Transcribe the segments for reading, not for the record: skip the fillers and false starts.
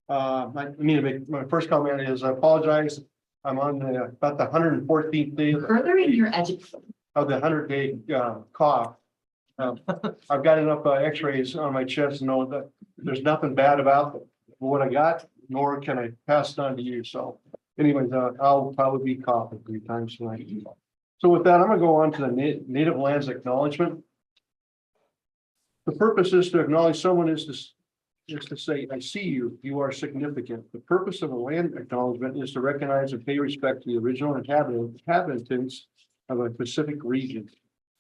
My first comment is I apologize. I'm on about the 114th day Furthering your education. of the 100-day cough. I've got enough x-rays on my chest to know that there's nothing bad about what I got, nor can I pass it on to you. So anyways, I'll probably be coughing 3 times tonight. So with that, I'm gonna go on to the native lands acknowledgement. The purpose is to acknowledge someone is to say, I see you, you are significant. The purpose of a land acknowledgement is to recognize and pay respect to the original inhabitants of a specific region.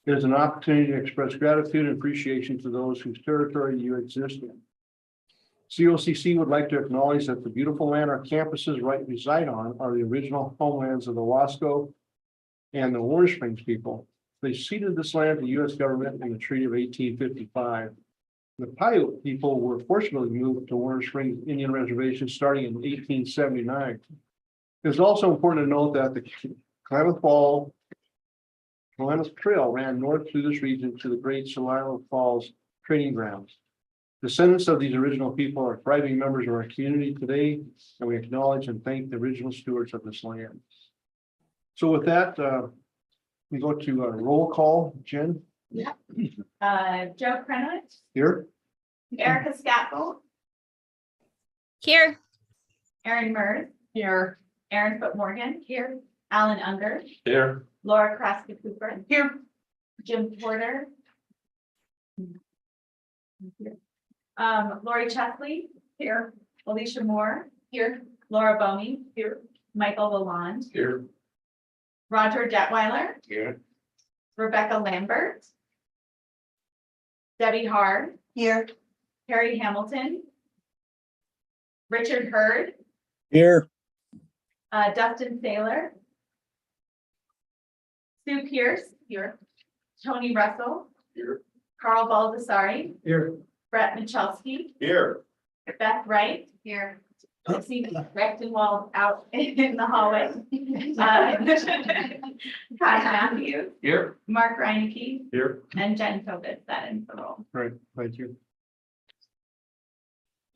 It is an opportunity to express gratitude and appreciation to those whose territory you exist in. COCC would like to acknowledge that the beautiful land our campuses reside on are the original homelands of the Wasco and the Warner Springs people. They ceded this land to the U.S. government in the Treaty of 1855. The Paiute people were forcibly moved to Warner Springs Indian Reservation starting in 1879. It's also important to note that the Klamath Trail ran north through this region to the Great Celilo Falls training grounds. Descendants of these original people are thriving members of our community today, and we acknowledge and thank the original stewards of this land. So with that, we go to a roll call. Jen? Yeah. Joe Krenowitz, Here? Erica Scatfold, Here. Aaron Murs, Here. Aaron Foot Morgan, here, Alan Unger, Here. Laura Kraska Cooper, here, Jim Porter. Lori Chesley, here, Alicia Moore, here, Laura Boney, here, Michael Lalonde, Here. Roger Detweiler, Here. Rebecca Lambert, Debbie Hard, here, Harry Hamilton, Richard Hurd, Here. Dustin Saylor, Sue Pierce, here, Tony Russell, Here. Carl Baldessari, Here. Brett Michalski, Here. Beth Wright, here. I see Rechtenwald out in the hallway. Kyle Matthews, Here. Mark Reineke, Here. and Jen Kovitz, that in the role. Right, thank you.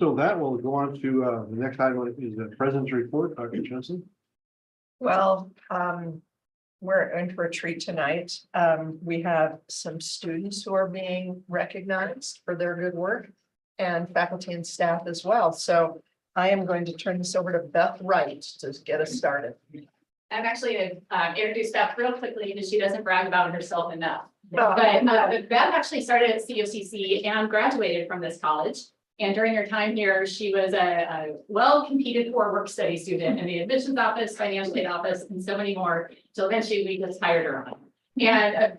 So that will go on to the next item is the president's report, Dr. Jensen. Well, we're in for a treat tonight. We have some students who are being recognized for their good work and faculty and staff as well. So I am going to turn this over to Beth Wright to get us started. I'm actually gonna introduce Beth real quickly because she doesn't brag about herself enough. Oh. But Beth actually started at COCC and graduated from this college. And during her time here, she was a well-competed for work study student in the admissions office, financial aid office, and so many more. So eventually we just hired her on. And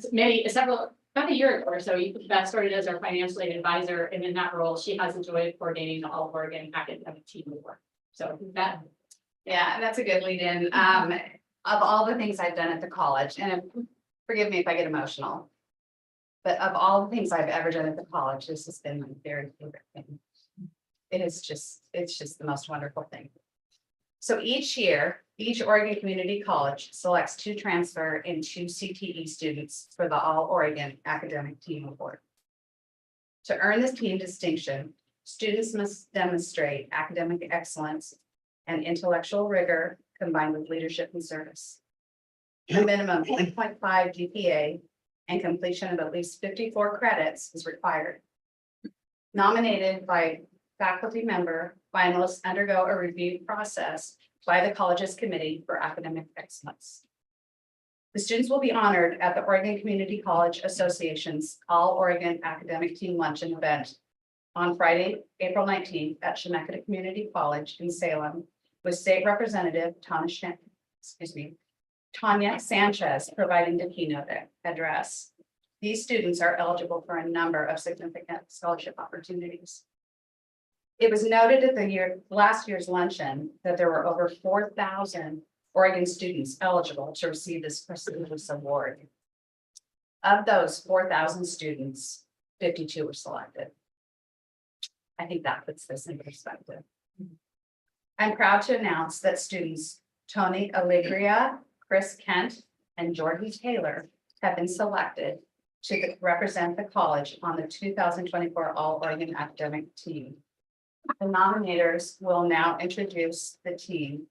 about a year ago or so, Beth started as our financial aid advisor. And in that role, she has enjoyed coordinating the All Oregon academic team work. So that. Yeah, that's a good lead in. Of all the things I've done at the college, and forgive me if I get emotional, but of all the things I've ever done at the college, this has been my very favorite thing. It's just the most wonderful thing. So each year, each Oregon Community College selects 2 transfer and 2 CTE students for the All Oregon Academic Team Award. To earn this team distinction, students must demonstrate academic excellence and intellectual rigor combined with leadership and service. A minimum 1.5 GPA and completion of at least 54 credits is required. Nominated by faculty member, finalists undergo a review process by the college's Committee for Academic Excellence. The students will be honored at the Oregon Community College Association's All Oregon Academic Team Luncheon event on Friday, April 19th at Chemeketa Community College in Salem with State Representative Tanya Sanchez providing the keynote address. These students are eligible for a number of significant scholarship opportunities. It was noted at last year's luncheon that there were over 4,000 Oregon students eligible to receive this prestigious award. Of those 4,000 students, 52 were selected. I think that puts this in perspective. I'm proud to announce that students Tony Alegria, Chris Kent, and Jordan Taylor have been selected to represent the college on the 2024 All Oregon Academic Team. The nominators will now introduce the team.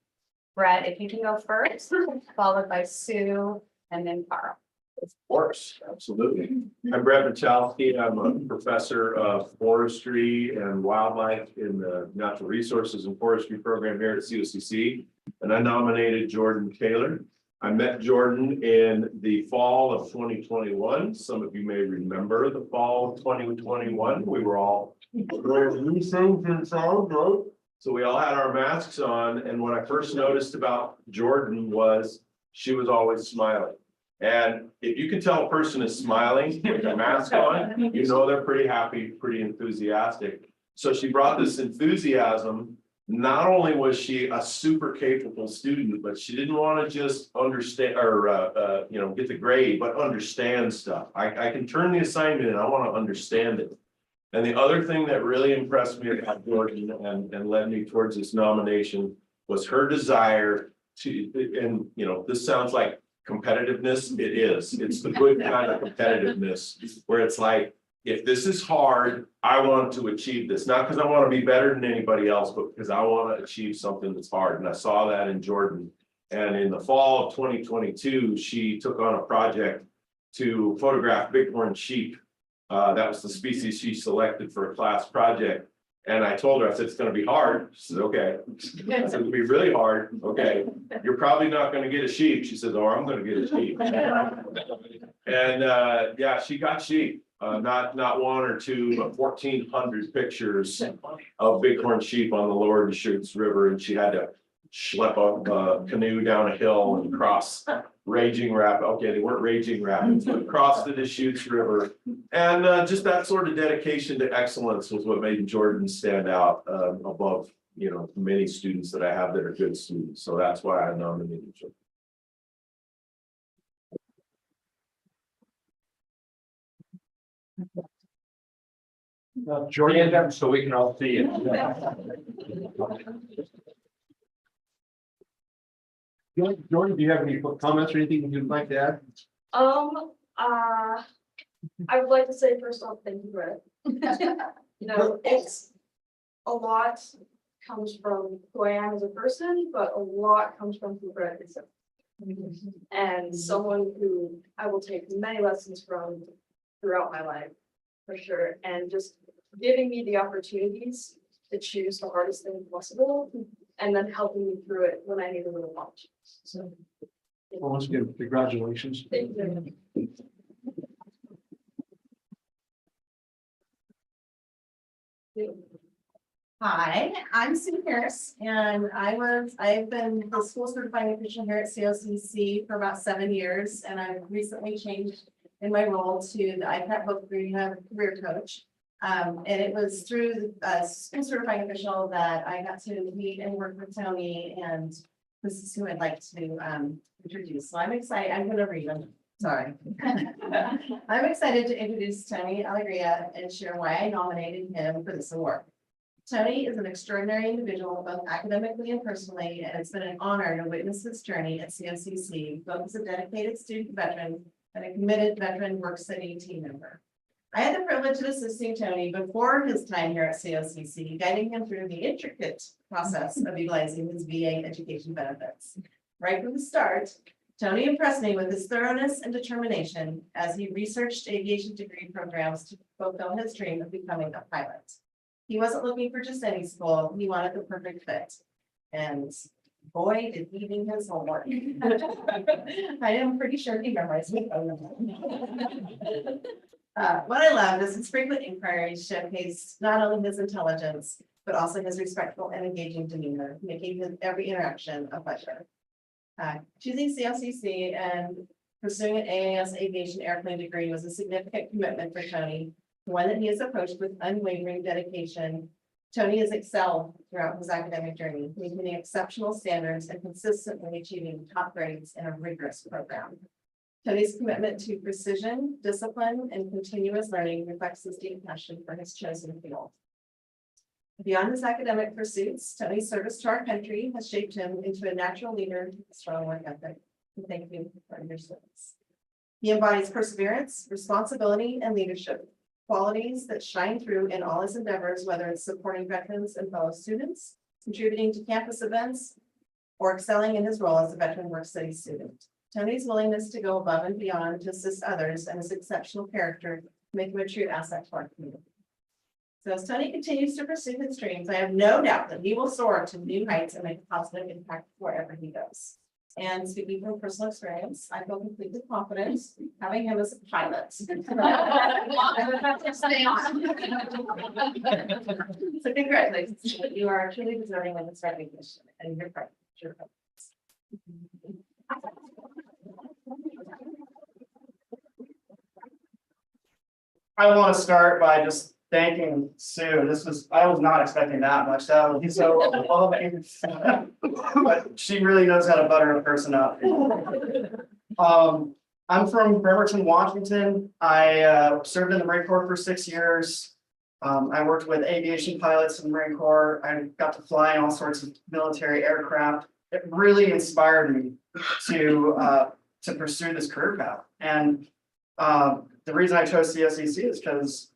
Brett, if you can go first, followed by Sue and then Carl. Of course, absolutely. I'm Brett Michalski. I'm a professor of forestry and wildlife in the Natural Resources and Forestry program here at COCC. And I nominated Jordan Taylor. I met Jordan in the fall of 2021. Some of you may remember the fall of 2021. We were all wearing these things inside, right? So we all had our masks on. And what I first noticed about Jordan was she was always smiling. And if you can tell a person is smiling with a mask on, you know they're pretty happy, pretty enthusiastic. So she brought this enthusiasm. Not only was she a super capable student, but she didn't want to just understand or get the grade, but understand stuff. I can turn the assignment in, I want to understand it. And the other thing that really impressed me about Jordan and led me towards this nomination was her desire to, and this sounds like competitiveness. It is. It's the good kind of competitiveness where it's like, if this is hard, I want to achieve this, not because I want to be better than anybody else, but because I want to achieve something that's hard. And I saw that in Jordan. And in the fall of 2022, she took on a project to photograph bighorn sheep. That was the species she selected for a class project. And I told her, I said, it's going to be hard. She said, okay. I said, it's going to be really hard. Okay. You're probably not going to get a sheep. She said, or I'm going to get a sheep. And yeah, she got sheep. Not one or two, but 1,400 pictures of bighorn sheep on the lower Deschutes River. And she had to schlep a canoe down a hill and cross raging rapid. Okay, they weren't raging rapids, but cross the Deschutes River. And just that sort of dedication to excellence was what made Jordan stand out above, many students that I have that are good students. So that's why I nominated Jordan. Jordan, so we can all see it. Jordan, do you have any comments or anything you'd like to add? I would like to say first off, thank you, Brett. It's a lot comes from who I am as a person, but a lot comes from who Brett is. And someone who I will take many lessons from throughout my life, for sure. And just giving me the opportunities to choose the hardest thing possible and then helping me through it when I need a little help. So. Well, once again, congratulations. Thank you. Hi, I'm Sue Harris, and I've been the school certifying official here at COCC for about 7 years, and I've recently changed in my role to the IPAC Book Rehab Career Coach. And it was through the school certifying official that I got to meet and work with Tony, and this is who I'd like to introduce. So I'm excited. I'm going to read them. Sorry. I'm excited to introduce Tony Alegria and share why I nominated him for this award. Tony is an extraordinary individual, both academically and personally, and it's been an honor to witness his journey at COCC, both as a dedicated student veteran and a committed veteran work study team member. I had the privilege of assisting Tony before his time here at COCC, guiding him through the intricate process of utilizing his VA education benefits. Right from the start, Tony impressed me with his thoroughness and determination as he researched aviation degree programs to fulfill his dream of becoming a pilot. He wasn't looking for just any school, he wanted the perfect fit. And boy, did he do his homework. I am pretty sure he memorized me. What I loved is his frequent inquiries showcased not only his intelligence, but also his respectful and engaging demeanor, making every interaction a pleasure. Choosing COCC and pursuing an AAS aviation airplane degree was a significant commitment for Tony, one that he has approached with unwavering dedication. Tony has excelled throughout his academic journey, maintaining exceptional standards and consistently achieving top grades in a rigorous program. Tony's commitment to precision, discipline, and continuous learning reflects his deep passion for his chosen field. Beyond his academic pursuits, Tony's service to our country has shaped him into a natural leader with a strong work ethic. Thank you for your service. He embodies perseverance, responsibility, and leadership, qualities that shine through in all his endeavors, whether it's supporting veterans and fellow students, contributing to campus events, or excelling in his role as a veteran work study student. Tony's willingness to go above and beyond to assist others and his exceptional character make him a true asset to our community. So as Tony continues to pursue his dreams, I have no doubt that he will soar to new heights and make a positive impact wherever he goes. And speaking from personal experience, I feel completely confident having him as a pilot. So congratulations, you are truly deserving of this recognition and your part. I want to start by just thanking Sue. I was not expecting that much. That was so overwhelming. But she really knows how to butter a person up. I'm from Bremerton, Washington. I served in the Marine Corps for 6 years. I worked with aviation pilots in the Marine Corps. I got to fly in all sorts of military aircraft. It really inspired me to pursue this career path. And the reason I chose COCC is because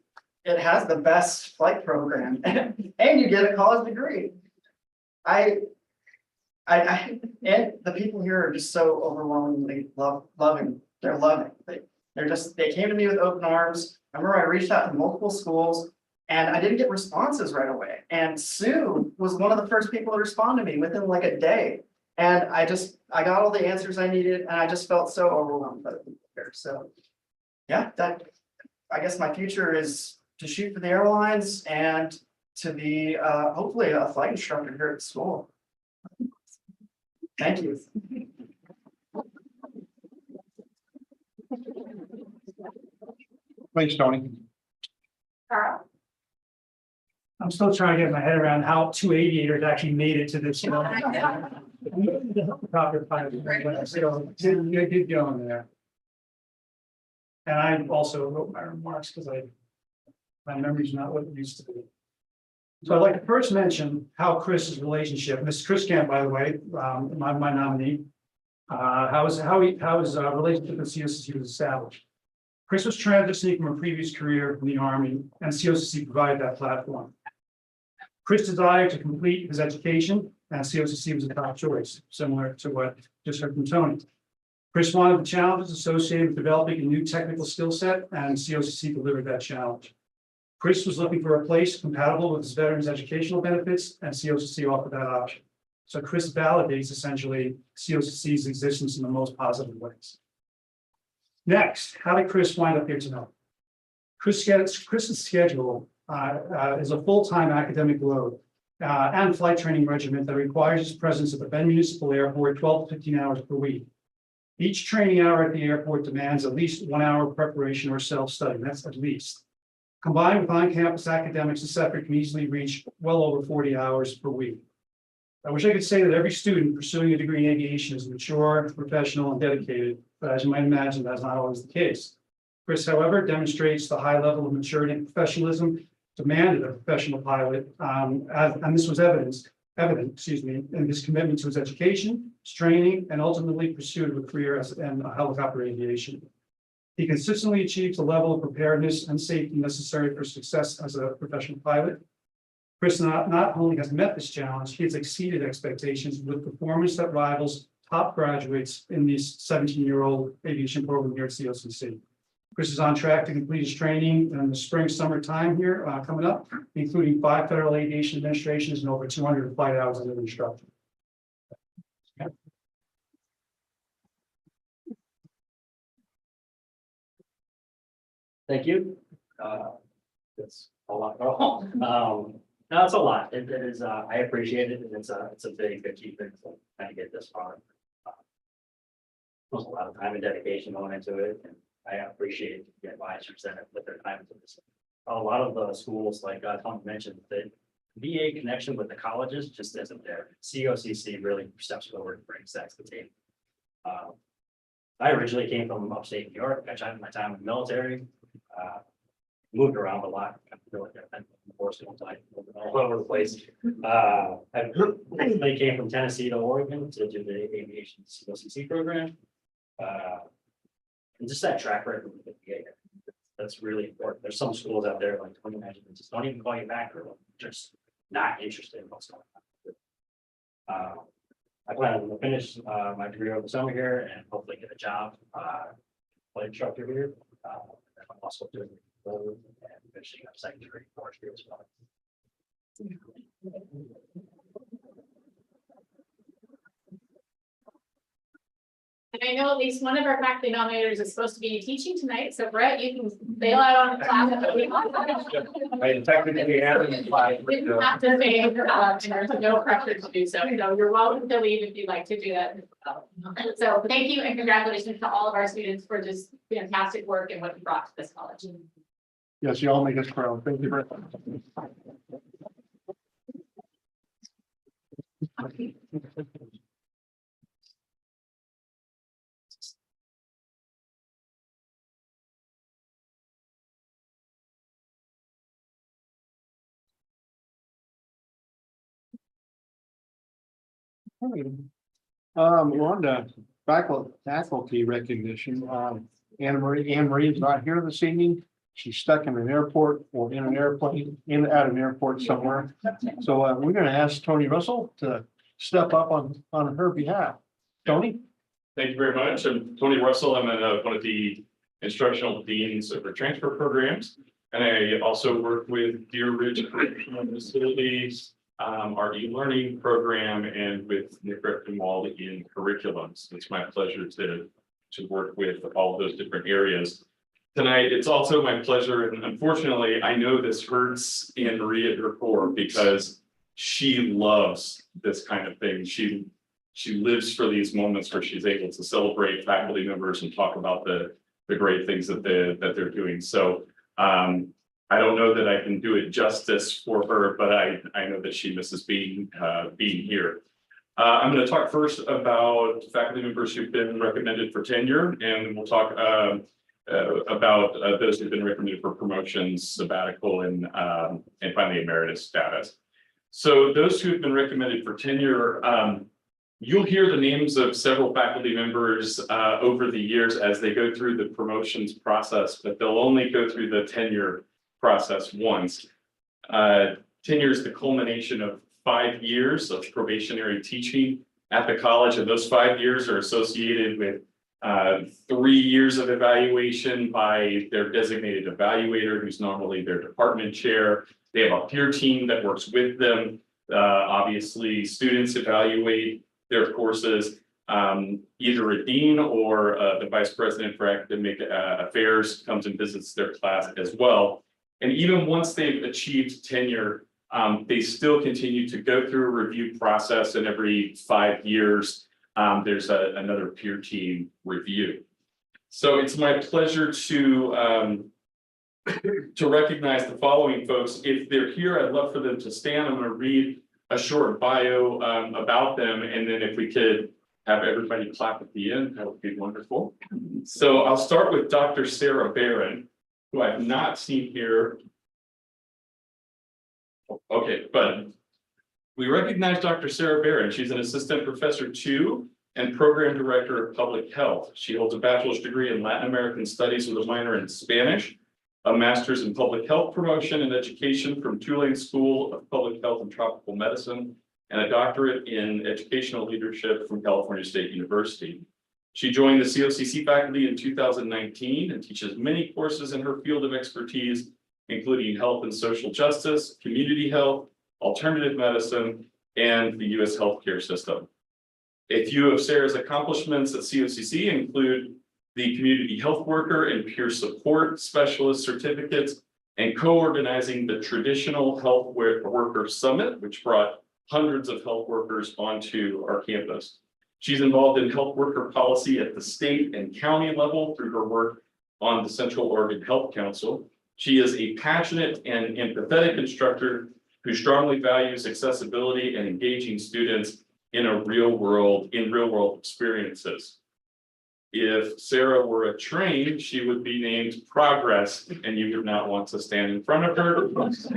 it has the best flight program and you get a college degree. And the people here are just so overwhelmingly loving. They're loving. They came to me with open arms. I remember I reached out to multiple schools and I didn't get responses right away. And Sue was one of the first people to respond to me within like a day. And I got all the answers I needed and I just felt so overwhelmed by the people here. So yeah, I guess my future is to shoot for the airlines and to be hopefully a flight instructor here at school. Thank you. Thanks, Tony. Carl. I'm still trying to get my head around how two aviators actually made it to this. Proper pilot. So good going there. And I also wrote my remarks because my memory's not what it used to be. So I'd like to first mention how Chris's relationship, Mrs. Chris Camp, by the way, my nominee, how his relationship with COCC was established. Chris was transitioning from a previous career in the Army, and COCC provided that platform. Chris desired to complete his education, and COCC was a top choice, similar to what just heard from Tony. Chris wanted the challenges associated with developing a new technical skill set, and COCC delivered that challenge. Chris was looking for a place compatible with his veterans' educational benefits, and COCC offered that option. So Chris validates essentially COCC's existence in the most positive ways. Next, how did Chris wind up here tonight? Chris's schedule is a full-time academic load and flight training regimen that requires his presence at the Bend Municipal Airport 12 to 15 hours per week. Each training hour at the airport demands at least 1 hour of preparation or self-study. That's at least. Combined with on-campus academics, the sector can easily reach well over 40 hours per week. I wish I could say that every student pursuing a degree in aviation is mature, professional, and dedicated, but as you might imagine, that's not always the case. Chris, however, demonstrates the high level of maturity and professionalism demanded of a professional pilot, and this was evident, in his commitment to his education, his training, and ultimately pursuit of a career in helicopter aviation. He consistently achieves the level of preparedness and safety necessary for success as a professional pilot. Chris not only has met this challenge, he has exceeded expectations with performance that rivals top graduates in this 17-year-old aviation program here at COCC. Chris is on track to complete his training in the spring-summer time here coming up, including 5 federal aviation administrations and over 200 flight hours as an instructor. Thank you. That's a lot. No, it's a lot. It is. I appreciate it, and it's a big achievement to kind of get this far. There's a lot of time and dedication going into it, and I appreciate the advisors that put their time into this. A lot of the schools, like Tom mentioned, the VA connection with the colleges just isn't there. COCC really steps forward and brings that to the table. I originally came from upstate New York. I tried my time in the military. Moved around a lot. I feel like I've been forced all over the place. I originally came from Tennessee to Oregon to do the aviation COCC program. And just that track record with the VA, That's really important. There's some schools out there like 2019, just don't even call you back or just not interested in what's going on. I plan to finish my degree over the summer here and hopefully get a job, flight instructor here. I'm also doing and finishing up secondary forestry as well. And I know at least one of our faculty nominators is supposed to be teaching tonight, so Brett, you can bail out on the class. I technically am in class. You didn't have to say, and there's no pressure to do so, so you're welcome to leave if you'd like to do that. So thank you and congratulations to all of our students for just fantastic work and what you brought to this college. Yes, you all make us proud. Thank you very much. We're on to faculty recognition. Anne Marie is not here this evening. She's stuck in an airport or in an airplane, at an airport somewhere. So we're going to ask Tony Russell to step up on her behalf. Tony? Thank you very much. I'm Tony Russell. I'm one of the instructional deans of the transfer programs. And I also work with Deer Ridge Curriculum Facilities, our e-learning program, and with Nick Repton-Wald in curriculums. It's my pleasure to work with all of those different areas. Tonight, it's also my pleasure, and unfortunately, I know this hurts Anne Marie at her core because she loves this kind of thing. She lives for these moments where she's able to celebrate faculty members and talk about the great things that they're doing. So I don't know that I can do it justice for her, but I know that she misses being here. I'm going to talk first about faculty members who've been recommended for tenure, and we'll talk about those who've been recommended for promotions, sabbatical, and finally emeritus status. So those who've been recommended for tenure, you'll hear the names of several faculty members over the years as they go through the promotions process, but they'll only go through the tenure process once. Tenure is the culmination of 5 years of probationary teaching at the college, and those 5 years are associated with 3 years of evaluation by their designated evaluator, who's normally their department chair. They have a peer team that works with them. Obviously, students evaluate their courses. Either a dean or the vice president for academic affairs comes and visits their class as well. And even once they've achieved tenure, they still continue to go through a review process, and every 5 years, there's another peer team review. So it's my pleasure to recognize the following folks. If they're here, I'd love for them to stand. I'm going to read a short bio about them, and then if we could have everybody clap at the end, that would be wonderful. So I'll start with Dr. Sarah Barron, who I've not seen here. Okay, but we recognize Dr. Sarah Barron. She's an assistant professor 2 and program director of public health. She holds a bachelor's degree in Latin American studies with a minor in Spanish, a master's in public health promotion and education from Tulane School of Public Health and Tropical Medicine, and a doctorate in educational leadership from California State University. She joined the COCC faculty in 2019 and teaches many courses in her field of expertise, including health and social justice, community health, alternative medicine, and the U.S. healthcare system. A few of Sarah's accomplishments at COCC include the community health worker and peer support specialist certificates, and co-organizing the Traditional Health Worker Summit, which brought hundreds of health workers onto our campus. She's involved in health worker policy at the state and county level through her work on the Central Oregon Health Council. She is a passionate and empathetic instructor who strongly values accessibility and engaging students in real world experiences. If Sarah were a train, she would be named Progress, and you would not want to stand in front of her,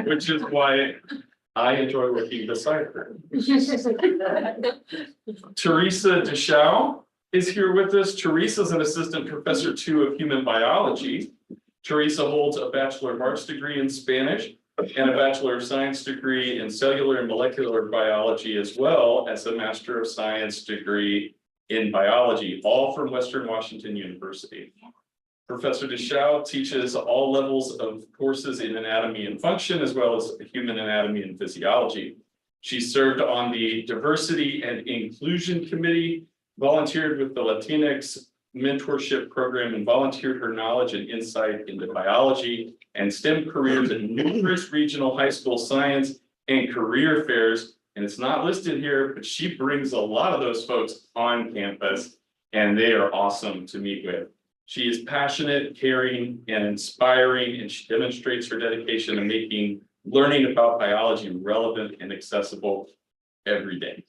which is why I enjoy working beside her. Teresa Deschaux is here with us. Teresa is an assistant professor 2 of human biology. Teresa holds a Bachelor of Arts degree in Spanish and a Bachelor of Science degree in Cellular and Molecular Biology, as well as a Master of Science degree in Biology, all from Western Washington University. Professor DeShao teaches all levels of courses in anatomy and function, as well as human anatomy and physiology. She served on the Diversity and Inclusion Committee, volunteered with the Latinx Mentorship Program, and volunteered her knowledge and insight into biology and STEM careers in numerous regional high school science and career fairs. And it's not listed here, but she brings a lot of those folks on campus, and they are awesome to meet with. She is passionate, caring, and inspiring, and she demonstrates her dedication to making learning about biology relevant and accessible every day.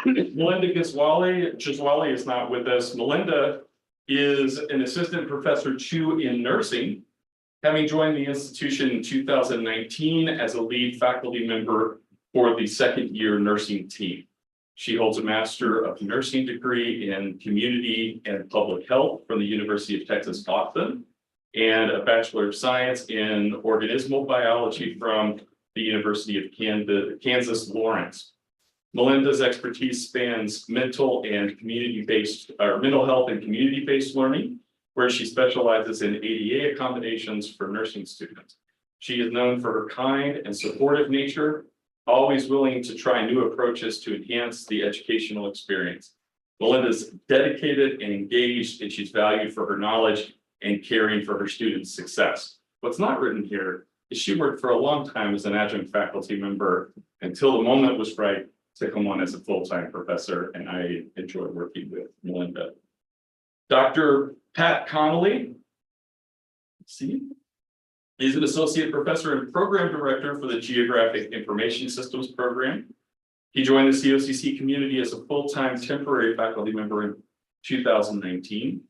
Melinda Giswali is not with us. Melinda is an assistant professor too in nursing, having joined the institution in 2019 as a lead faculty member for the second year nursing team. She holds a Master of Nursing degree in Community and Public Health from the University of Texas, Austin, and a Bachelor of Science in Organismal Biology from the University of Kansas, Lawrence. Melinda's expertise spans mental health and community-based learning, where she specializes in ADA accommodations for nursing students. She is known for her kind and supportive nature, always willing to try new approaches to enhance the educational experience. Melinda's dedicated and engaged, and she's valued for her knowledge and caring for her students' success. What's not written here is she worked for a long time as an adjunct faculty member until the moment was right to come on as a full-time professor, and I enjoyed working with Melinda. Dr. Pat Connolly, he's an associate professor and program director for the Geographic Information Systems program. He joined the COCC community as a full-time temporary faculty member in 2019.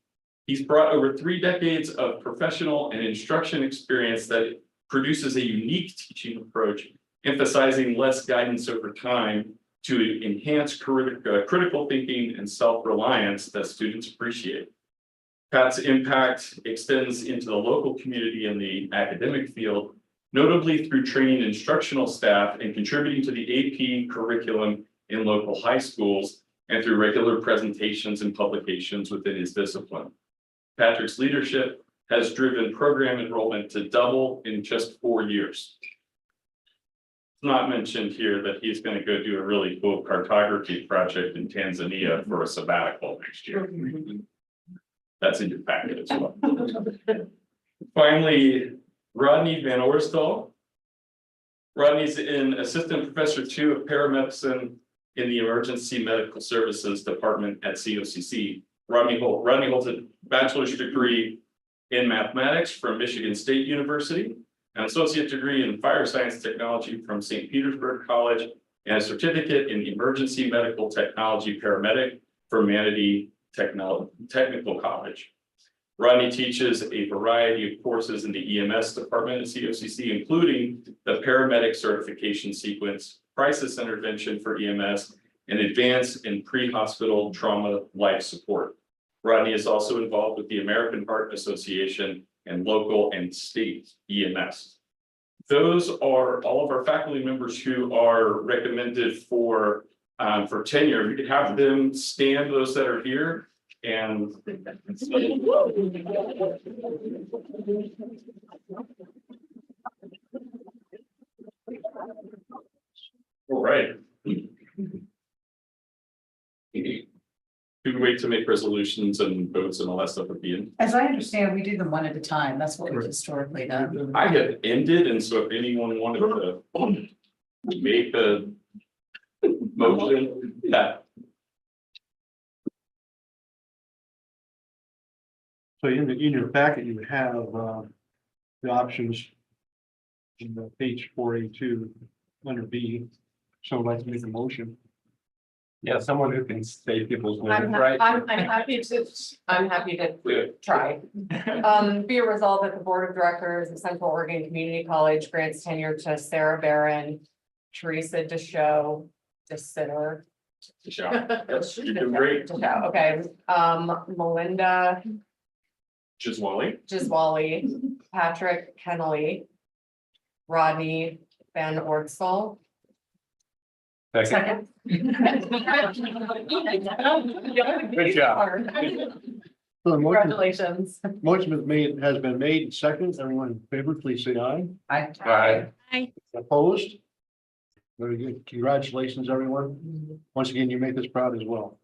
He's brought over 3 decades of professional and instruction experience that produces a unique teaching approach, emphasizing less guidance over time to enhance critical thinking and self-reliance that students appreciate. Pat's impact extends into the local community and the academic field, notably through training instructional staff and contributing to the AP curriculum in local high schools, and through regular presentations and publications within his discipline. Patrick's leadership has driven program enrollment to double in just 4 years. It's not mentioned here that he's going to go do a really cool cartography project in Tanzania for a sabbatical next year. That's in your packet as well. Finally, Rodney Van Oerstal. Rodney's an assistant professor too of paramedicine in the Emergency Medical Services Department at COCC. Rodney holds a bachelor's degree in mathematics from Michigan State University, an associate degree in fire science technology from St. Petersburg College, and a certificate in emergency medical technology paramedic from Manatee Technical College. Rodney teaches a variety of courses in the EMS department at COCC, including the paramedic certification sequence, crisis intervention for EMS, and advanced and pre-hospital trauma life support. Rodney is also involved with the American Heart Association and local and state EMS. Those are all of our faculty members who are recommended for tenure. We could have them stand, those that are here, and all right. Do we wait to make resolutions and votes and all that stuff at the end? As I understand, we do them one at a time. That's what we've historically done. I have ended, and so if anyone wanted to make a motion, that. So in your packet, you would have the options in the page 482 under B. So I'd like to make a motion. Yeah, someone who can say people's I'm names right. happy to try. Be it resolved that the Board of Directors of Central Oregon Community College grants tenure to Sarah Barron, Teresa DeShao, DeSitter. Yes, you're doing great. Okay, Melinda Giswali. Giswali, Patrick Kennelly, Rodney Van Ortsel. Second. Good job. So the motion, Congratulations. motion has been made and second. Everyone in favor, please say aye. Aye. Opposed? Very good. Congratulations, everyone. Once again, you make us proud as well.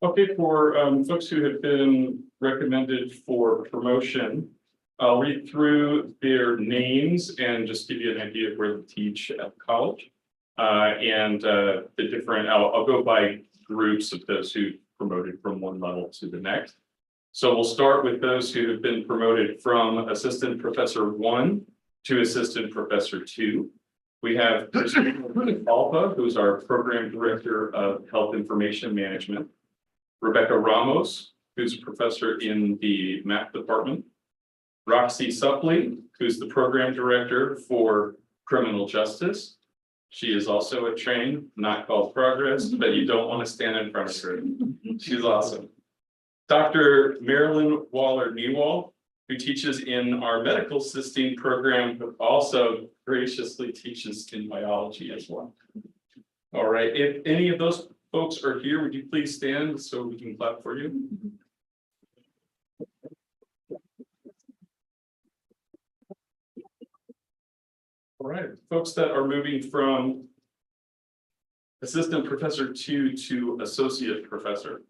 Okay, for folks who have been recommended for promotion, I'll read through their names and just give you an idea of where they teach at college. And the different, I'll go by groups of those who promoted from one level to the next. So we'll start with those who have been promoted from assistant professor 1 to assistant professor 2. We have Alpha, who's our program director of health information management. Rebecca Ramos, who's a professor in the math department. Roxy Suppley, who's the program director for criminal justice. She is also a trained, not called Progress, but you don't want to stand in front of her. She's awesome. Dr. Marilyn Waller-Newall, who teaches in our medical assisting program, but also graciously teaches in biology as well. All right, if any of those folks are here, would you please stand so we can clap for you? All right, folks that are moving from assistant professor 2 to associate professor.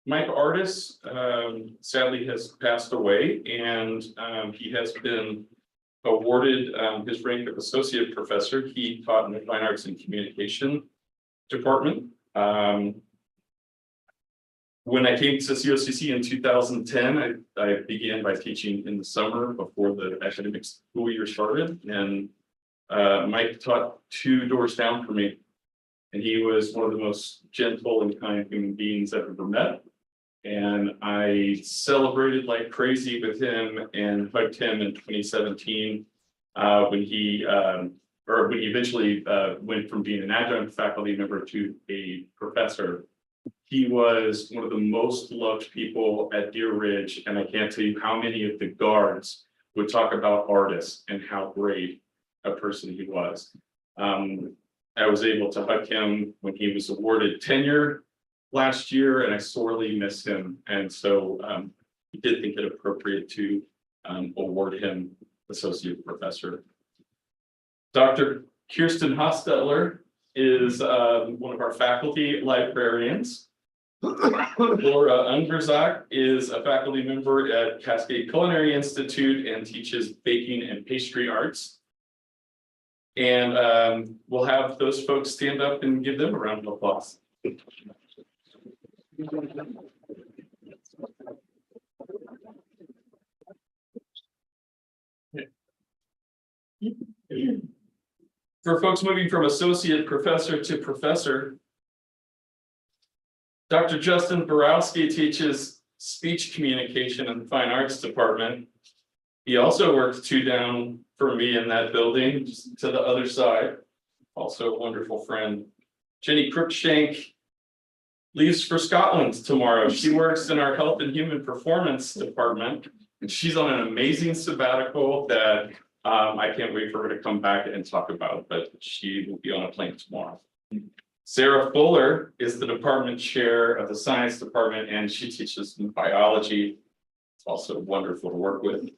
Mike Artis sadly has passed away, and he has been awarded his rank of associate professor. He taught in the Fine Arts and Communication department. When I came to COCC in 2010, I began by teaching in the summer before the academic school year started, and Mike taught 2 doors down from me. And he was one of the most gentle and kind human beings I've ever met. And I celebrated like crazy with him and hugged him in 2017 when he eventually went from being an adjunct faculty member to a professor. He was one of the most loved people at Deer Ridge, and I can't tell you how many of the guards would talk about Artis and how great a person he was. I was able to hug him when he was awarded tenure last year, and I sorely miss him. And so we did think it appropriate to award him associate professor. Dr. Kirsten Hostetler is one of our faculty librarians. Laura Unverzak is a faculty member at Cascade Culinary Institute and teaches baking and pastry arts. And we'll have those folks stand up and give them a round of applause. For folks moving from associate professor to professor, Dr. Justin Borowski teaches speech communication in the Fine Arts Department. He also works 2 down from me in that building, just to the other side. Also a wonderful friend. Jenny Cruikshank leaves for Scotland tomorrow. She works in our Health and Human Performance Department, and she's on an amazing sabbatical that I can't wait for her to come back and talk about, but she will be on a plane tomorrow. Sarah Fuller is the department chair of the science department, and she teaches biology. It's also wonderful to work with.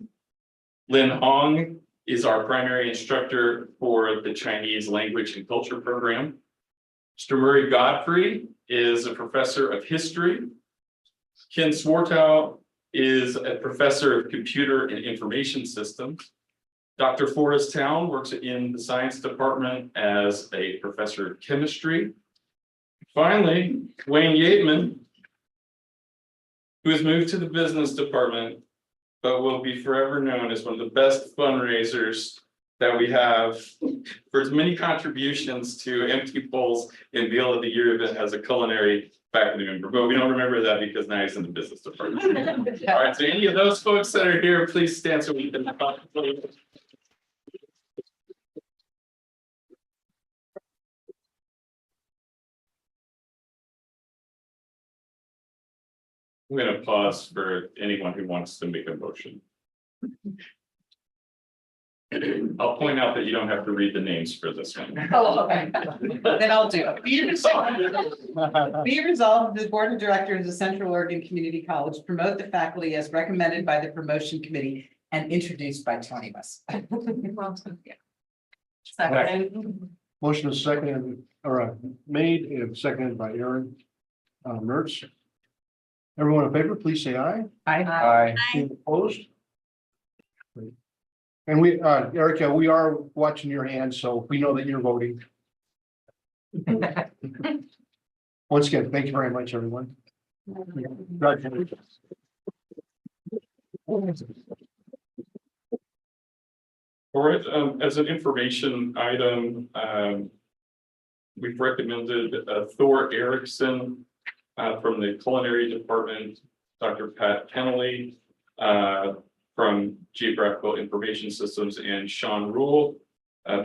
Lynn Hong is our primary instructor for the Chinese language and culture program. Mr. Murray Godfrey is a professor of history. Ken Swartow is a professor of computer and information systems. Dr. Forrest Town works in the science department as a professor of chemistry. Finally, Wayne Yateman, who has moved to the business department, but will be forever known as one of the best fundraisers that we have for as many contributions to Empty Bowls and Meal of the Year event as a culinary faculty member, but we don't remember that because now he's in the business department. All right, so any of those folks that are here, please stand so we can. I'm gonna pause for anyone who wants to make a motion. I'll point out that you don't have to read the names for this one. Oh, okay. Then I'll do it. Be resolved, the Board of Directors of Central Oregon Community College promote the faculty as recommended by the promotion committee and introduced by Tony West. Second. Motion is seconded, or made and seconded by Aaron Mertz. Everyone in favor, please say aye. Aye. Any opposed? Great. And we, Erica, we are watching your hands, so we know that you're voting. Once again, thank you very much, everyone. Congratulations. All right, as an information item, we've recommended Thor Erickson from the culinary department, Dr. Pat Kennelly from Geographical Information Systems, and Sean Rule,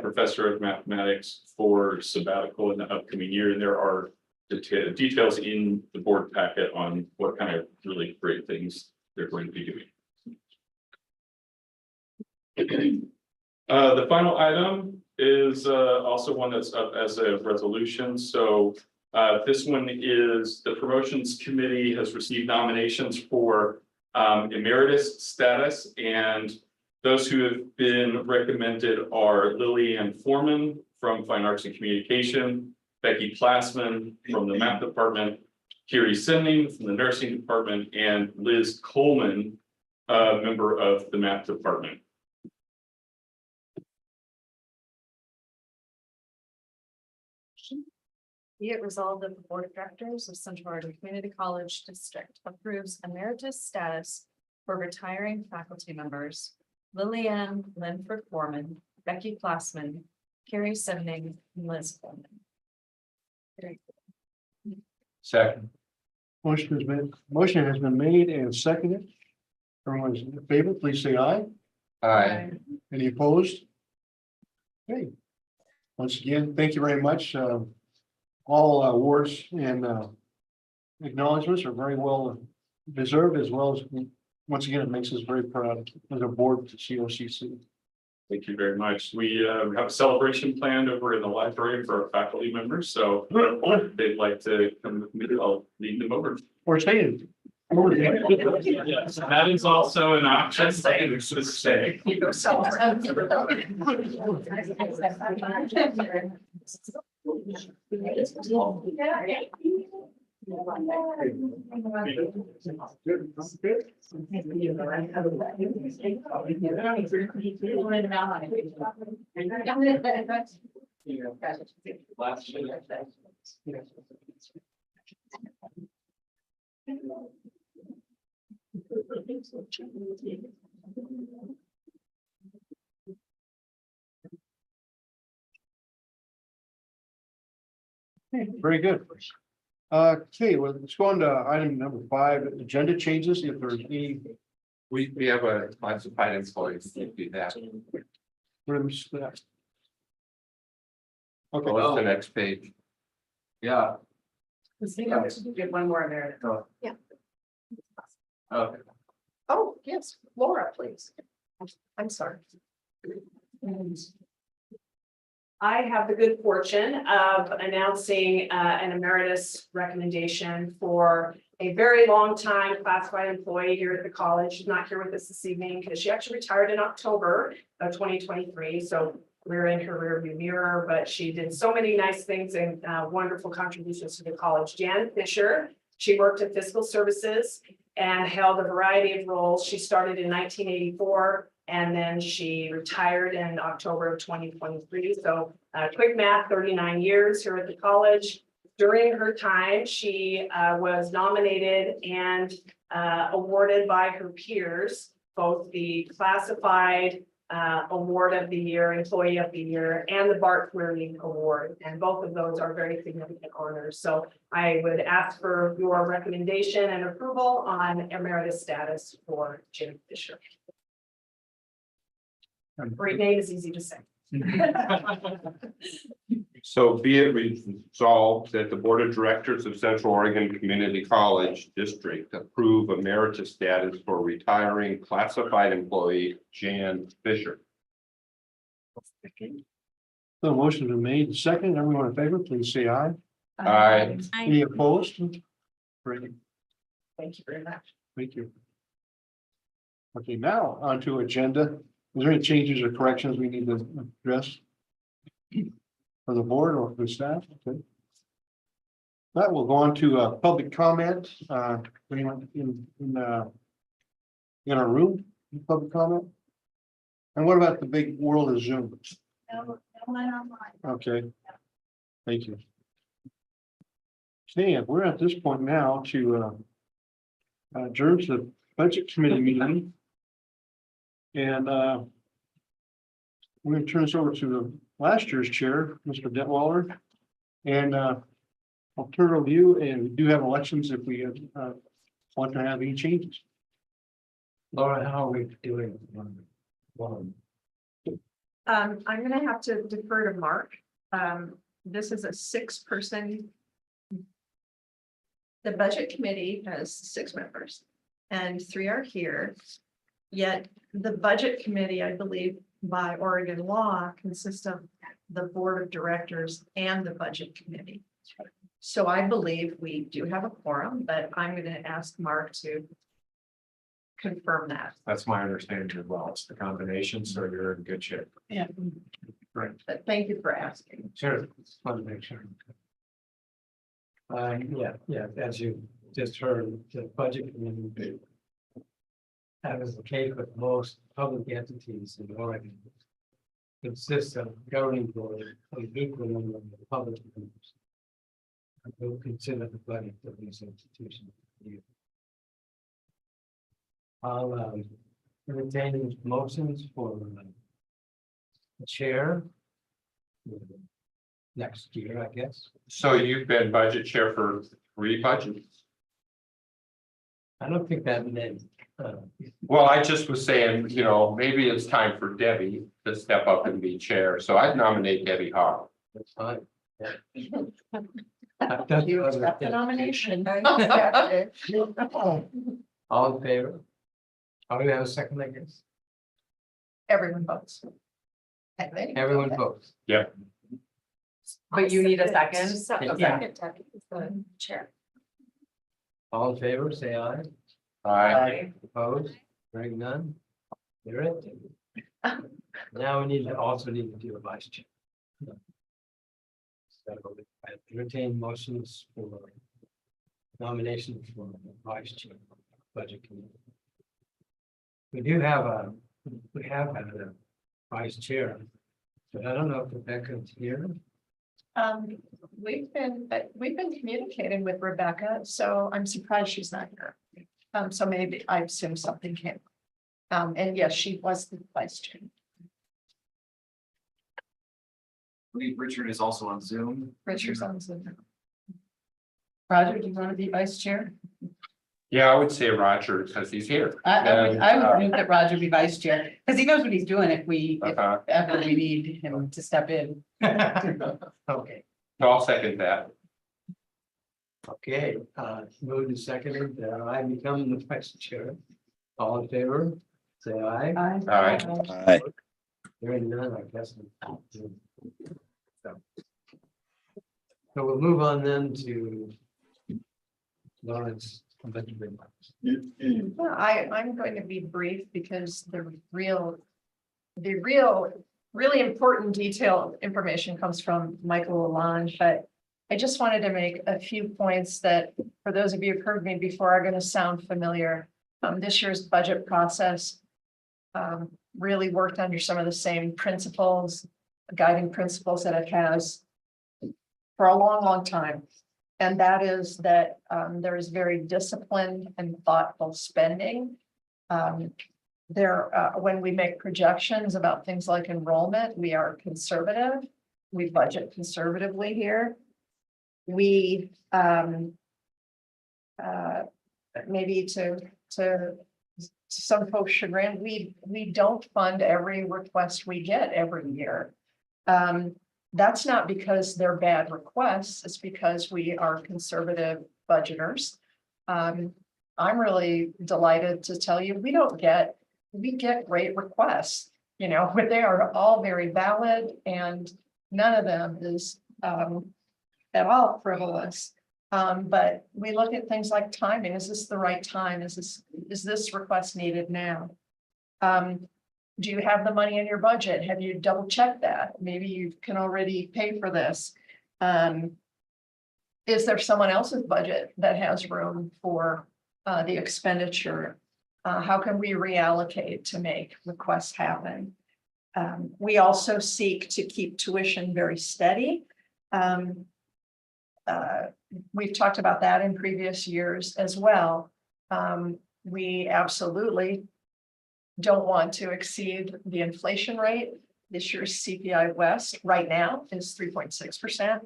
professor of mathematics for sabbatical in the upcoming year. And there are details in the board packet on what kind of really great things they're going to be doing. The final item is also one that's up as a resolution. So this one is the promotions committee has received nominations for emeritus status, and those who have been recommended are Lillian Foreman from Fine Arts and Communication, Becky Plassman from the math department, Kiri Sinning from the nursing department, and Liz Coleman, member of the math department. Be it resolved that the Board of Directors of Central Oregon Community College District approves emeritus status for retiring faculty members Lillian Linford Foreman, Becky Plassman, Carrie Senning, and Liz Coleman. Second. Motion has been made and seconded. Everyone's in favor, please say aye. Aye. Any opposed? Okay. Once again, thank you very much. All awards and acknowledgements are very well deserved, as well as, once again, it makes us very proud as a board to COCC. Thank you very much. We have a celebration planned over in the library for our faculty members, so if they'd like to come with me, I'll lead them over. Or staying. Yes, that is also an option. To stay. You go Very good. Okay, well, let's go on to item number 5, agenda changes, if there's any. We have a classified employees to do that. Rooms that. Okay. Go to the next page. Yeah. Get one more there. Okay. Oh, yes, Laura, please. I'm sorry. I have the good fortune of announcing an emeritus recommendation for a very long time classified employee here at the college. She's not here with us this evening because she actually retired in October of 2023. So we're in her rearview mirror, but she did so many nice things and wonderful contributions to the college. Jan Fisher, she worked at Fiscal Services and held a variety of roles. She started in 1984. And then she retired in October of 2023. So quick math, 39 years here at the college. During her time, she was nominated and awarded by her peers, both the classified award of the year, employee of the year, and the Bart Query Award. And both of those are very significant honors. So I would ask for your recommendation and approval on emeritus status for Jan Fisher. Great name is easy to say. So be it resolved that the Board of Directors of Central Oregon Community College District approve emeritus status for retiring classified employee Jan Fisher. The motion been made, second, everyone in favor, please say aye. Aye. Any opposed? Great, Thank you very much. thank you. Okay, now on to agenda. Is there any changes or corrections we need to address? For the board or for the staff? Okay. That will go on to public comment. Anyone in our room, public comment? And what about the big world of Zoom? Okay. Thank you. Okay, we're at this point now to adjourn to the budget committee meeting. And we're going to turn this over to the last year's chair, Mr. Detweiler. And I'll turn it over to you, and we do have elections if we want to have any changes. Laura, how are we doing? I'm gonna have to defer to Mark. This is a 6-person. The budget committee has 6 members and 3 are here. Yet the budget committee, I believe, by Oregon law, consists of the board of directors and the budget committee. So I believe we do have a quorum, but I'm gonna ask Mark to confirm that. That's my understanding as well. It's the combination, so you're in good shape. Yeah. Right. But thank you for asking. Sure, just want to make sure. Yeah, as you just heard, the budget committee. That is the case with most public entities in Oregon. Consists of governing board of equal number of public members. We'll consider the budget of these institutions. I'll entertain motions for the chair. Next year, I guess. So you've been budget chair for 3 budgets? I don't think that meant. Well, I just was saying, maybe it's time for Debbie to step up and be chair. So I'd nominate Debbie Hall. That's fine. You accept the nomination. All in favor? Oh, we have a second, I guess. Everyone votes. Everyone votes. Yeah. But you need a second. Yeah. Chair. All in favor, say aye. Aye. Opposed? Hearing none. You're it. Now we need to also need to do a vice chair. So I entertain motions for nomination for vice chair, budget committee. We have had a vice chair, but I don't know if Rebecca's here. We've been communicating with Rebecca, so I'm surprised she's not here. So maybe I assume something came. And yes, she was the vice chair. I believe Richard is also on Zoom. Richard's on Zoom. Roger, do you want to be vice chair? Yeah, I would say Roger because he's here. I would move that Roger be vice chair, because he knows what he's doing if Uh-huh. ever we need him to step in. Okay, I'll second that. okay, moved and seconded, I become the vice chair. All in favor, say aye. Aye. Hearing none, I guess. So we'll move on then to Lawrence. Well, I'm going to be brief because the really important detailed information comes from Michael Lalonde, but I just wanted to make a few points that, for those of you who've heard me before, are going to sound familiar. This year's budget process really worked under some of the same principles, guiding principles that it has for a long, long time. And that is that there is very disciplined and thoughtful spending. When we make projections about things like enrollment, we are conservative. We budget conservatively here. We maybe to some folks' chagrin, we don't fund every request we get every year. That's not because they're bad requests, it's because we are conservative budgeters. I'm really delighted to tell you, we get great requests, you know, but they are all very valid and none of them is at all frivolous. But we look at things like timing. Is this the right time? Is this request needed now? Do you have the money in your budget? Have you double checked that? Maybe you can already pay for this. Is there someone else's budget that has room for the expenditure? How can we reallocate to make requests happen? We also seek to keep tuition very steady. We've talked about that in previous years as well. We absolutely don't want to exceed the inflation rate. This year's CPI West right now is 3.6%.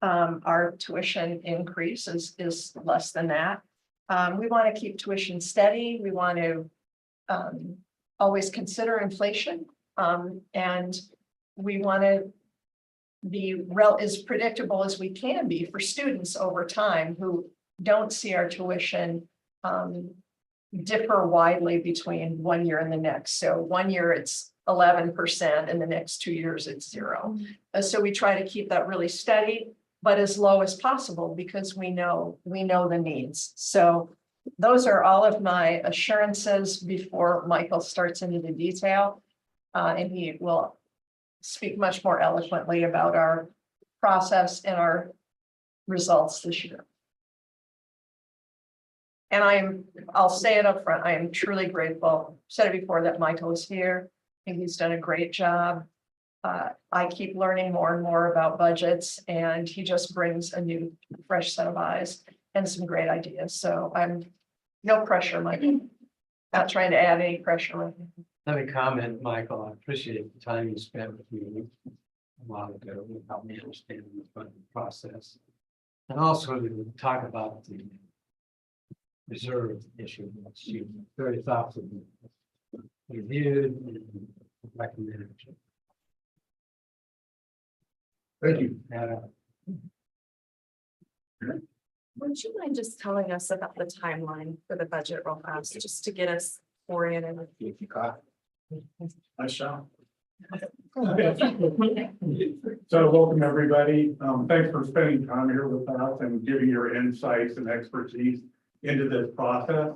Our tuition increase is less than that. We want to keep tuition steady. We want to always consider inflation. And we want to be as predictable as we can be for students over time who don't see our tuition differ widely between 1 year and the next. So 1 year it's 11% and the next 2 years it's 0. So we try to keep that really steady, but as low as possible because we know the needs. So those are all of my assurances before Michael starts into the detail. And he will speak much more eloquently about our process and our results this year. And I'll say it up front, I am truly grateful, said it before, that Michael is here. I think he's done a great job. I keep learning more and more about budgets and he just brings a new fresh set of eyes and some great ideas. So I'm no pressure, Michael. Not trying to add any pressure. Let me comment, Michael, I appreciate the time you spent with me a while ago, to help me understand the funding process. And also to talk about the reserve issue, which you very thoughtfully reviewed and recommended. Thank you. Would you mind just telling us about the timeline for the budget real fast, just to get us oriented? I shall. So welcome, everybody. Thanks for spending time here with us and giving your insights and expertise into this process.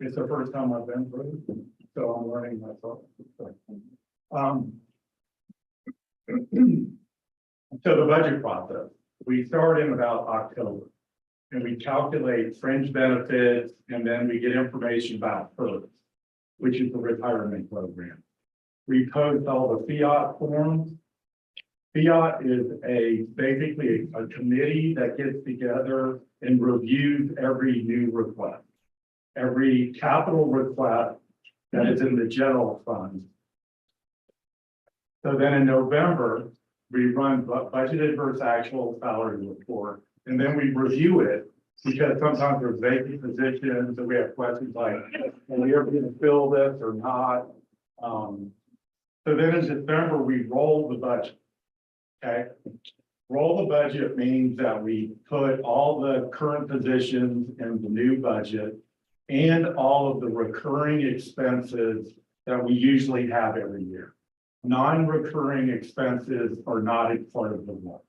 It's the first time I've been through, so I'm learning myself. So the budget process, we start in about October and we calculate fringe benefits and then we get information about PERS, which is the retirement program. We post all the fiat forms. Fiat is basically a committee that gets together and reviews every new request. Every capital request that is in the general fund. So then in November, we run budgeted versus actual salary report, and then we review it because sometimes there's vacant positions and we have questions like, are we ever going to fill this or not? So then in December, we roll the budget. Okay. Roll the budget means that we put all the current positions in the new budget and all of the recurring expenses that we usually have every year. Non-recurring expenses are not a part of the work.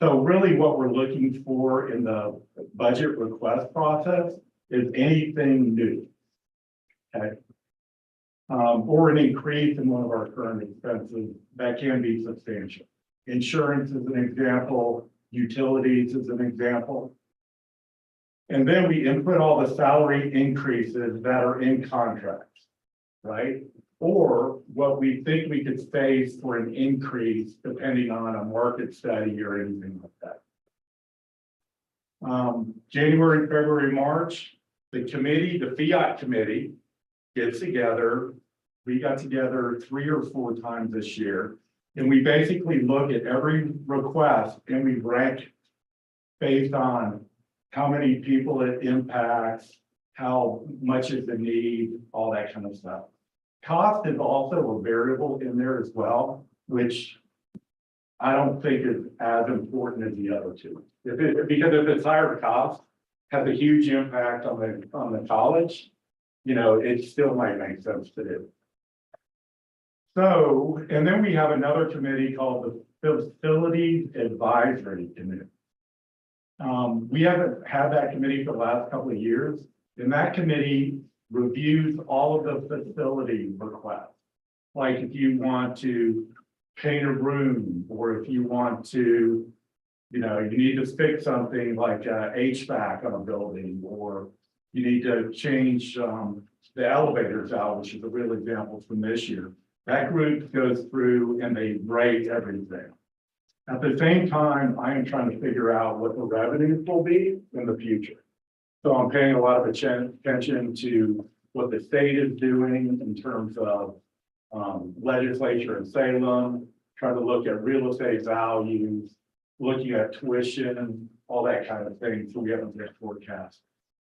So really what we're looking for in the budget request process is anything new. Okay. Or an increase in one of our current expenses that can be substantial. Insurance is an example, utilities is an example. And then we input all the salary increases that are in contracts, right? Or what we think we could face for an increase depending on a market study or anything like that. January, February, March, the fiat committee gets together. We got together 3 or 4 times this year. And we basically look at every request and we rank based on how many people it impacts, how much is the need, all that kind of stuff. Cost is also a variable in there as well, which I don't think is as important as the other two. Because if it's higher cost, has a huge impact on the college, you know, it still might make sense to do. So, and then we have another committee called the Facilities Advisory Committee. We haven't had that committee for the last couple of years, and that committee reviews all of the facility requests. Like if you want to paint a room, or if you want to, you know, you need to fix something like HVAC on a building, or you need to change the elevators out, which is a real example from this year. That group goes through and they rate everything. At the same time, I am trying to figure out what the revenues will be in the future. So I'm paying a lot of attention to what the state is doing in terms of legislature in Salem, trying to look at real estate values, looking at tuition, all that kind of thing. So we have a good forecast.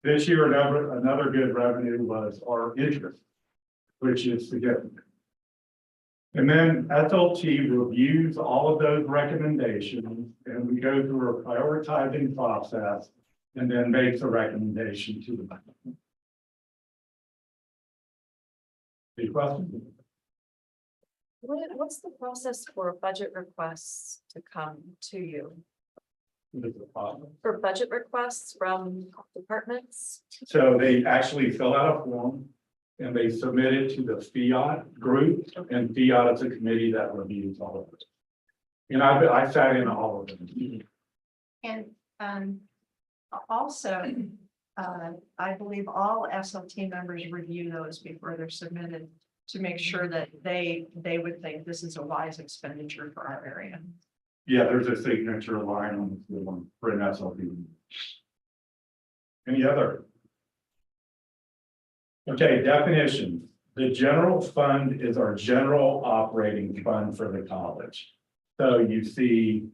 This year, another good revenue was our interest, which is significant. And then SLT reviews all of those recommendations, and we go through a prioritizing process and then makes a recommendation to the budget. Any questions? What's the process for budget requests to come to you? For budget requests from departments? So they actually fill out a form and they submit it to the FIAT group, and FIAT is a committee that reviews all of it. And I sat in all of them. And also, I believe all SLT members review those before they're submitted to make sure that they would think this is a wise expenditure for our area. Yeah, there's a signature line on the one for an SLP. Any other? Okay, definitions. The general fund is our general operating fund for the college. So you see,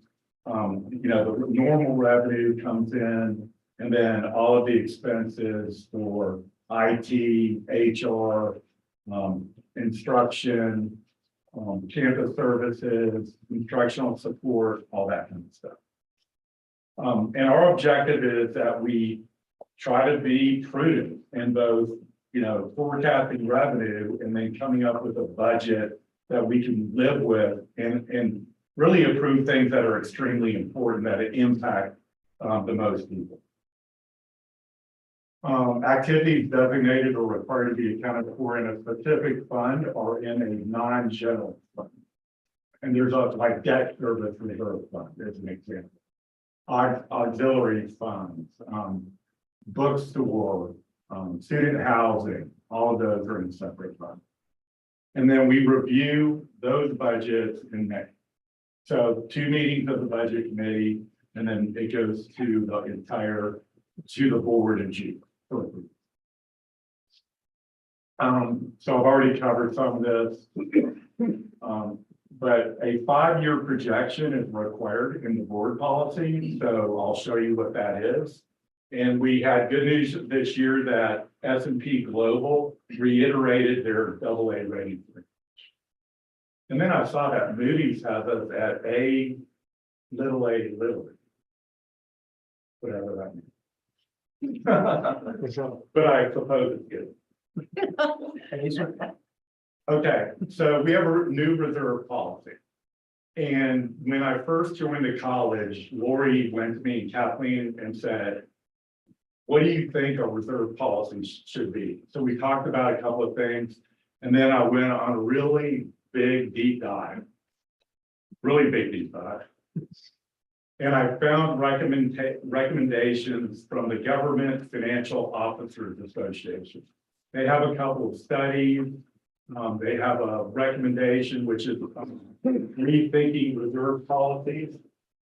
you know, the normal revenue comes in, and then all of the expenses for IT, HR, instruction, campus services, instructional support, all that kind of stuff. And our objective is that we try to be prudent in both, you know, forecasting revenue and then coming up with a budget that we can live with and really approve things that are extremely important that impact the most people. Activities designated or required to be accounted for in a specific fund or in a non-general fund. And there's a like debt service reserve fund as an example. Auxiliary funds, bookstore, student housing, all of those are in separate funds. And then we review those budgets in May. So 2 meetings of the budget committee, and then it goes to the entire, to the board in June. So I've already covered some of this. But a 5-year projection is required in the board policy, so I'll show you what that is. And we had good news this year that S&P Global reiterated their AA rating. And then I saw that Moody's has us at A, little, whatever that means. But I suppose it's good. Okay, so we have a new reserve policy. And when I first joined the college, Lori went to me and Kathleen and said, what do you think our reserve policy should be? So we talked about a couple of things, and then I went on a really big deep dive. And I found recommendations from the Government Financial Officers Association. They have a couple of studies. They have a recommendation, which is rethinking reserve policies.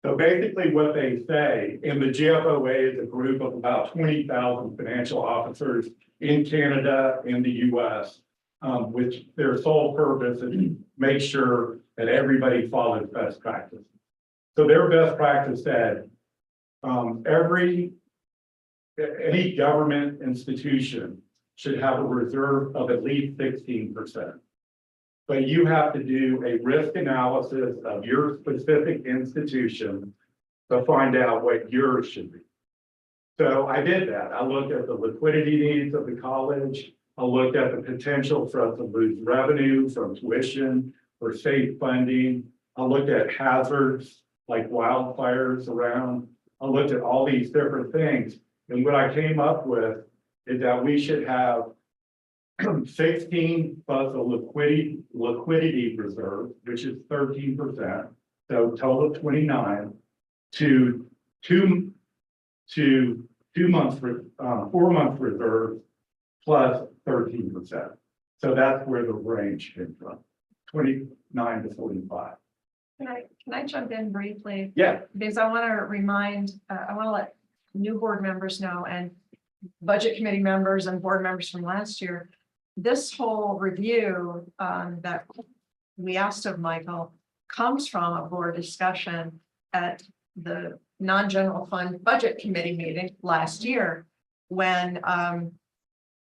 So basically what they say, and the GFOA is a group of about 20,000 financial officers in Canada and the US, which their sole purpose is to make sure that everybody follows best practice. So their best practice said, any government institution should have a reserve of at least 16%. but you have to do a risk analysis of your specific institution to find out what yours should be. So I did that. I looked at the liquidity needs of the college. I looked at the potential for us to lose revenue from tuition or state funding. I looked at hazards like wildfires around. I looked at all these different things. And what I came up with is that we should have 16 plus a liquidity reserve, which is 13%. So total of 29 to 4 month reserve plus 13%. So that's where the range came from, 29 to 45. Can I jump in briefly? Yeah. Because I want to remind, I want to let new board members know and budget committee members and board members from last year. This whole review that we asked of Michael comes from a board discussion at the non-general fund budget committee meeting last year when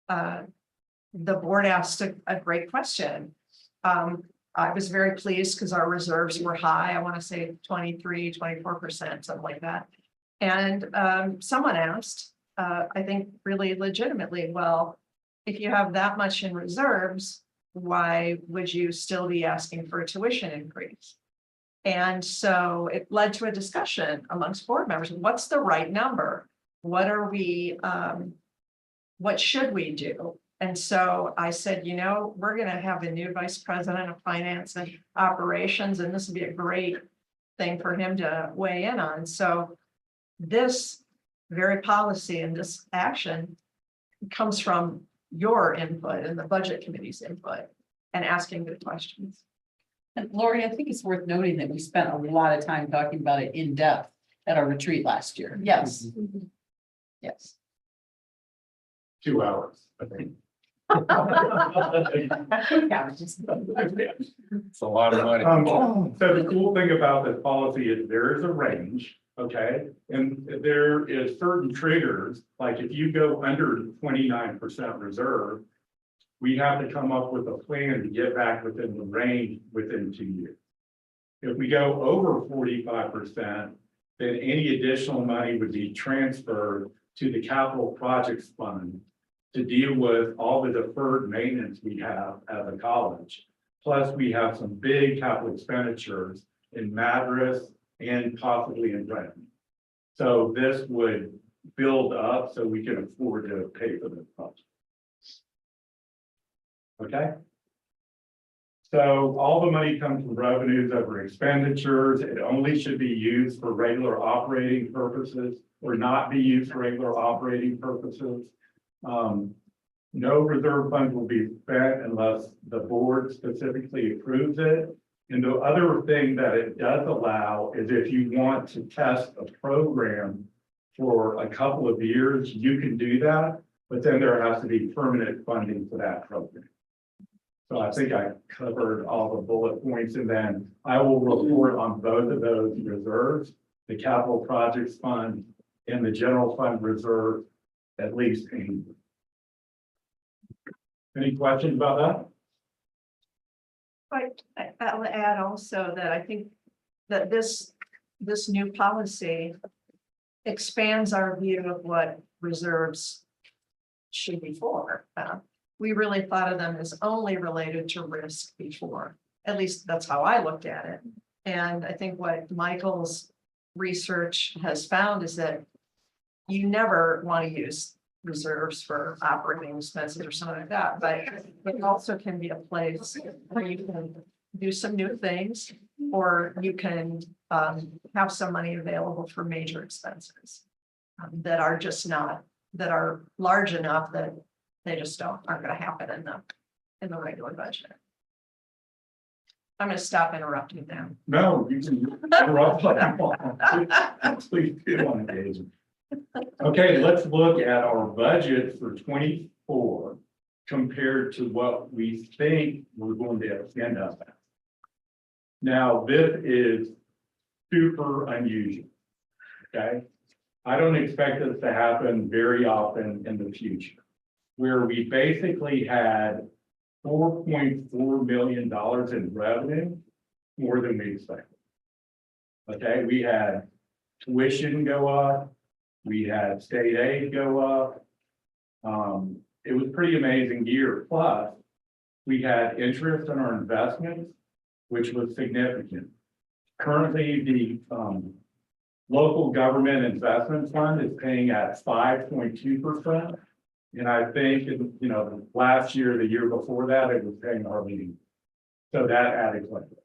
the board asked a great question. I was very pleased because our reserves were high. I want to say 23, 24%, something like that. And someone asked, I think really legitimately, well, if you have that much in reserves, why would you still be asking for a tuition increase? And so it led to a discussion amongst board members. What's the right number? What are we, what should we do? And so I said, you know, we're going to have a new vice president of finance and operations, and this would be a great thing for him to weigh in on. So this very policy and this action comes from your input and the budget committee's input and asking good questions. And Lori, I think it's worth noting that we spent a lot of time talking about it in depth at our retreat last year. Yes. Yes. 2 hours, I think. It's a lot of money. So the cool thing about this policy is there is a range, okay? And there is certain triggers, like if you go under 29% reserve, we have to come up with a plan to get back within the range within 2 years. If we go over 45%, then any additional money would be transferred to the capital projects fund to deal with all the deferred maintenance we have as a college. Plus, we have some big capital expenditures in Madras and possibly in Renton. So this would build up so we can afford to pay for the project. Okay? So all the money comes from revenues over expenditures. It only should be used for regular operating purposes or not be used for regular operating purposes. No reserve funds will be spent unless the board specifically approves it. And the other thing that it does allow is if you want to test a program for a couple of years, you can do that, but then there has to be permanent funding for that program. So I think I covered all the bullet points, and then I will report on both of those reserves, the capital projects fund and the general fund reserve, at least annually. Any questions about But I'll add also that I think that this new policy expands our view of what reserves should be for. We really thought of them as only related to risk before. At least that's how I looked at it. And I think what Michael's research has found is that you never want to use reserves for operating expenses or something like that, but it also can be a place where you can do some new things, or you can have some money available for major expenses that are just not, that are large enough that they just aren't going to happen in the regular budget. I'm going to stop interrupting them. No, you can interrupt. Please do on occasion. Okay, let's look at our budget for 24 compared to what we think we're going to end up at. Now, this is super unusual. Okay, I don't expect this to happen very often in the future, where we basically had $4.4 million in revenue, more than we expected. Okay, we had tuition go up, we had state aid go up. It was a pretty amazing year, plus we had interest in our investments, which was significant. Currently, the local government investment fund is paying at 5.2%. And I think, last year, the year before that, it was paying our leading. So that added quite a bit.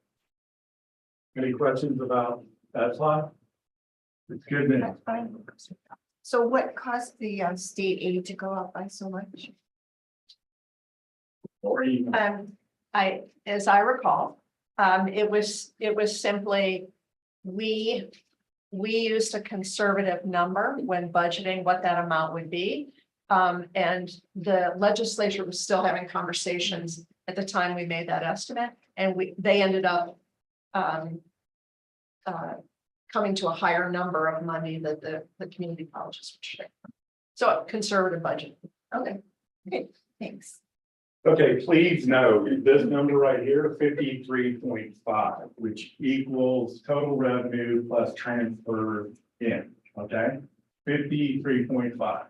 Any questions about that slide? It's good news. That's fine. So what caused the state aid to go up by so much? As I recall, it was simply, we used a conservative number when budgeting what that amount would be. And the legislature was still having conversations at the time we made that estimate, and they ended up coming to a higher number of money that the community colleges would share. So a conservative budget. Okay, thanks. Okay, please note this number right here, 53.5, which equals total revenue plus transfer in, okay? 53.5.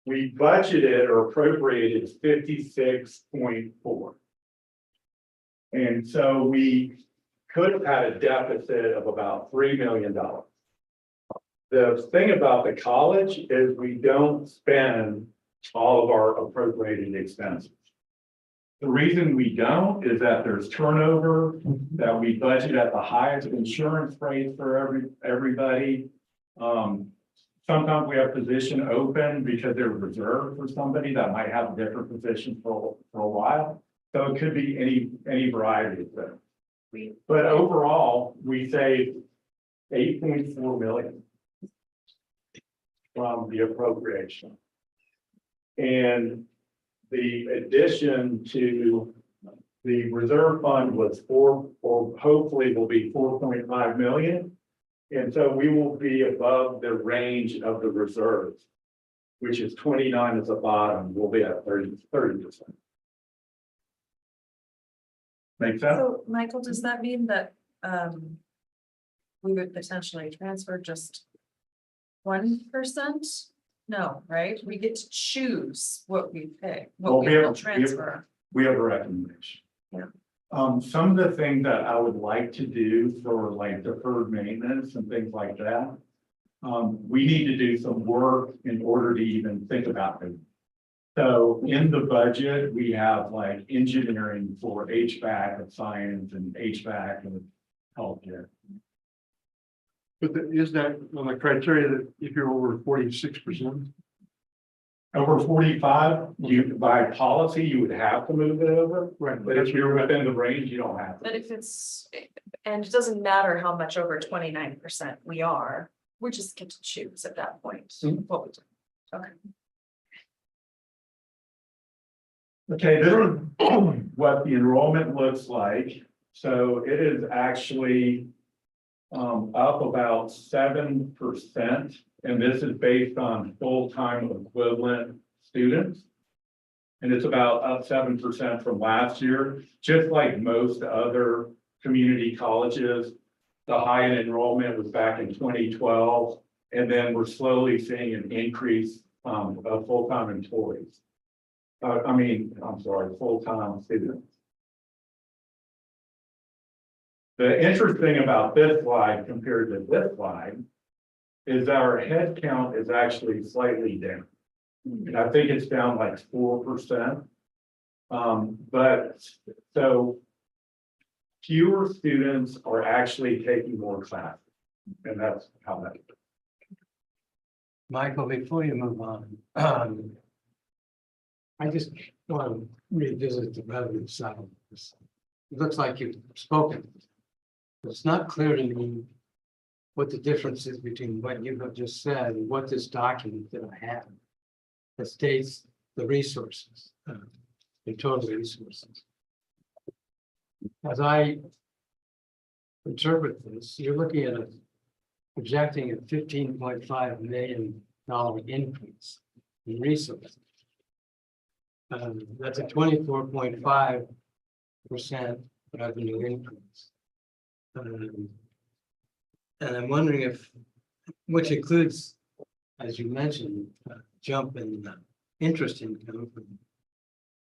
We budgeted or appropriated 56.4. And so we could have had a deficit of about $3 million. The thing about the college is we don't spend all of our appropriated expenses. The reason we don't is that there's turnover, that we budget at the highest insurance rate for everybody. Sometimes we have position open because they're reserved for somebody that might have a different position for a while. So it could be any variety of things. But overall, we saved $8.4 million from the appropriation. And the addition to the reserve fund was hopefully will be 4.5 million. And so we will be above the range of the reserves, which is 29 at the bottom, we'll be at 30%. Make sense? So, Michael, does that mean that we would potentially transfer just 1%? No, right? We get to choose what we pay, what we will transfer. We have a recommendation. Yeah. Some of the things that I would like to do for like deferred maintenance and things like that. We need to do some work in order to even think about it. So in the budget, we have like engineering for HVAC and science and HVAC and healthcare. But is that on the criteria that if you're over 46%? Over 45, by policy, you would have to move it over. Right. But if you're within the range, you don't have to. But if it's, and it doesn't matter how much over 29% we are, we just get to choose at that point what we do. Okay. Okay, this is what the enrollment looks like. So it is actually up about 7%, and this is based on full-time equivalent students. And it's about up 7% from last year, just like most other community colleges. The high in enrollment was back in 2012, and then we're slowly seeing an increase of full-time employees. Full-time students. The interesting thing about this slide compared to this slide is our head count is actually slightly down. And I think it's down like 4%. But so fewer students are actually taking more classes. And that's how that is. Michael, before you move on, I just want to revisit the revenue side of this. It looks like you've spoken. It's not clear to me what the difference is between what you have just said and what this document that I have that states the resources, the total resources. As I interpret this, you're looking at projecting a $15.5 million increase in resources. That's a 24.5% revenue increase. And I'm wondering if, which includes, as you mentioned, jump in interest income from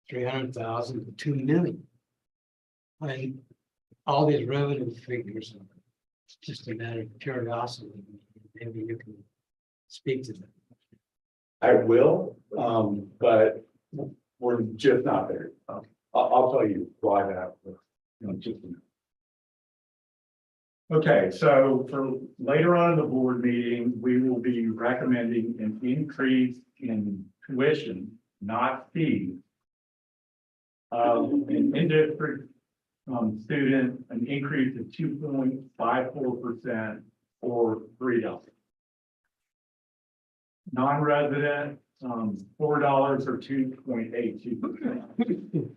300,000 to 2 million. And all these revenue figures are just a matter of curiosity. Maybe you can speak to them. I will, but we're just not there. I'll tell you why that. Just a minute. Okay, so for later on in the board meeting, we will be recommending an increase in tuition, not fees. An in-district student, an increase of 2.54% or $3. Non-resident, $4 or 2.82%.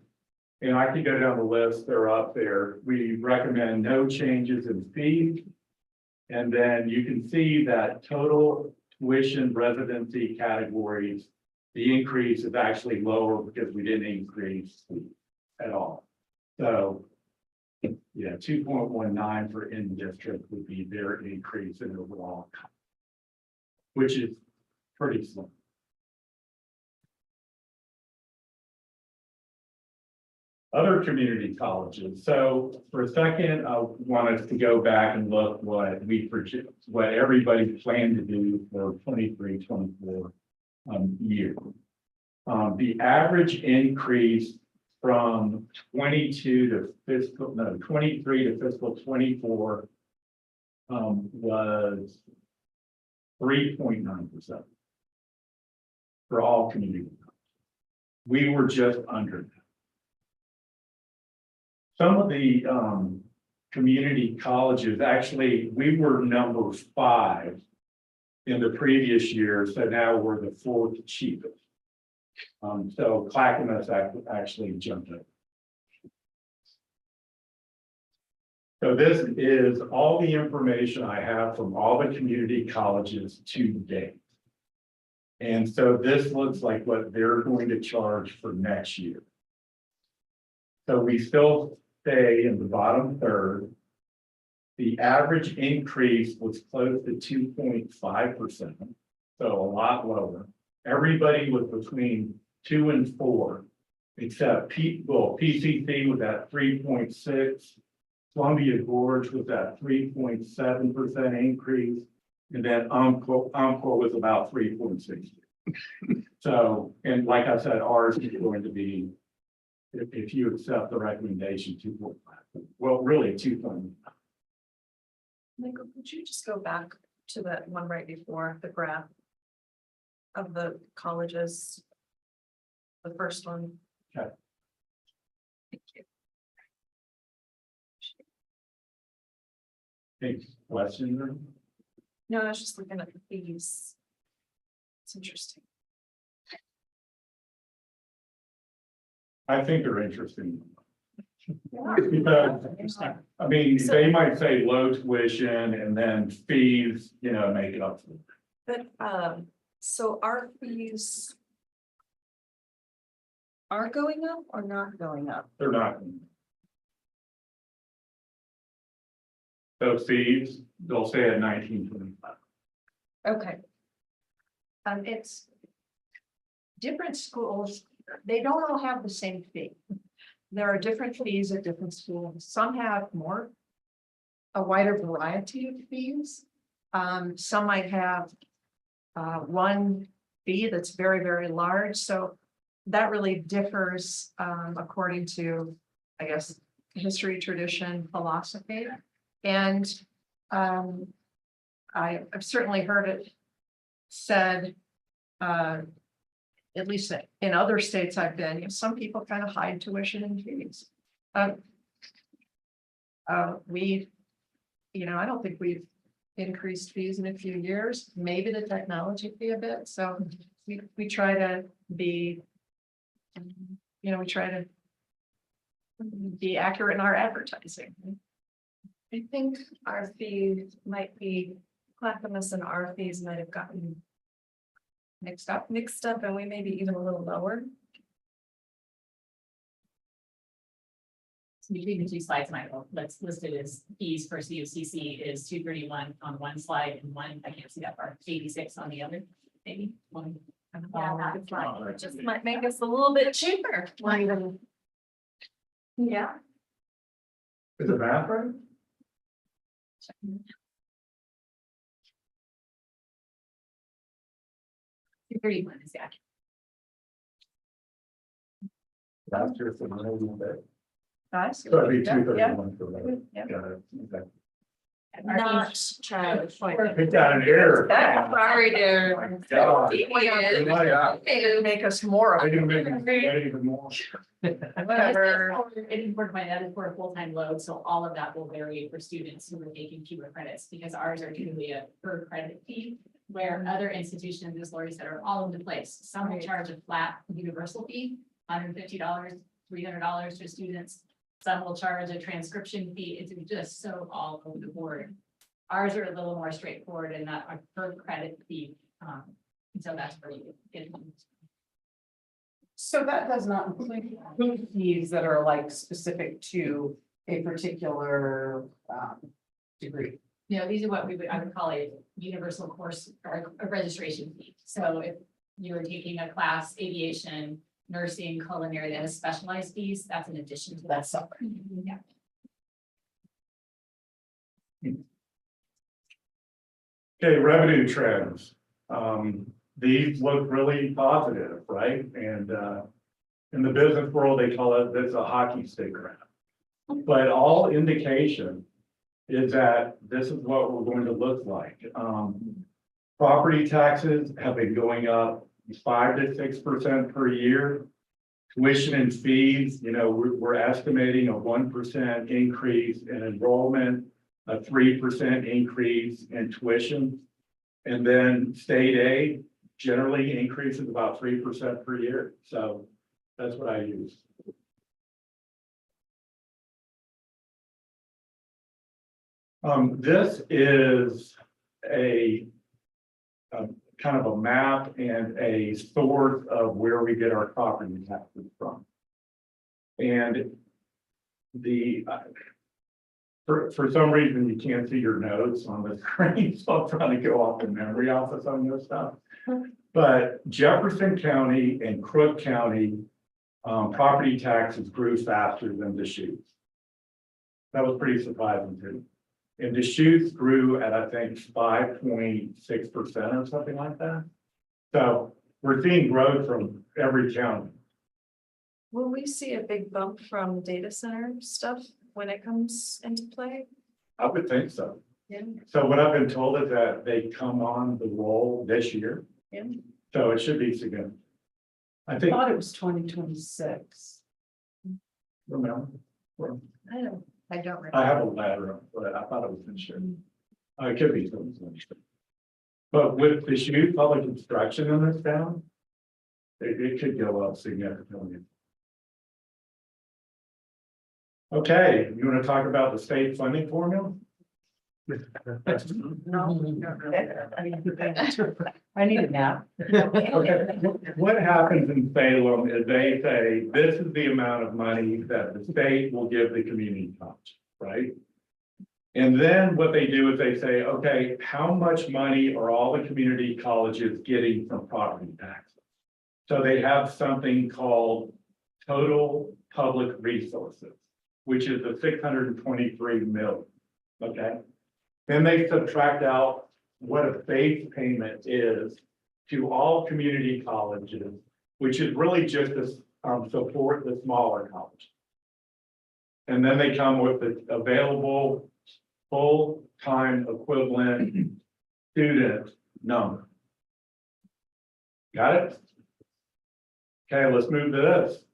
And I can go down the list, they're up there. We recommend no changes in fees. And then you can see that total tuition residency categories, the increase is actually lower because we didn't increase at all. So, yeah, 2.19 for in-district would be their increase in overall, which is pretty slow. Other community colleges. So for a second, I want us to go back and look what we project, what everybody planned to do for 23-24 year. The average increase from 23 to fiscal 24 was 3.9% for all community. We were just under that. Some of the community colleges, actually, we were number 5 in the previous year, so now we're the 4th cheapest. So Clackamas actually jumped up. So this is all the information I have from all the community colleges to date. And so this looks like what they're going to charge for next year. So we still stay in the bottom third. The average increase was close to 2.5%, so a lot lower. Everybody was between 2 and 4, except PCC was at 3.6. Columbia Gorge was at 3.7% increase, and then Umpqua was about 3.6. So, and like I said, ours is going to be, if you accept the recommendation, 2.5. Well, really 2.5. Michael, could you just go back to that one right before the graph of the colleges? The first one. Okay. Thank you. Any questions? No, I was just looking at the fees. It's interesting. I think they're interesting. Because, I mean, they might say low tuition and then fees, make it up. But, so our fees are going up or not going up? They're not. Those fees, they'll say at 1925. Okay. It's different schools, they don't all have the same fee. There are different fees at different schools. Some have a wider variety of fees. Some might have one fee that's very, very large. So that really differs according to, I guess, history, tradition, philosophy. And I've certainly heard it said, at least in other states I've been, some people kind of hide tuition and fees. I don't think we've increased fees in a few years, maybe the technology fee a bit. So we try to be, we try to be accurate in our advertising. I think our fees might be, Clackamas and our fees might have gotten mixed up, and we may be even a little lower. between the two slides, Michael, that's listed as fees for COCC is 231 on one slide and one, I can't see that part, 86 on the other, maybe one. Yeah, that's right. It just might make us a little bit cheaper. Yeah. Is the math right? 231 is the actual. Last year, for my own bit. Nice. So it'd be Yeah, 231 for that. yeah. Got it. Okay. Not trying to point. Picked out an error. Sorry, dude. God. Maybe make us more. I can make it even more. Whatever. It is work by that is for a full-time load, so all of that will vary for students who are taking fewer credits, because ours are typically a per credit fee. Where other institutions, as Lori said, are all over the place. Some will charge a flat universal fee, $150, $300 to students. Some will charge a transcription fee. It's just so all over the board. Ours are a little more straightforward in that our per credit fee. And so that's where you get. So that does not include fees that are like specific to a particular degree. You know, these are what I would call a universal course or a registration fee. So if you're taking a class, aviation, nursing, culinary, that has specialized fees, that's an addition to that. That's separate. Yeah. Okay, revenue trends. These look really positive, right? And in the business world, they call it, this a hockey stick graph. But all indication is that this is what we're going to look like. Property taxes have been going up 5 to 6% per year. Tuition and fees, you know, we're estimating a 1% increase in enrollment, a 3% increase in tuition. And then state aid generally increases about 3% per year. So that's what I use. This is a kind of a map and a source of where we get our property taxes from. And the, for some reason, you can't see your notes on the screen, so I'm trying to go off the memory off of some of this stuff. But Jefferson County and Crook County property taxes grew faster than Deschutes. That was pretty surprising too. And Deschutes grew at, I think, 5.6% or something like that. So we're seeing growth from every county. Will we see a big bump from data center stuff when it comes into play? I would think so. Yeah. So what I've been told is that they come on the roll this year. Yeah. So it should be significant. I I think, thought it was 2026. remember, I don't remember. I have a letter, but I thought it was this year. It could be something. But with the Deschutes public instruction in this town, it could go up significantly. Okay, you want to talk about the state funding formula? No. I need it now. Okay, what happens in Salem is they say, this is the amount of money that the state will give the community college, right? And then what they do is they say, okay, how much money are all the community colleges getting from property taxes? So they have something called total public resources, which is the 623 million, okay? Then they subtract out what a base payment is to all community colleges, which is really just to support the smaller colleges. And then they come with the available full-time equivalent student number. Got it? Okay, let's move to this.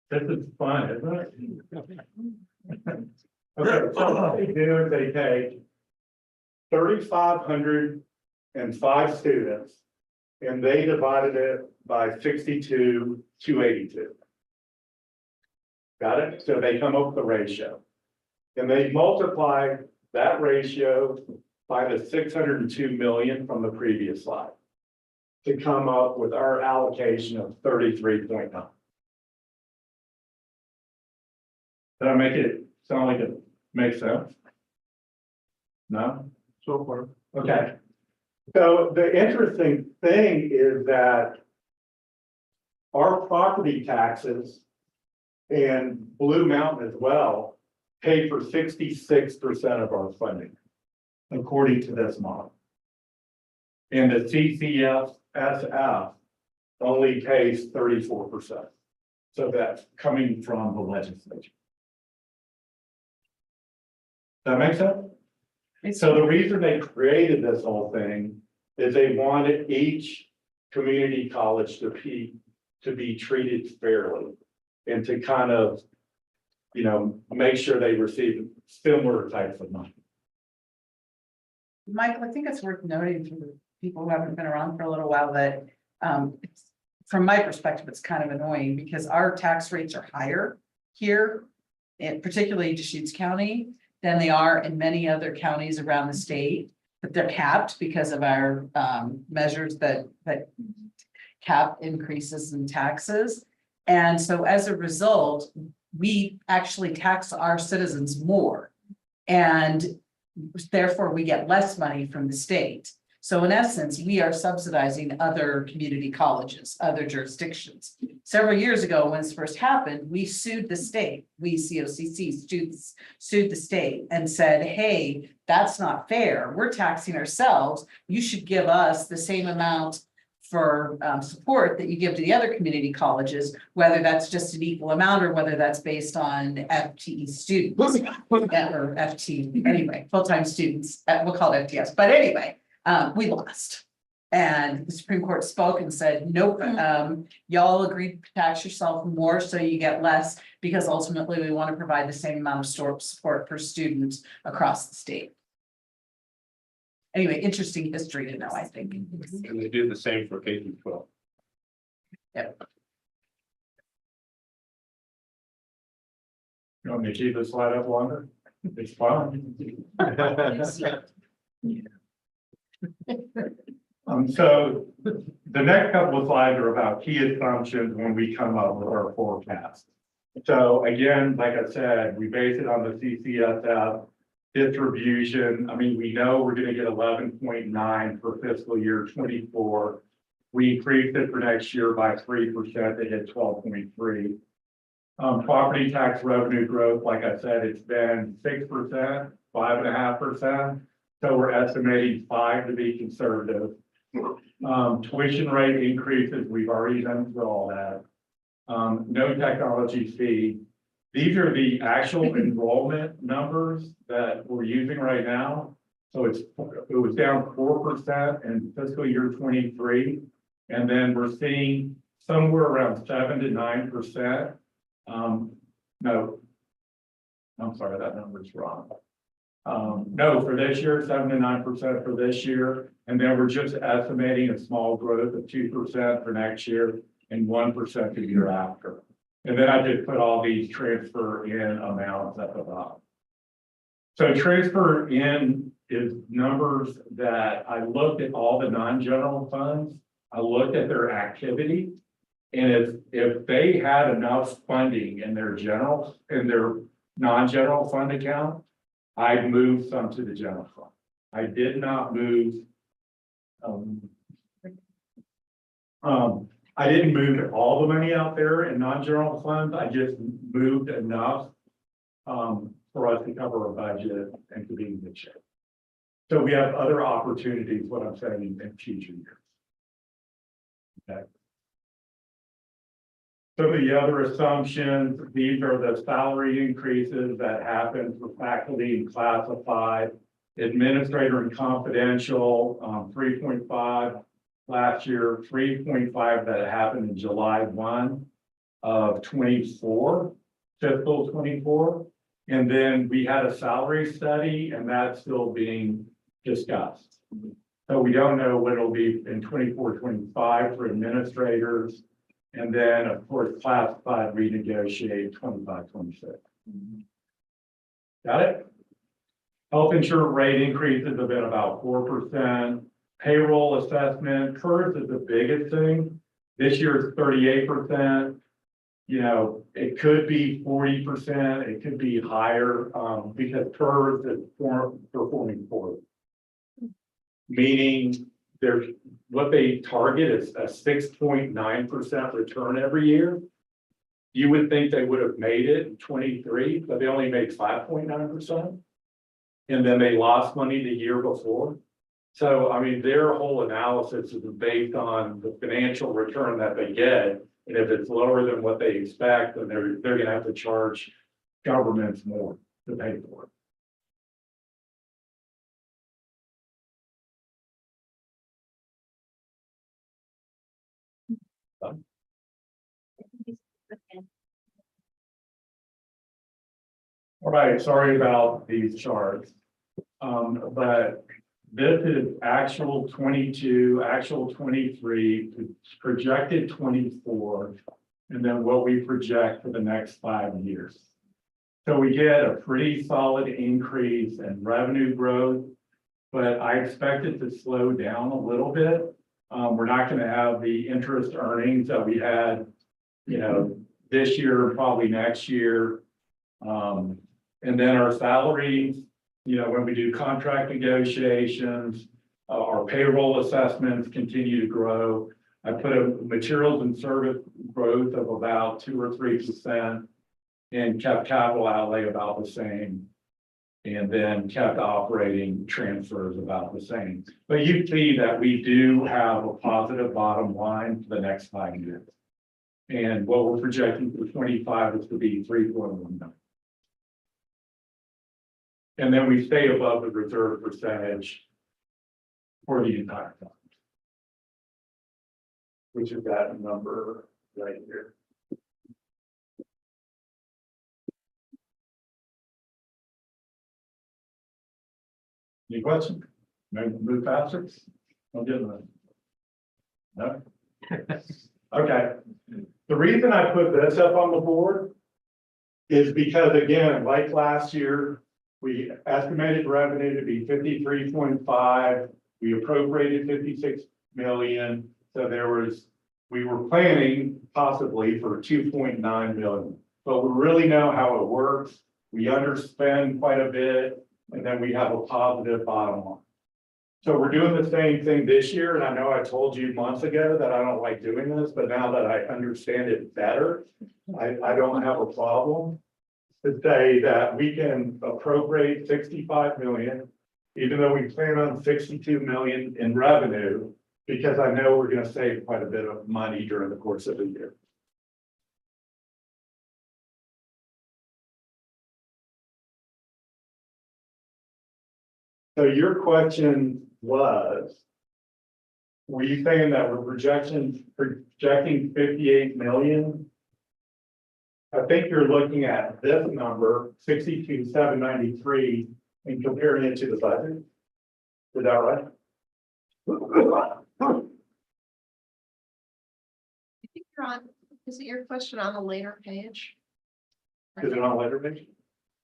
This is fun, isn't it? Okay, so what they do is they take 3,505 students and they divided it by 62,282. Got it? So they come up with a ratio. And they multiply that ratio by the 602 million from the previous slide to come up with our allocation of 33.9. Did I make it sound like it makes sense? No? So far. Okay. So the interesting thing is that our property taxes and Blue Mountain as well pay for 66% of our funding, according to this model. And the CCFSF only pays 34%. So that's coming from the legislature. That make sense? So the reason they created this whole thing is they wanted each community college to be treated fairly. And to kind of, you know, make sure they receive similar types of money. Michael, I think it's worth noting for the people who haven't been around for a little while that, from my perspective, it's kind of annoying because our tax rates are higher here, and particularly Deschutes County, than they are in many other counties around the state. But they're capped because of our measures that cap increases in taxes. And so as a result, we actually tax our citizens more. And therefore we get less money from the state. So in essence, we are subsidizing other community colleges, other jurisdictions. Several years ago, when this first happened, we sued the state. We COCC sued the state and said, hey, that's not fair. We're taxing ourselves. You should give us the same amount for support that you give to the other community colleges, whether that's just an equal amount or whether that's based on FTE students or FT, anyway, full-time students, we'll call it FTS, but anyway, we lost. And the Supreme Court spoke and said, nope, y'all agreed to tax yourself more so you get less because ultimately we want to provide the same amount of support per student across the state. Anyway, interesting history to know, I think. And they do the same for K-12. Yep. You want me to keep this slide up longer? It's fine. So the next couple of slides are about key assumptions when we come up with our forecast. So again, like I said, we base it on the CCSF distribution. I mean, we know we're going to get 11.9 for fiscal year 24. We increased it for next year by 3% to hit 12.3. Property tax revenue growth, like I said, it's been 6%, 5.5%. So we're estimating 5 to be conservative. Tuition rate increases, we've already done through all that. No technology fee. These are the actual enrollment numbers that we're using right now. So it was down 4% in fiscal year 23. And then we're seeing somewhere around 7 to 9%. No, I'm sorry, that number's wrong. No, for this year, 7 to 9% for this year. And then we're just estimating a small growth of 2% for next year and 1% the year after. And then I did put all these transfer in amounts at the bottom. So transfer in is numbers that I looked at all the non-general funds. I looked at their activity. And if they had enough funding in their non-general fund account, I'd move some to the general fund. I did not move. I didn't move all the money out there in non-general funds. I just moved enough for us to cover our budget and to be in good shape. So we have other opportunities, what I'm saying, in future years. Okay. So the other assumptions, these are the salary increases that happened for faculty and classified, administrator and confidential, 3.5 last year, 3.5 that happened in July 1 of 24, fiscal 24. And then we had a salary study and that's still being discussed. So we don't know what it'll be in 24, 25 for administrators. And then, of course, classified renegotiate 25, 26. Got it? Health insurance rate increases have been about 4%. Payroll assessment, PERS is the biggest thing. This year it's 38%. You know, it could be 40%, it could be higher, because PERS is performing poorly. Meaning there's, what they target is a 6.9% return every year. You would think they would have made it in 23, but they only made 5.9%. And then they lost money the year before. So, I mean, their whole analysis is based on the financial return that they get. And if it's lower than what they expect, then they're gonna have to charge governments more to pay for it. All right, sorry about these charts. But this is actual 22, actual 23, projected 24, and then what we project for the next 5 years. So we get a pretty solid increase in revenue growth, but I expect it to slow down a little bit. We're not going to have the interest earnings that we had, you know, this year, probably next year. And then our salaries, you know, when we do contract negotiations, our payroll assessments continue to grow. I put a materials and service growth of about 2 or 3% and kept capital outlay about the same. And then kept operating transfers about the same. But you see that we do have a positive bottom line for the next 5 years. And what we're projecting for 25 is to be 3.1 million. And then we stay above the reserve percentage for the entire time. Which is that number right here. Any questions? Maybe move faster? I'll give them. No? Okay. The reason I put this up on the board is because, again, like last year, we estimated revenue to be 53.5. We appropriated 56 million. So we were planning possibly for 2.9 million, but we really know how it works. We underspend quite a bit, and then we have a positive bottom line. So we're doing the same thing this year. And I know I told you months ago that I don't like doing this, but now that I understand it better, I don't have a problem to say that we can appropriate 65 million, even though we plan on 62 million in revenue, because I know we're going to save quite a bit of money during the course of the year. So your question was, were you saying that we're projecting 58 million? I think you're looking at this number, 62,793, and comparing it to the budget. Is that right? I think you're on, is it your question on the later page? Is it on later page?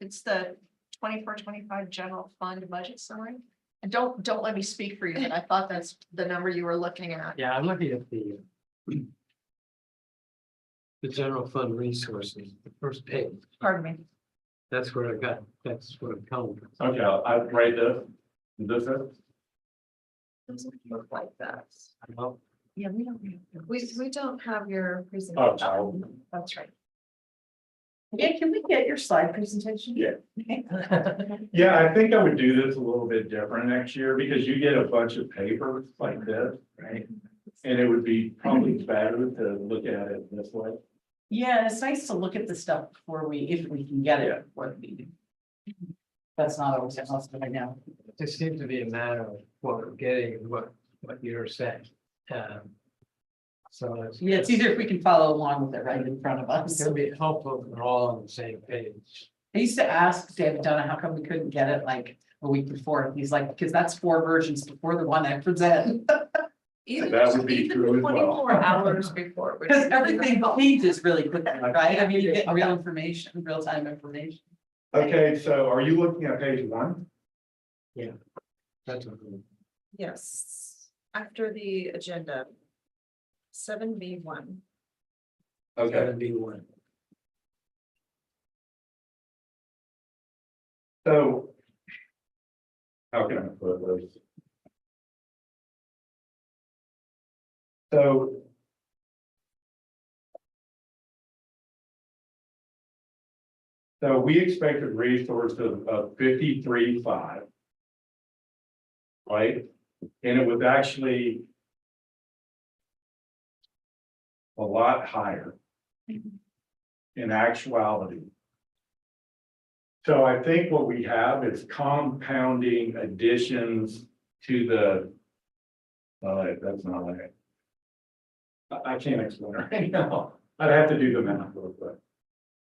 It's the 24-25 general fund budget summary. And don't let me speak for you, but I thought that's the number you were looking at. Yeah, I'm looking at the general fund resources, the first page. Pardon me. That's where I got, that's where I'm coming from. Okay, I'll write this. Is this it? Doesn't look like that. Well, Yeah, we don't have your Oh, presentation. child. That's right. Yeah, can we get your slide presentation? Yeah. Yeah, I think I would do this a little bit different next year because you get a bunch of papers like this, right? And it would be probably better to look at it this way. Yeah, it's nice to look at the stuff before if we can get it before the meeting. That's not always possible right now. it just seems to be a matter of what we're getting, and what you're saying. So Yeah, it's easier if we can follow along with it right in front of It's us. gonna be helpful if we're all on the same page. I used to ask David Dunn, how come we couldn't get it like a week before? And he's like, because that's 4 versions before the one I present. That would be true as well. 24 hours before. would Because be everything helpful. changes really quickly, right? I mean, you get real information, real time information. Okay, so are you looking at page 1? That's what we're- Yes, after the agenda. 7B1. It's gotta Okay, be one. So. How can I put this? So. So we expected resources of 53.5. Right? And it was actually. A lot higher. In actuality. So I think what we have is compounding additions to the. That's not right. I can't explain it right now. I'd have to do the math real quick.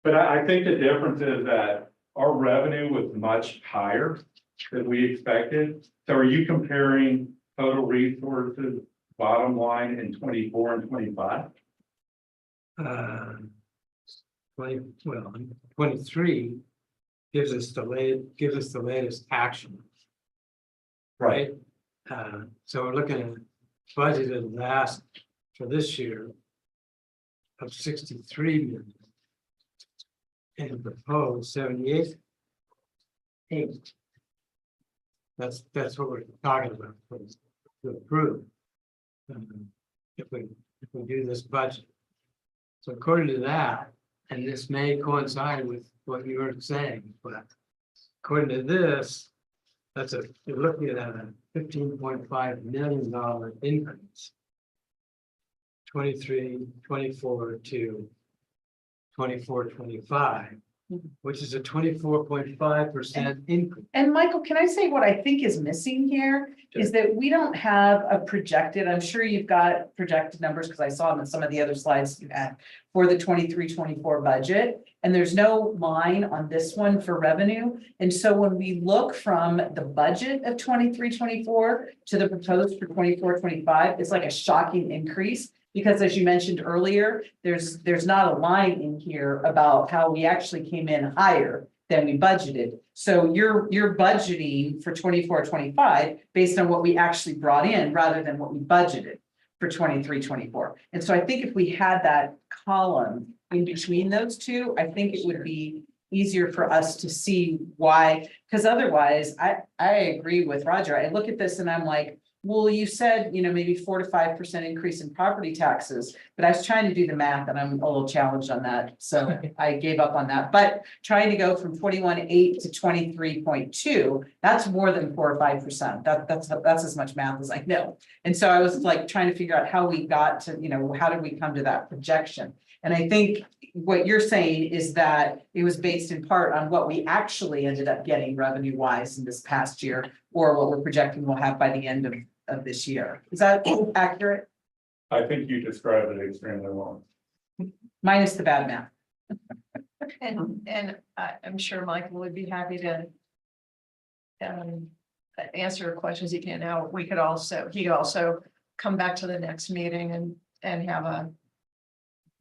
But I think the difference is that our revenue was much higher than we expected. So are you comparing total resources bottom line in 24 and 25? 23 gives us the latest action. Right? So we're looking at budgeted last for this year of 63 million. And proposed 78. That's what we're talking about to approve. If we do this budget. So according to that, and this may coincide with what you were saying, but according to this, you're looking at a $15.5 million increase. 23, 24 to 24, 25, which is a 24.5% increase. And Michael, can I say what I think is missing here is that we don't have a projected, I'm sure you've got projected numbers because I saw them in some of the other slides you had for the 23-24 budget. And there's no line on this one for revenue. And so when we look from the budget of 23-24 to the proposed for 24-25, it's like a shocking increase. Because as you mentioned earlier, there's not a line in here about how we actually came in higher than we budgeted. So you're budgeting for 24-25 based on what we actually brought in rather than what we budgeted for 23-24. And so I think if we had that column in between those two, I think it would be easier for us to see why, because otherwise I agree with Roger. I look at this and I'm like, well, you said, maybe 4 to 5% increase in property taxes, but I was trying to do the math and I'm a little challenged on that. So I gave up on that, but trying to go from 41.8 to 23.2, that's more than 4 or 5%. That's as much math as I know. And so I was like, trying to figure out how we got to, how did we come to that projection? And I think what you're saying is that it was based in part on what we actually ended up getting revenue wise in this past year, or what we're projecting we'll have by the end of this year. Is that accurate? I think you described it extremely well. Minus the bad math. And I'm sure Michael would be happy to answer questions he can now. He could also come back to the next meeting and have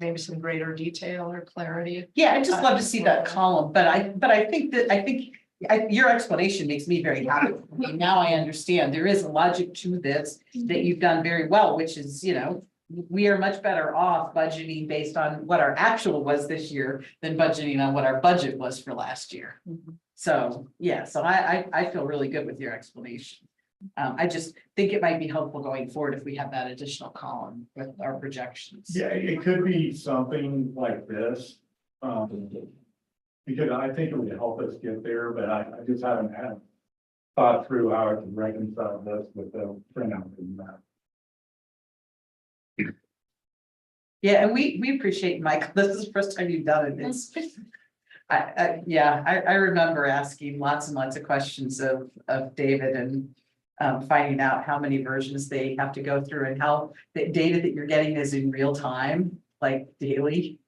maybe some greater detail or clarity. Yeah, I'd just love to see that column, but I think your explanation makes me very happy. Now I understand there is a logic to this that you've done very well, which is, we are much better off budgeting based on what our actual was this year than budgeting on what our budget was for last year. So, yeah, so I feel really good with your explanation. I just think it might be helpful going forward if we have that additional column with our projections. Yeah, it could be something like this. Because I think it would help us get there, but I just haven't had thought through how I can reconcile this with the printout and that. Yeah, and we appreciate Mike. This is the first time you've done it. It's I remember asking lots and lots of questions of David and finding out how many versions they have to go through and how the data that you're getting is in real time, like daily.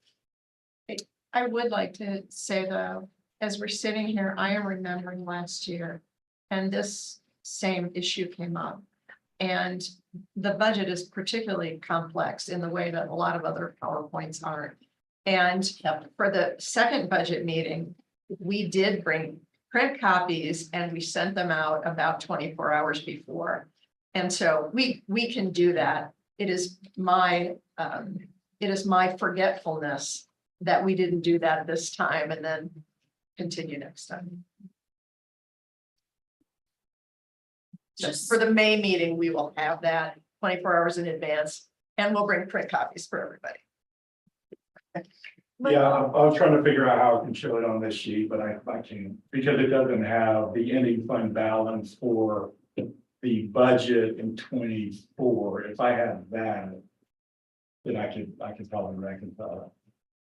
I would like to say though, as we're sitting here, I am remembering last year, and this same issue came up. And the budget is particularly complex in the way that a lot of other PowerPoints aren't. And for the second budget meeting, we did bring print copies and we sent them out about 24 hours before. And so we can do that. It is my it is my forgetfulness that we didn't do that this time and then continue next time. Just for the May meeting, we will have that 24 hours in advance and we'll bring print copies for everybody. Yeah, I was trying to figure out how I can show it on this sheet, but I can't, because it doesn't have the ending fund balance for the budget in 24. If I had that, then I could probably reconcile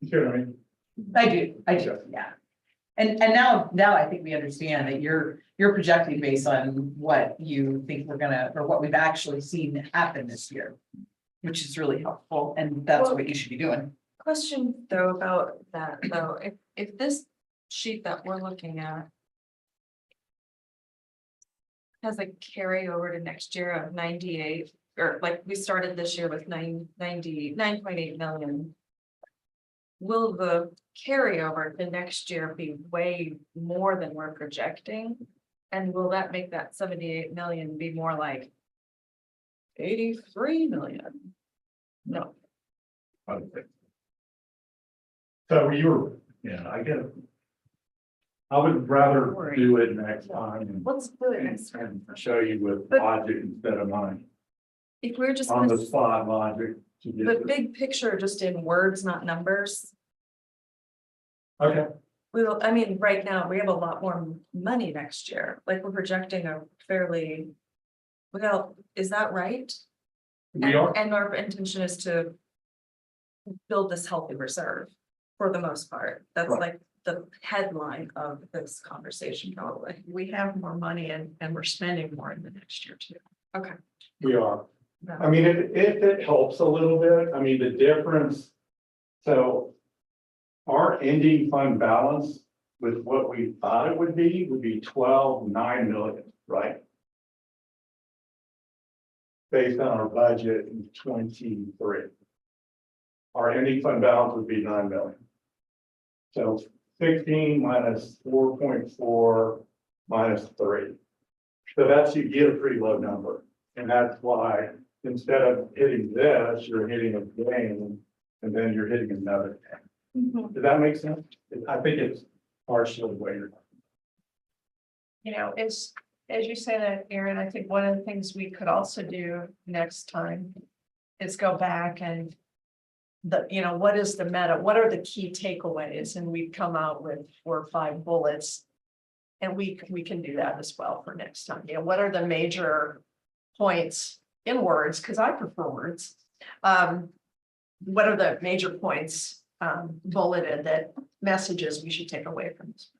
it. You see what I mean? I do, yeah. And now I think we understand that you're projecting based on what you think we're gonna, or what we've actually seen happen this year. Which is really helpful, and that's what you should be doing. Question though about that though, if this sheet that we're looking at has a carryover to next year of 98, or like we started this year with 9.8 million. Will the carryover to next year be way more than we're projecting? And will that make that 78 million be more like 83 million? No. So I get it. I would rather do it next time and Let's do it next time. show you with But- logic instead of mine, If we're just on gonna, the spot logic. to get the it. big picture, just in words, not numbers. Okay, Well, I mean, right now, we have a lot more money next year, like we're projecting a fairly. Well, is that right? we are, And our intention is to. Build this healthy reserve, for the most part, that's Right. like the headline of this conversation, probably. We have more money and we're spending more in the next year too. Okay. we are. I mean, if it helps a little bit, I mean, the difference. So. Our ending fund balance with what we thought it would be 12.9 million, right? Based on our budget in 23. Our ending fund balance would be 9 million. So 16 minus 4.4 minus 3. So that's, you get a pretty low number. And that's why instead of hitting this, you're hitting a gain and then you're hitting another gain. Does that make sense? I think it's partially weighted. You know, as you say that, Aaron, I think one of the things we could also do next time is go back and what is the meta, what are the key takeaways? And we come out with 4 or 5 bullets. And we can do that as well for next time. What are the major points in words? Because I prefer words. What are the major points bulleted that messages we should take away from this?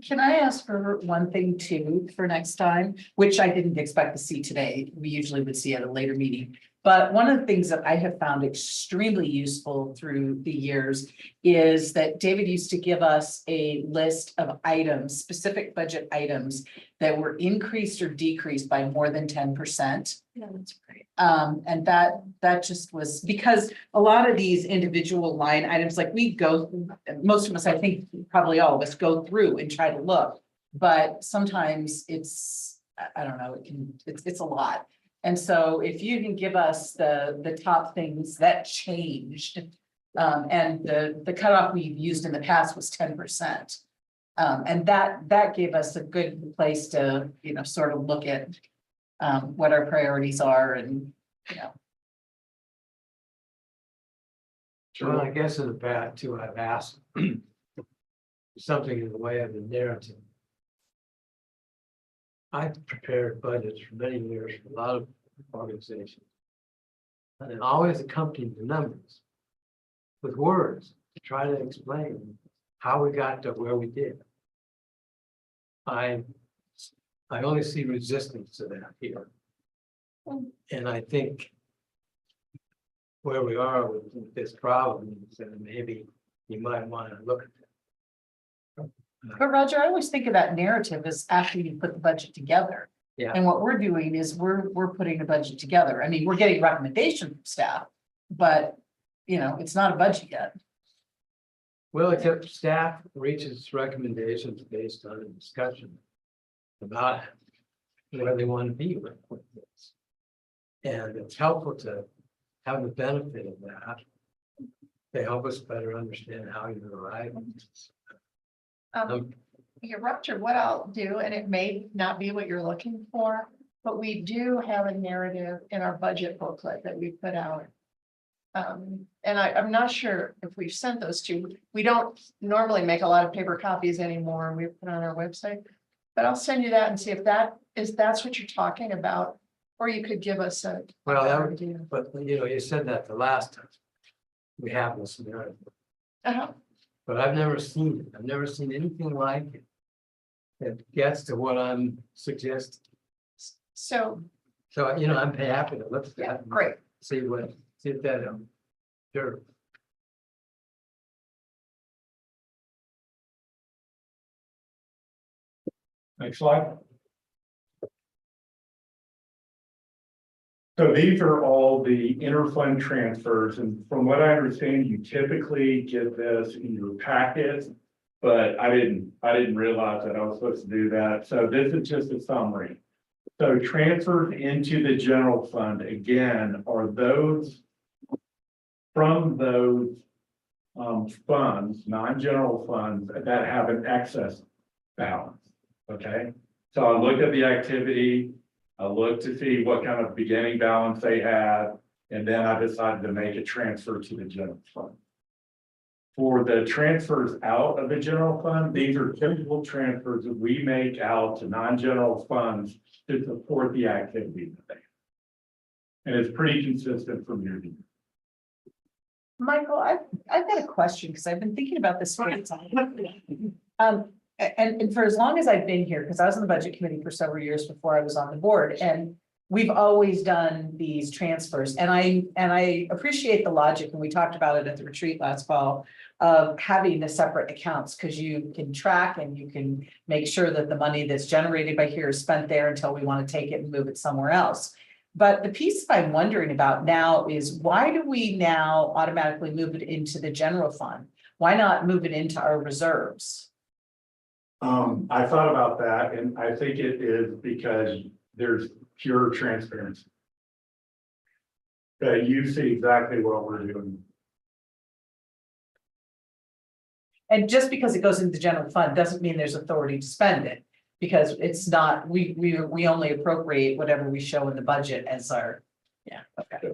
Can I ask for one thing too, for next time, which I didn't expect to see today, we usually would see at a later meeting. But one of the things that I have found extremely useful through the years is that David used to give us a list of items, specific budget items that were increased or decreased by more than 10%. Yeah, that's great. And that just was because a lot of these individual line items, like we go, most of us, I think probably all of us go through and try to look. But sometimes it's, I don't know, it's a lot. And so if you can give us the top things that changed, and the cutoff we've used in the past was 10%. And that gave us a good place to, sort of look at what our priorities are and, Well, I guess in the past too, I've asked something in the way of the narrative. I've prepared budgets for many years for a lot of organizations. And it always accompanied the numbers with words to try to explain how we got to where we did. I only see resistance to that here. And I think where we are with this problem is that maybe you might want to look at that. but Roger, I always think of that narrative as after you put the budget together. Yeah. And what we're doing is we're putting a budget together. I mean, we're getting recommendations from staff, but it's not a budget yet. Well, except staff reaches recommendations based on a discussion about where they want to be with this. And it's helpful to have the benefit of that. They help us better understand how you arrive. Yeah, Roger, what I'll do, and it may not be what you're looking for, but we do have a narrative in our budget booklet that we put out. And I'm not sure if we've sent those to, we don't normally make a lot of paper copies anymore, we put on our website. But I'll send you that and see if that's what you're talking about, or you could give us a. Well, that better would, idea. but you know, you said that the last time. We have this narrative, Uh-huh. but I've never seen it. I've never seen anything like it. That gets to what I'm suggesting. So, So, you know, I'm happy to look at yeah, that. and great. See if that, sure. Next slide. So these are all the interfund transfers, and from what I understand, you typically get this in your packet. But I didn't realize that I was supposed to do that, so this is just a summary. So transfers into the general fund, again, are those from those funds, non-general funds that have an excess balance, okay? So I looked at the activity, I looked to see what kind of beginning balance they had, and then I decided to make a transfer to the general fund. For the transfers out of the general fund, these are typical transfers that we make out to non-general funds to support the activity that they have. And it's pretty consistent from year to year. Michael, I've got a question, because I've been thinking about this for a time. And for as long as I've been here, because I was on the budget committee for several years before I was on the board, and we've always done these transfers, and I appreciate the logic, and we talked about it at the retreat last fall, of having the separate accounts, because you can track and you can make sure that the money that's generated by here is spent there until we want to take it and move it somewhere else. But the piece I'm wondering about now is, why do we now automatically move it into the general fund? Why not move it into our reserves? I thought about that, and I think it is because there's pure transparency. That you see exactly what we're doing. And just because it goes into the general fund doesn't mean there's authority to spend it. Because it's not, we only appropriate whatever we show in the budget as our, yeah, okay.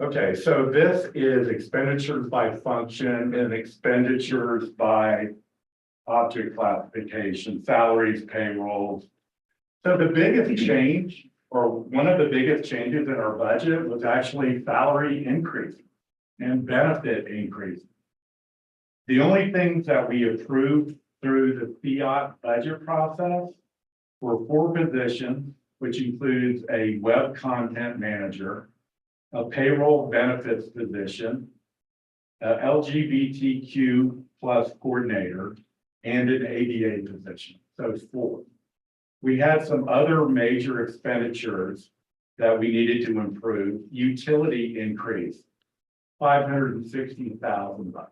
Okay, so this is expenditures by function and expenditures by object classification, salaries, payrolls. So the biggest change, or one of the biggest changes in our budget, was actually salary increase and benefit increase. The only things that we approved through the fiat budget process were 4 positions, which includes a web content manager, a payroll benefits position, a LGBTQ plus coordinator, and an ADA position. So it's 4. We had some other major expenditures that we needed to improve. Utility increase, $560,000.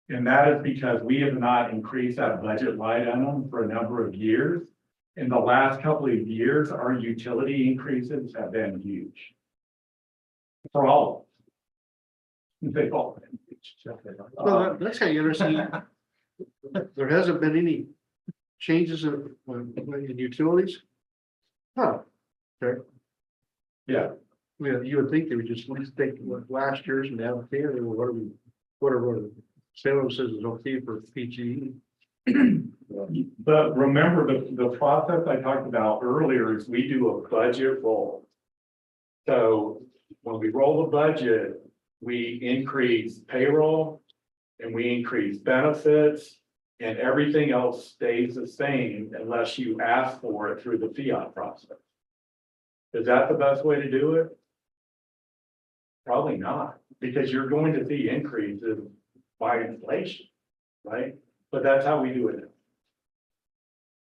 And that is because we have not increased that budget line item for a number of years. In the last couple of years, our utility increases have been huge. For all of us. They've all been huge. Well, that's kind of interesting. There hasn't been any changes in utilities? Huh, okay. Yeah, Yeah, you would think they would just at least take last year's and allocate it, or whatever. Salem says is okay for PGE. but remember the process I talked about earlier is we do a budget roll. So when we roll the budget, we increase payroll and we increase benefits, and everything else stays the same unless you ask for it through the fiat process. Is that the best way to do it? Probably not, because you're going to see increases by inflation, right? But that's how we do it.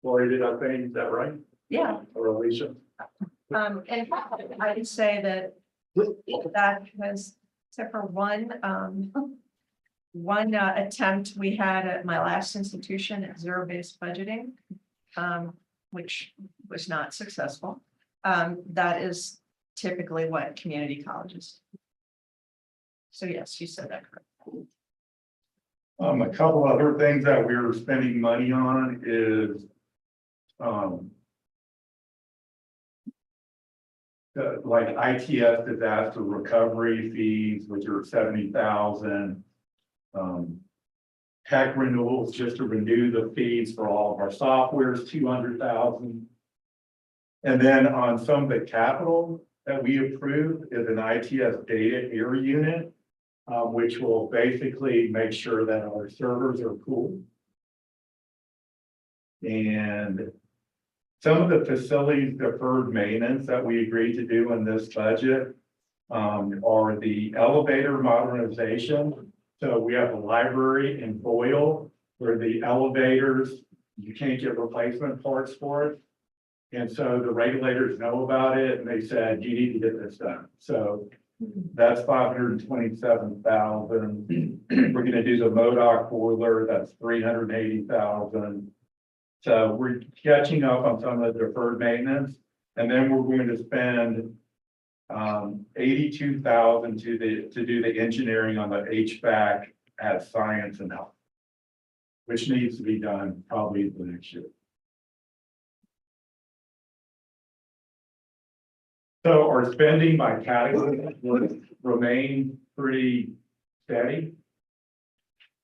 Lori, did I say that right? Yeah. Or Alicia? And I would say that has, except for one attempt we had at my last institution at zero-based budgeting, which was not successful. That is typically what community colleges. So yes, you said that correctly. A couple other things that we're spending money on is, like ITS disaster recovery fees, which are 70,000. Tech renewals, just to renew the fees for all of our softwares, 200,000. And then on some of the capital that we approved is an ITS data air unit, which will basically make sure that our servers are cool. And some of the facilities deferred maintenance that we agreed to do in this budget are the elevator modernization. So we have a library in Boyle where the elevators, you can't get replacement parts for it. And so the regulators know about it and they said, you need to get this done. So that's 527,000. We're gonna do the MODOC boiler, that's 380,000. So we're catching up on some of the deferred maintenance. And then we're going to spend 82,000 to do the engineering on the HVAC at Science and Health, which needs to be done probably the next year. So our spending by category will remain pretty steady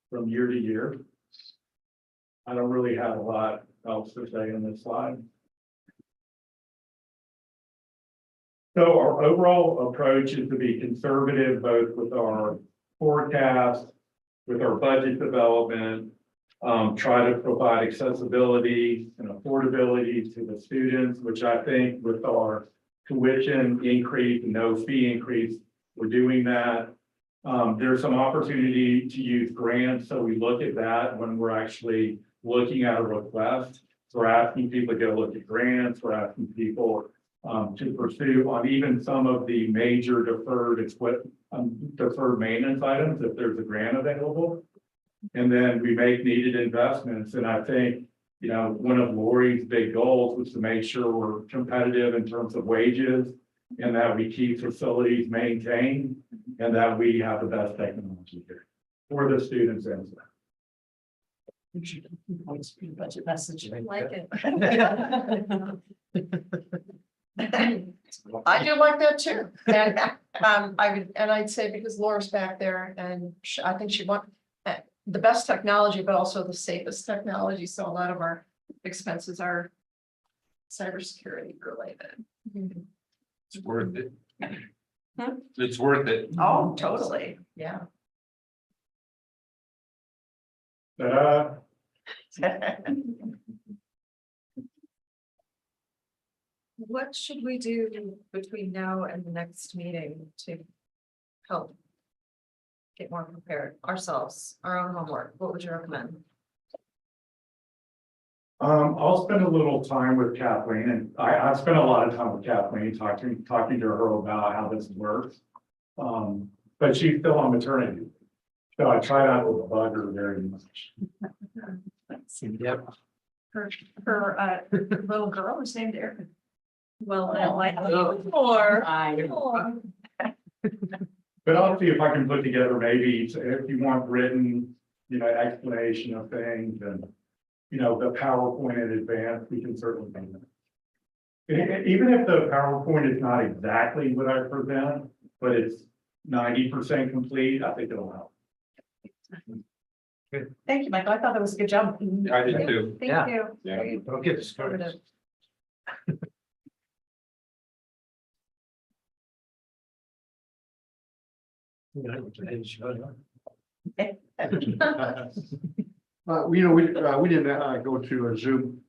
from year to year. I don't really have a lot else to say on this slide. So our overall approach is to be conservative, both with our forecast, with our budget development, try to provide accessibility and affordability to the students, which I think with our tuition increase and no fee increase, we're doing that. There's some opportunity to use grants, so we look at that when we're actually looking at a request. So we're asking people to go look at grants, we're asking people to pursue on even some of the major deferred maintenance items, if there's a grant available. And then we make needed investments. And I think, you know, one of Lori's big goals was to make sure we're competitive in terms of wages and that we keep facilities maintained and that we have the best technology here for the students and staff. Budget message. I like it. I do like that too. And I'd say because Laura's back there and I think she wants the best technology, but also the safest technology. So a lot of our expenses are cybersecurity related. It's worth it. It's worth it. Oh, totally. Yeah. What should we do between now and the next meeting to help get more prepared ourselves, our own homework? What would you recommend? I'll spend a little time with Kathleen, and I've spent a lot of time with Kathleen talking to her about how this works. But she's still on maternity, so I try not to bug her very much. Yep. Her little girl is named Erin. Well, I like. Or. But I'll see if I can put together maybe if you want written, you know, explanation of things and, you know, the PowerPoint in advance, we can certainly do that. Even if the PowerPoint is not exactly what I present, but it's 90% complete, I think it'll help. Thank you, Michael. I thought that was a good job. I did too. Thank you. Yeah. Very Don't get discouraged. informative. You know, we didn't go to a Zoom.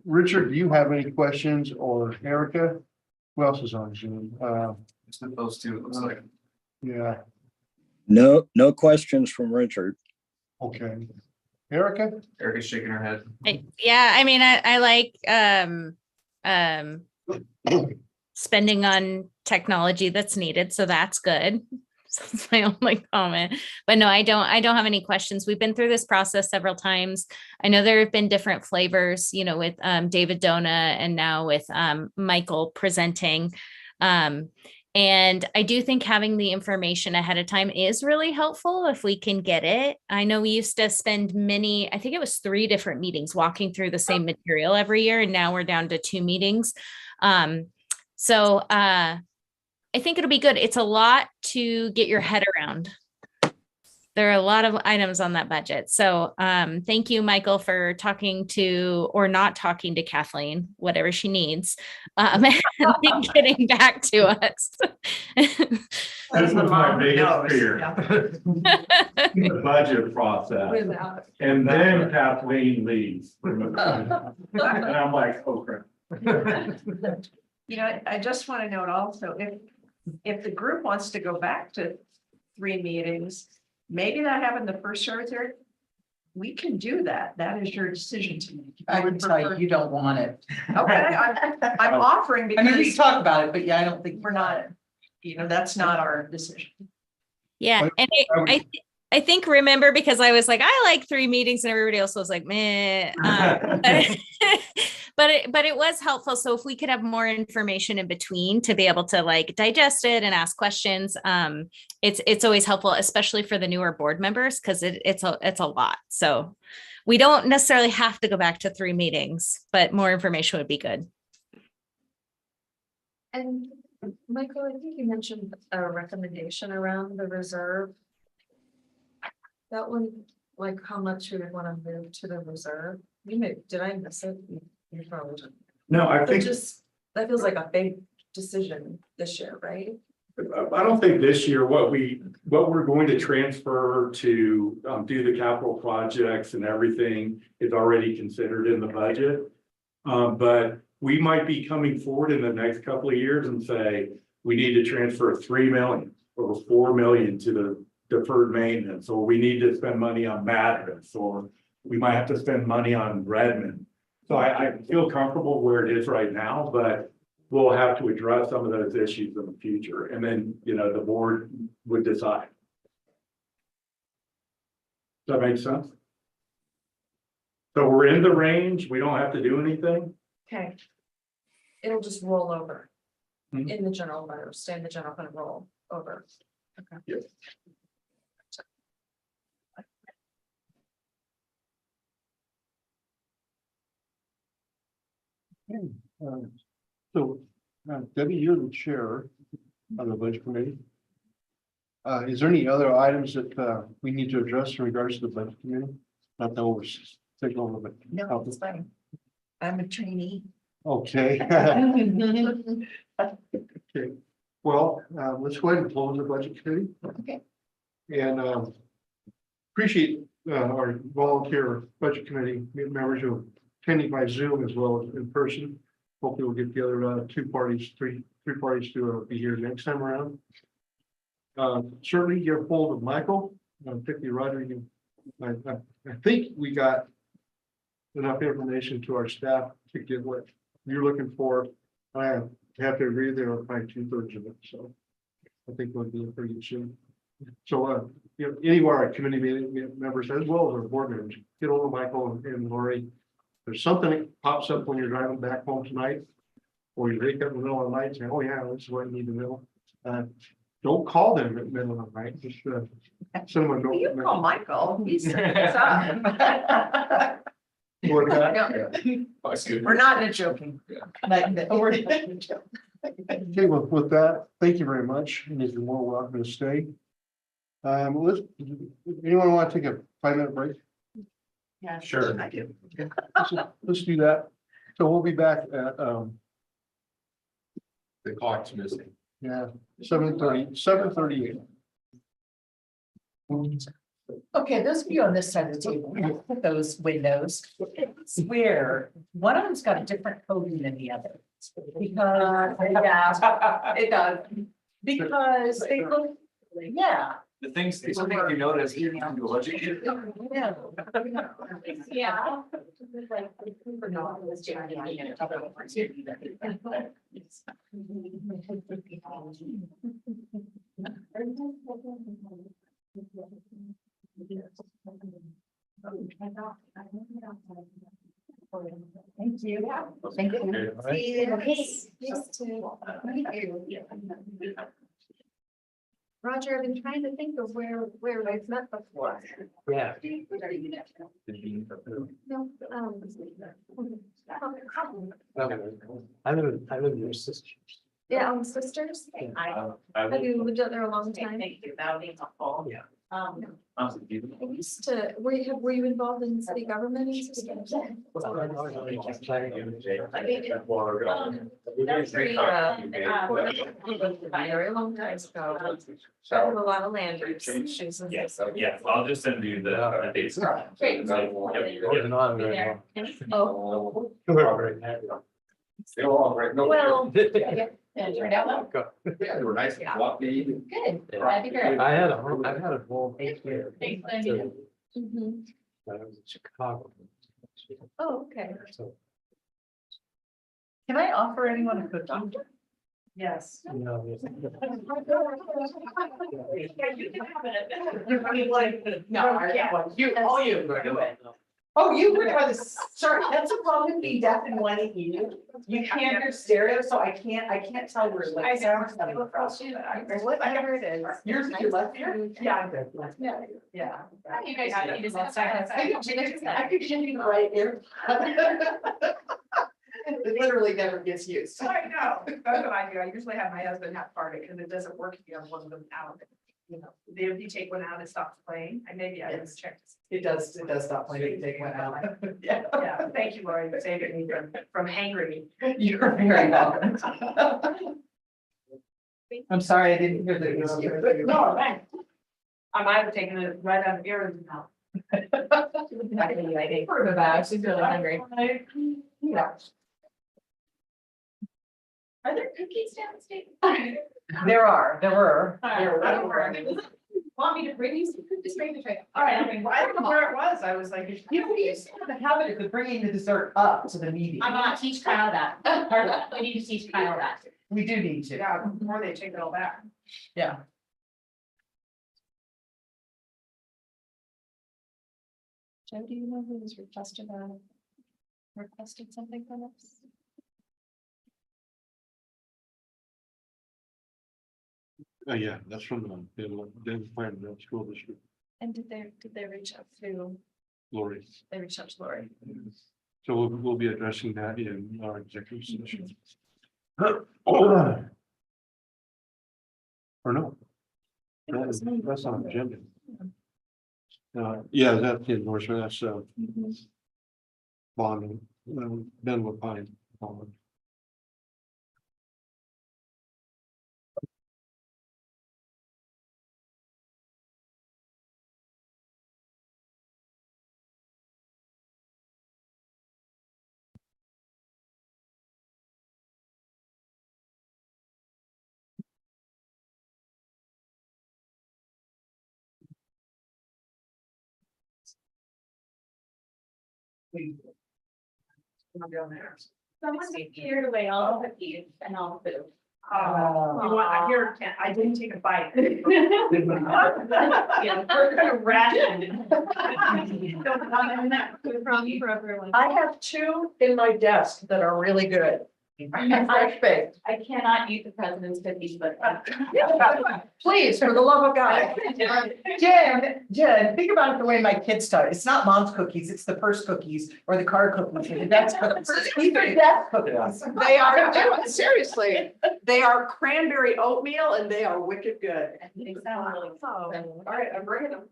Richard, do you have any questions, or Erica? Who else is on Zoom? It's those two, it looks like. Yeah, No questions from Richard. okay. Erica? Erica's shaking her head. Yeah, I mean, I like spending on technology that's needed, so that's good. So that's my only comment. But no, I don't have any questions. We've been through this process several times. I know there have been different flavors, you know, with David Dona and now with Michael presenting. And I do think having the information ahead of time is really helpful if we can get it. I know we used to spend I think it was 3 different meetings walking through the same material every year, and now we're down to 2 meetings. So I think it'll be good. It's a lot to get your head around. There are a lot of items on that budget. So thank you, Michael, for talking to or not talking to Kathleen, whatever she needs, and getting back to us. This was my biggest fear. The budget process. And then Kathleen leaves. And I'm like, oh crap. You know, I just want to note also, if the group wants to go back to 3 meetings, maybe not having the first or third, we can do that. That is your decision to make. I would tell you, you don't want it. Okay, I'm offering I mean, we because can talk about it, but yeah, I don't think we're not, you know, that's not our decision. Yeah. And I think, remember, because I was like, I like 3 meetings and everybody else was like, meh. But it was helpful. So if we could have more information in between to be able to like digest it and ask questions, it's always helpful, especially for the newer board members, because it's a lot. So we don't necessarily have to go back to 3 meetings, but more information would be good. And Michael, I think you mentioned a recommendation around the reserve. That one, like how much we would want to move to the reserve. Did I miss it? You probably didn't. No, I But think, just, that feels like a big decision this year, right? I don't think this year, what we're going to transfer to do the capital projects and everything is already considered in the budget. But we might be coming forward in the next couple of years and say, we need to transfer 3 million or 4 million to the deferred maintenance, or we need to spend money on Madras, or we might have to spend money on Redmond. So I feel comfortable where it is right now, but we'll have to address some of those issues in the future. And then, you know, the board would decide. Does that make sense? So we're in the range. We don't have to do anything. Okay. It'll just roll over Mhm. in the general fund, or stay in the general fund and roll over. Okay. Yes. So Debbie, you're the chair of the budget committee. Is there any other items that we need to address in regards to the budget committee? Not that we're taking over, but. No, it's fine. I'm a trainee. Okay. Okay, well, let's go ahead and close the budget committee. Okay. And appreciate our volunteer budget committee members who are attending by Zoom as well as in person. Hopefully we'll get the other three parties to be here next time around. Certainly get a hold of Michael, particularly Roger. I think we got enough information to our staff to get what you're looking for. I have to agree there are probably 2/3 of it, so I think we'll be in pretty good shape. So you know, any of our committee meeting members as well as our board members, get over Michael and Lori. If there's something that pops up when you're driving back home tonight, or you wake up in the middle of the night saying, oh yeah, this is what I need to know. Don't call them in the middle of the night, just send them a note. You call Michael. He's up. Or that. We're not joking. Okay, well, with that, thank you very much. And if you're more welcome to stay. Anyone want to take a 5-minute break? Yeah, Sure. I do. Okay, let's do that. So we'll be back at, The clock's missing. yeah, 7:38. Okay, those of you on this side of the table, those windows, it's weird. One of them's got a different coating than the other. Because, Yeah, it does. because they look, yeah, The things you notice. Yeah. Yeah. Thank you. Thank you. See you. Roger, I've been trying to think of where we've met before. Yeah. No, I live in your sister. yeah, sisters. Have you lived out there a long time? Thank you, that would be helpful. Yeah. I used to, were you involved in city government in sisters? Very long time ago. I have a lot of land use. Yes, yeah, I'll just send you the dates. Great. Oh, They were all great. No, well, And it turned out well. Yeah, they were nice and fluffy. Good. Glad to hear it. I've had a whole 8 years. Thanks, Lindsay. mhm. I was in Chicago. Oh, okay. So, Can I offer anyone a cookie? Yes. you know, You can have it. You're really like, no, I can't, you, all you, do it. Oh, you were the, sorry, that's a problem with being deaf and one ear. You can't hear stereo, so I can't tell where like sounds coming from. Whatever it is. Yours is your left ear? Yeah, I'm good. Yeah. You guys need to set I could hear you right ear. It literally never gets used. I know, that's what I do. I usually have my husband have part of it because it doesn't work if you have one of them out. You know, if you take one out, it stops playing. And maybe I just checked. It does stop playing, take one out. Yeah. Yeah, thank you, Lori, for saving me from hangry. You're very welcome. I'm sorry, I didn't hear that it was you. No, thanks. I might have taken it right out of your mouth. Heard about, she's really hungry. Yeah. Are there cookies downstairs? There were. Want me to bring you some cookies? Bring the tray. All right, I mean, I don't know where it was. I was like. You know, we used to have the habit of bringing the dessert up to the meeting. I'm gonna teach Kyle that. Part of that. We need to teach Kyle that. We do need to. Yeah, before they take it all back. Yeah. Joe, do you know who was requested something from us? Yeah, that's from the Denver School District, And did they reach out to, Lori. they reached out to Lori? So we'll be addressing that in our executive session. Or no. That's on agenda. Yeah, that's the endorsement, that's bonding, Ben Lapine bond. Someone scared away all the cookies and all the food. You want, I didn't take a bite. Yeah, we're gonna ration. For everyone. I have two in my desk that are really good. Fresh baked. I cannot eat the president's cookies, but. Please, for the love of God. Jen, think about it the way my kids start. It's not mom's cookies, it's the purse cookies or the car cookies. That's cookies. These are death cookies. They are, seriously, they are cranberry oatmeal and they are wicked good. All right, I'm bringing them.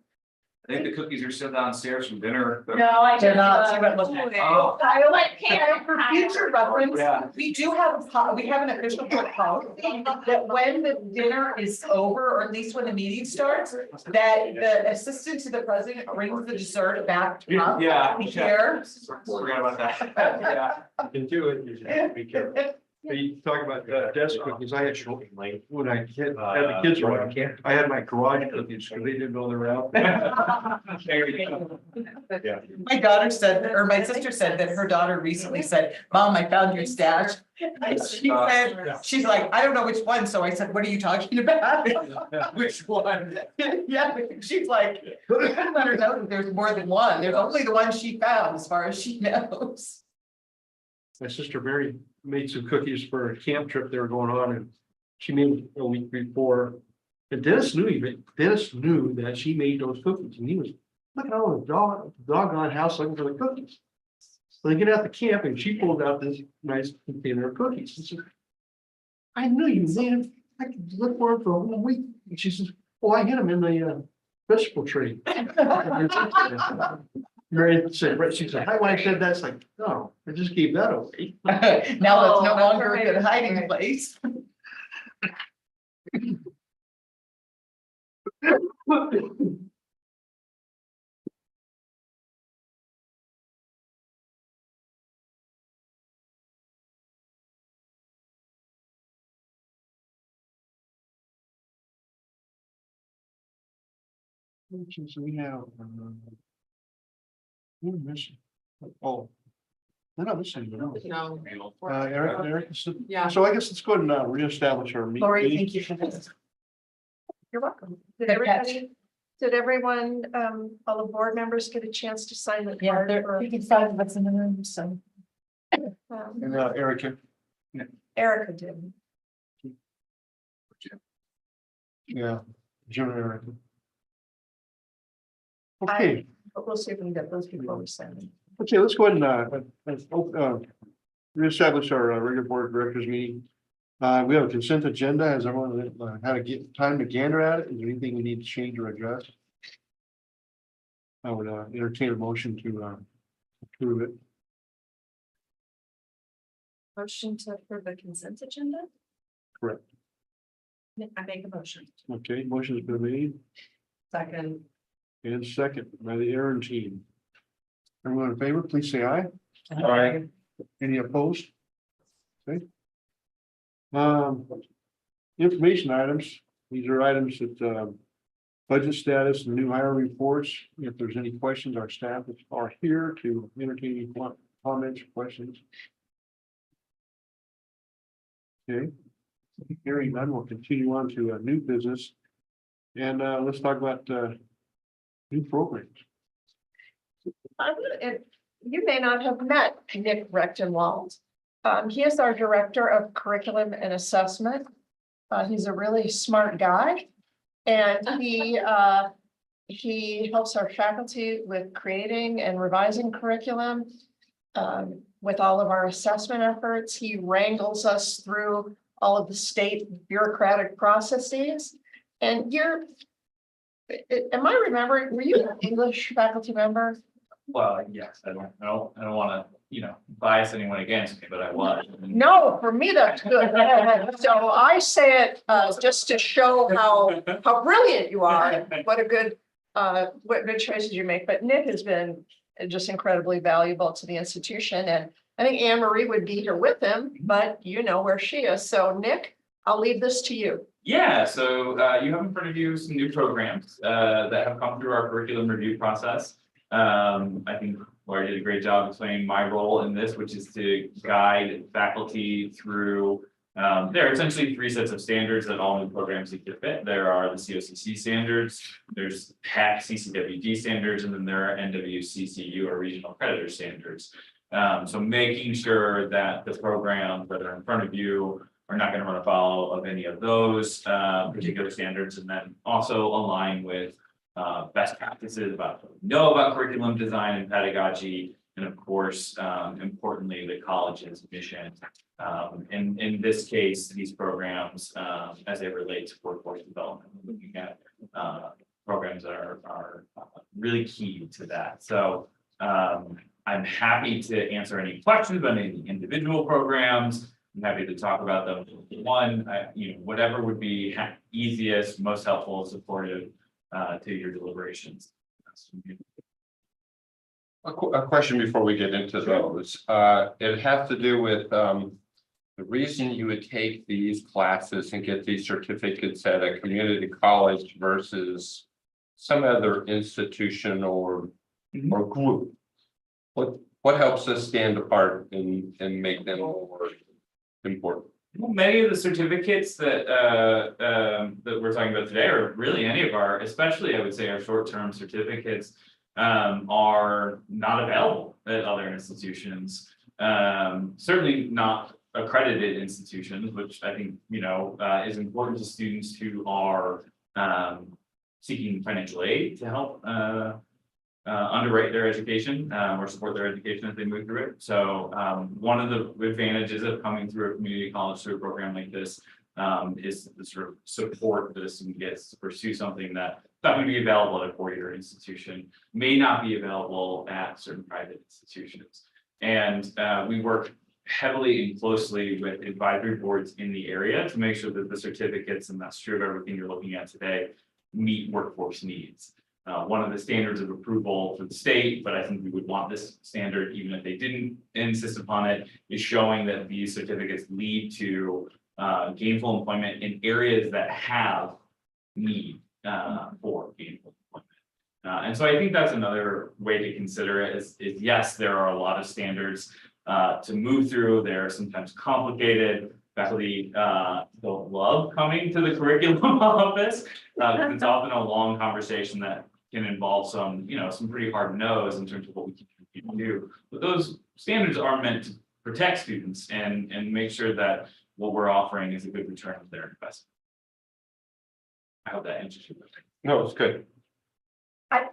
I think the cookies are still downstairs from dinner. No, I. They're not, just, see what looks like. Oh. I like Karen. For future reference, Yeah. we do have, we have an official policy that when the dinner is over, or at least when the meeting starts, that the assistant to the president brings the dessert back up Yeah. here. Forgot about that. Yeah. You can do it, you just have to be careful. You talk about desk cookies, I had, when I had the kids around, I had my garage cookies, because they didn't know they were out. Yeah. My daughter said, or my sister said that her daughter recently said, Mom, I found your stash. And she said, she's like, I don't know which one. So I said, what are you talking about? Which one? Yeah, she's like, let her know that there's more than one. There's only the one she found as far as she knows. My sister Mary made some cookies for a camp trip they were going on, and she made them a week before. And Dennis knew that she made those cookies, and he was looking all the doggone house looking for the cookies. So they get out the camp, and she pulled out this nice container of cookies. She said, I knew you made them. I could look for them for a whole week. And she says, well, I hid them in the vegetable tray. Mary said, right, she said, when I said that, it's like, no, I just gave that away. Now that's no longer a good hiding place. So we have. We're missing. Oh. We're not missing. No. Eric, Yeah. so I guess let's go ahead and reestablish our meeting. Lori, thank you for this. You're welcome. Good catch. Did everyone, all the board members get a chance to sign the Yeah, card? there, you can find what's in the room, so. And Erica. Erica did. Yeah. Jim and Erica. Okay. But we'll see if we can get those before we send them. Okay, let's go ahead and reestablish our regular board of directors meeting. We have a consent agenda. Has everyone had a time to gander at it? Is there anything we need to change or address? I would entertain a motion to approve it. Motion to approve the consent agenda? Correct. I make a motion. Okay, motion has been made Second. and second by the Aaron team. Everyone in favor, please say aye. Aye. Any opposed? Okay. Information items, these are items that, budget status and new hire reports. If there's any questions, our staff are here to entertain any comments or questions. Okay. Hearing none, we'll continue on to new business. And let's talk about new programs. You may not have met Nick Rechtenwald. He is our Director of Curriculum and Assessment. He's a really smart guy. And he helps our faculty with creating and revising curriculum. With all of our assessment efforts, he wrangles us through all of the state bureaucratic processes. And am I remembering, were you an English faculty member? Well, yes, I don't want to, bias anyone against me, but I was. No, for me, that's good. So I say it just to show how brilliant you are, what good choices you make. But Nick has been just incredibly valuable to the institution. And I think Anne Marie would be here with him, but you know where she is. So Nick, I'll leave this to you. Yeah, so you have in front of you some new programs that have come through our curriculum review process. I think Laura did a great job explaining my role in this, which is to guide faculty through. There are essentially three sets of standards that all new programs need to fit. There are the COCC standards, there's PAC CCWD standards, and then there are NWCCU or regional creditor standards. So making sure that the programs that are in front of you are not going to run afoul of any of those particular standards, and then also align with best practices about what we know about curriculum design and pedagogy, and of course, importantly, the college's mission. In this case, these programs, as they relate to workforce development, we're looking at programs that are really key to that. So I'm happy to answer any questions about any of the individual programs. I'm happy to talk about them. Whatever would be easiest, most helpful, supportive to your deliberations. A question before we get into those. It has to do with the reason you would take these classes and get these certificates at a community college versus some other institution or group? What helps us stand apart and make them more important? Well, many of the certificates that that we're talking about today, or really any of our, especially I would say our short-term certificates, are not available at other institutions. Certainly not accredited institutions, which I think, you know, is important to students who are seeking financial aid to help underwrite their education or support their education as they move through it. So one of the advantages of coming through a community college through a program like this is the sort of support that a student gets to pursue something that's not going to be available at a four-year institution, may not be available at certain private institutions. And we work heavily and closely with advisory boards in the area to make sure that the certificates, and that's true of everything you're looking at today, meet workforce needs. One of the standards of approval for the state, but I think we would want this standard even if they didn't insist upon it, is showing that these certificates lead to gainful employment in areas that have need for gainful employment. And so I think that's another way to consider it is yes, there are a lot of standards to move through. They're sometimes complicated. Faculty don't love coming to the curriculum office. It's often a long conversation that can involve some, you know, some pretty hard no's in terms of what we can do. But those standards are meant to protect students and make sure that what we're offering is a good return of their investment. I hope that answers your question. No, it's good.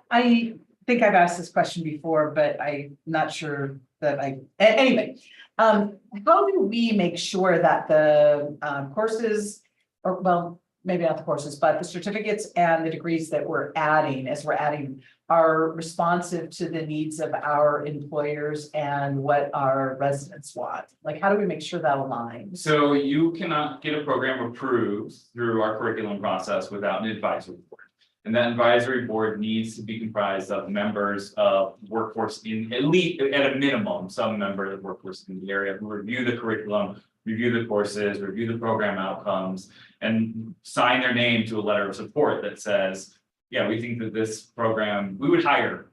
I think I've asked this question before, but I'm not sure that anyway. How do we make sure that the courses, or well, maybe not the courses, but the certificates and the degrees that we're adding, are responsive to the needs of our employers and what our residents want? Like, how do we make sure that aligns? So you cannot get a program approved through our curriculum process without an advisory board. And that advisory board needs to be comprised of members of workforce in at least, at a minimum, some member of the workforce in the area who review the curriculum, review the courses, review the program outcomes, and sign their name to a letter of support that says, yeah, we think that this program, we would hire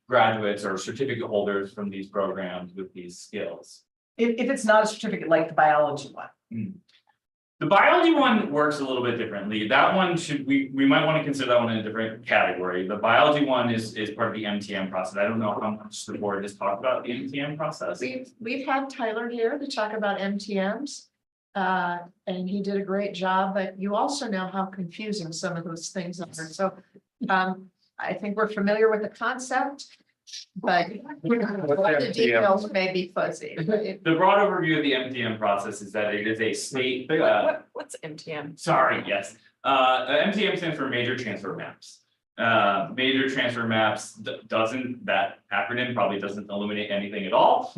graduates or certificate holders from these programs with these skills. If it's not a certificate like the biology one. The biology one works a little bit differently. That one we might want to consider that one in a different category. The biology one is part of the MTM process. I don't know how much the board has talked about the MTM process. We've had Tyler here to talk about MTMs. And he did a great job, but you also know how confusing some of those things are. So I think we're familiar with the concept, but the details may be fuzzy. The broad overview of the MTM process is that it is a state. What's MTM? Sorry, yes. MTM stands for major transfer maps. Major transfer maps that acronym probably doesn't illuminate anything at all.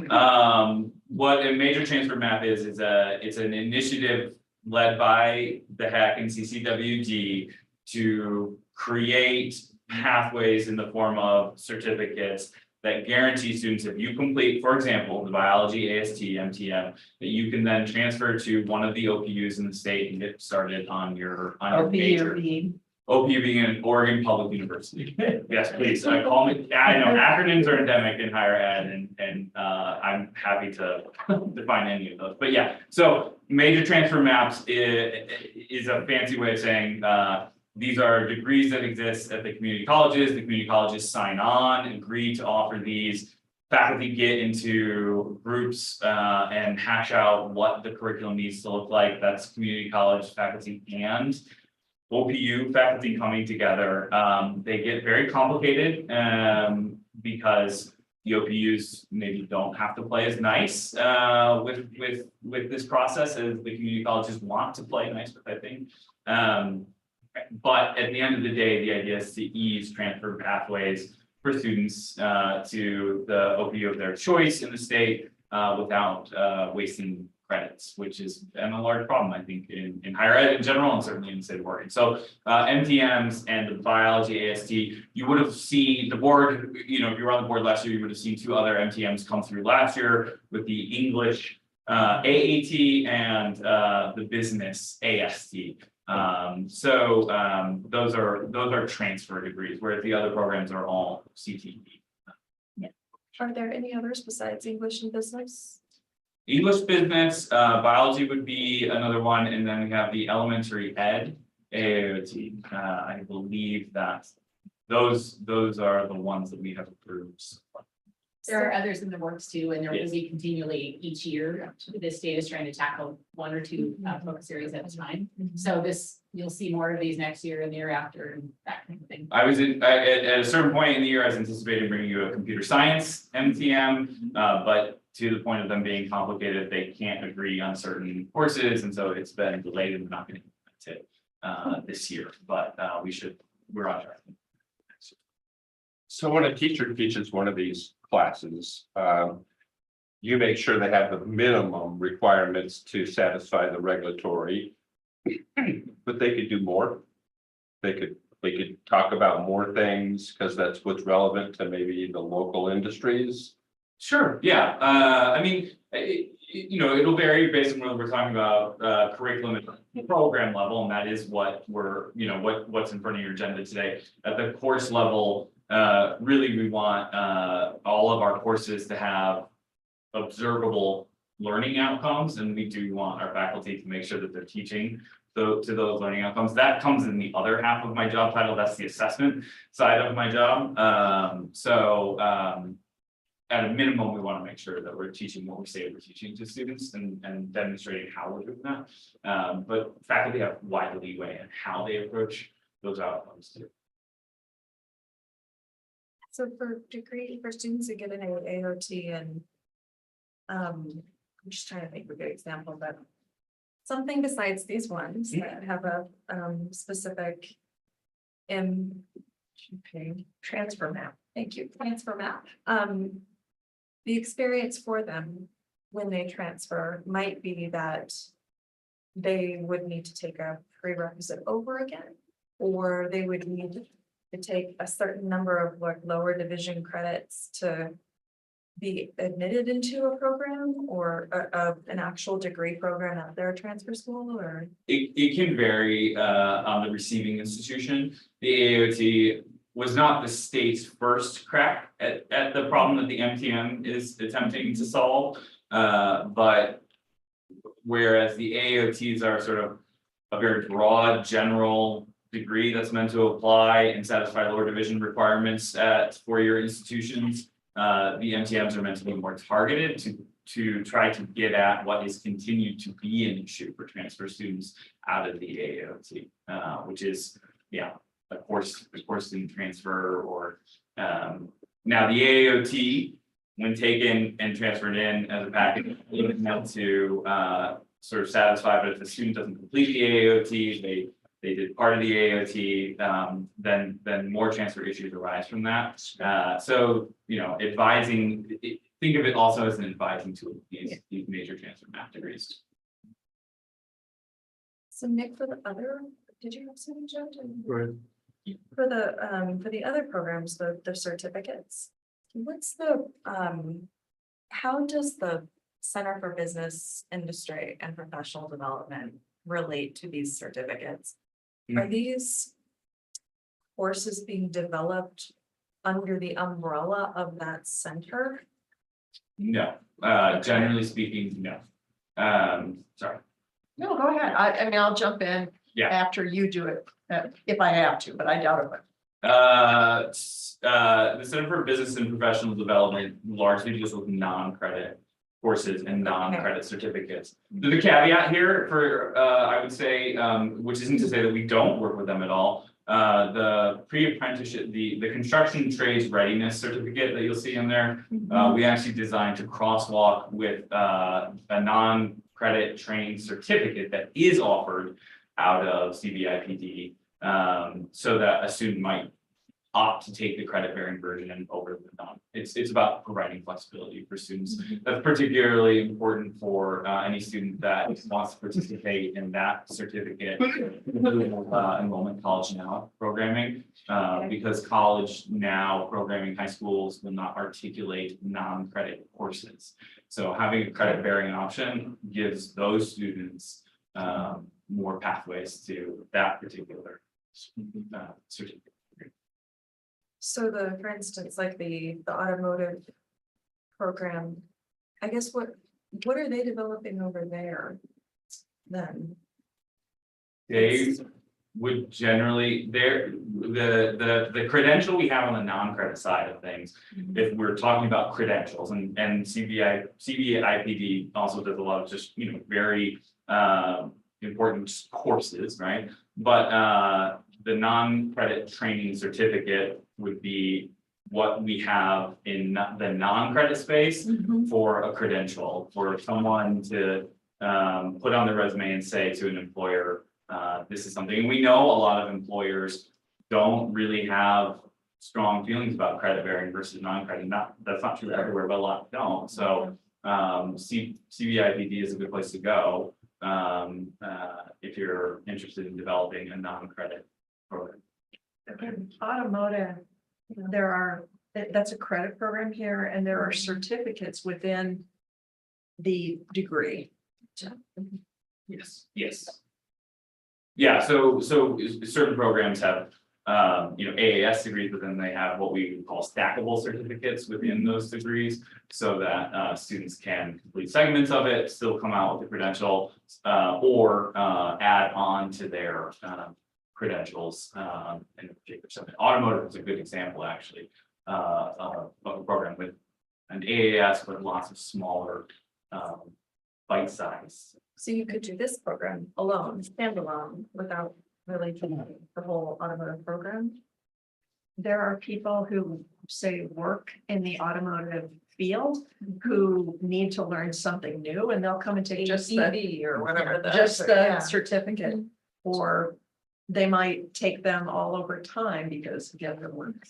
What a major transfer map is it's an initiative led by the HEC and CCWD to create pathways in the form of certificates that guarantee students, if you complete, for example, the biology, AST, MTM, that you can then transfer to one of the OPUs in the state and get started on your major. OPU being an Oregon Public University. Yes, please. I know acronyms are endemic in higher ed, and I'm happy to define any of those. But yeah, so major transfer maps is a fancy way of saying these are degrees that exist at the community colleges. The community colleges sign on, agree to offer these. Faculty get into groups and hash out what the curriculum needs to look like. That's community college faculty and OPU faculty coming together. They get very complicated because the OPUs maybe don't have to play as nice with this process as the community colleges want to play nice with, I think. But at the end of the day, the idea is to ease transfer pathways for students to the OPU of their choice in the state without wasting credits, which is a large problem, I think, in higher ed in general, and certainly in the state of Oregon. So MTMs and the biology AST, you would have seen the board, you know, if you were on the board last year, you would have seen two other MTMs come through last year with the English AAT and the business AST. Those are transfer degrees, whereas the other programs are all CTE. Are there any others besides English and business? English business, biology would be another one, and then we have the elementary ed, AAOT. I believe that those are the ones that we have approved. There are others in the works too, and there will be continually each year. The state is trying to tackle 1 or 2 focus areas at a time. So you'll see more of these next year and the year after and that kind of thing. I was at a certain point in the year, I was anticipating bringing you a computer science MTM, but to the point of them being complicated, they can't agree on certain courses, and so it's been delayed and we're not going to implement it this year, but we're on track. So when a teacher teaches one of these classes, you make sure they have the minimum requirements to satisfy the regulatory. But they could do more. They could talk about more things because that's what's relevant to maybe the local industries. Sure, yeah, I mean, it'll vary based on whether we're talking about curriculum at the program level, and that is what what's in front of your agenda today. At the course level, really, we want all of our courses to have observable learning outcomes, and we do want our faculty to make sure that they're teaching to those learning outcomes. That comes in the other half of my job title. That's the assessment side of my job. At a minimum, we want to make sure that we're teaching what we say we're teaching to students and demonstrating how we're doing that. But faculty have wide leeway in how they approach those outcomes too. So for students who get an AOT and I'm just trying to think of a good example, but something besides these ones that have a specific transfer map. Thank you, transfer map. The experience for them when they transfer might be that they would need to take a prerequisite over again, or they would need to take a certain number of lower division credits to be admitted into a program or an actual degree program at their transfer school, or? It can vary on the receiving institution. The AOT was not the state's first crack at the problem that the MTM is attempting to solve. But whereas the AOTs are sort of a very broad general degree that's meant to apply and satisfy lower division requirements at four-year institutions, the MTMs are meant to be more targeted to try to get at what is continued to be an issue for transfer students out of the AOT, which is, a course didn't transfer, or now the AOT, when taken and transferred in as a package, is meant to sort of satisfy, but if the student doesn't complete the AOT, they did part of the AOT, then more transfer issues arise from that. So, advising, think of it also as an advising tool, these major transfer map degrees. So Nick, for the other, did you have something, Joe? Right. For the other programs, the certificates, what's the, how does the Center for Business, Industry and Professional Development relate to these certificates? Are these courses being developed under the umbrella of that center? No, generally speaking, no. Sorry. No, go ahead. I mean, I'll jump in after you do it, if I have to, but I doubt it. The Center for Business and Professional Development largely deals with non-credit courses and non-credit certificates. The caveat here for, I would say, which isn't to say that we don't work with them at all. The pre-apprenticeship, the construction trades readiness certificate that you'll see in there, we actually designed to crosswalk with a non-credit training certificate that is offered out of CBIPD, so that a student might opt to take the credit bearing version over the non. It's about providing flexibility for students. That's particularly important for any student that wants to participate in that certificate enrollment college now programming, because college now programming high schools will not articulate non-credit courses. So having a credit bearing option gives those students more pathways to that particular certificate. So for instance, like the automotive program, I guess what are they developing over there then? They would generally, the credential we have on the non-credit side of things, if we're talking about credentials and CBIPD also does a lot of just, very important courses, right? But the non-credit training certificate would be what we have in the non-credit space for a credential, for someone to put on their resume and say to an employer, this is something. And we know a lot of employers don't really have strong feelings about credit bearing versus non-credit. That's not true everywhere, but a lot don't. So CBIPD is a good place to go if you're interested in developing a non-credit program. Automotive, that's a credit program here, and there are certificates within the degree. Yes. Yeah, so certain programs have AAS degrees, but then they have what we call stackable certificates within those degrees, so that students can complete segments of it, still come out with a credential, or add on to their credentials in a particular segment. Automotive is a good example, actually, of a program with an AAS, but lots of smaller bite size. So you could do this program alone, standalone, without really doing the whole automotive program. There are people who say work in the automotive field who need to learn something new, and they'll come and take just the EV or whatever. just the Yeah. certificate, or they might take them all over time because again, the work.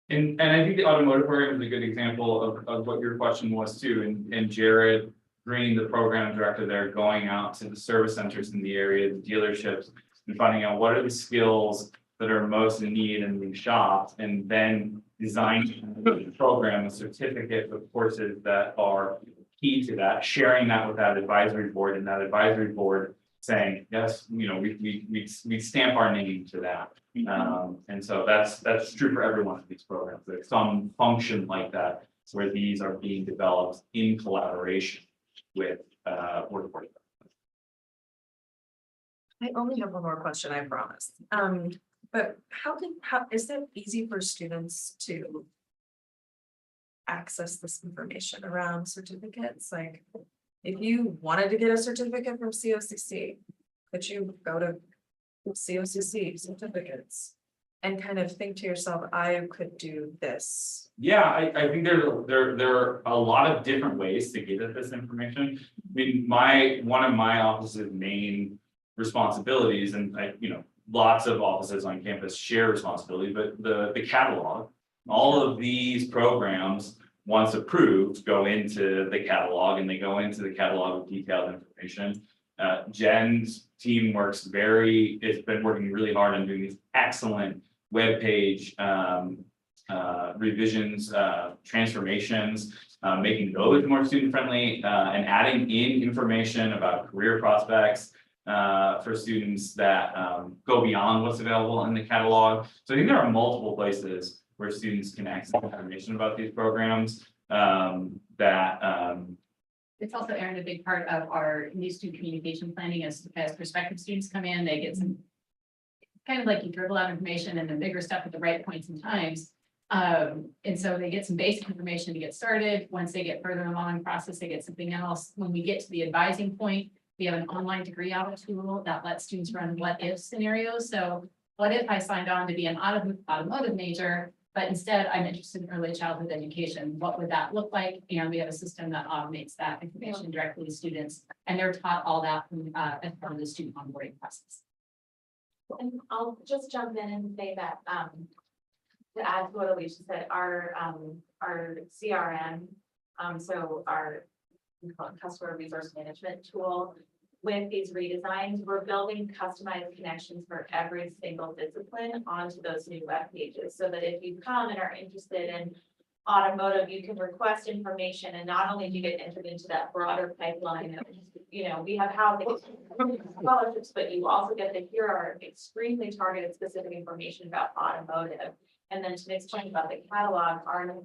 And I think the automotive program is a good example of what your question was too, and Jared Green, the program director there, going out to the service centers in the area, the dealerships, and finding out what are the skills that are most in need in these shops, and then designing a program, a certificate of courses that are key to that, sharing that with that advisory board, and that advisory board saying, yes, we stamp our name to that. And so that's true for every one of these programs. There's some function like that where these are being developed in collaboration with workforce. I only have one more question, I promise. But how is it easy for students to access this information around certificates? Like, if you wanted to get a certificate from COCC, could you go to COCC certificates and kind of think to yourself, I could do this? Yeah, I think there are a lot of different ways to get at this information. I mean, one of my office's main responsibilities, and lots of offices on campus share responsibility, but the catalog, all of these programs, once approved, go into the catalog, and they go into the catalog with detailed information. Jen's team has been working really hard on doing these excellent webpage revisions, transformations, making those more student friendly, and adding in information about career prospects for students that go beyond what's available in the catalog. So I think there are multiple places where students can access information about these programs It's also, Erin, a big part of our new student communication planning as prospective students come in, they get some kind of like you dribble out information and the bigger stuff at the right points and times. And so they get some basic information to get started. Once they get further along in the process, they get something else. When we get to the advising point, we have an online degree audit tool that lets students run what if scenarios. So what if I signed on to be an automotive major, but instead I'm interested in early childhood education? What would that look like? And we have a system that automates that information directly to students, and they're taught all that as part of the student onboarding process. And I'll just jump in and say that, to add to what Alicia said, our CRM, so our we call it customer resource management tool, with these redesigns, we're building customized connections for every single discipline onto those new web pages, so that if you come and are interested in automotive, you can request information and not only do you get entered into that broader pipeline of, you know, we have housing scholarships, but you also get to hear our extremely targeted specific information about automotive. And then to Nick's point about the catalog,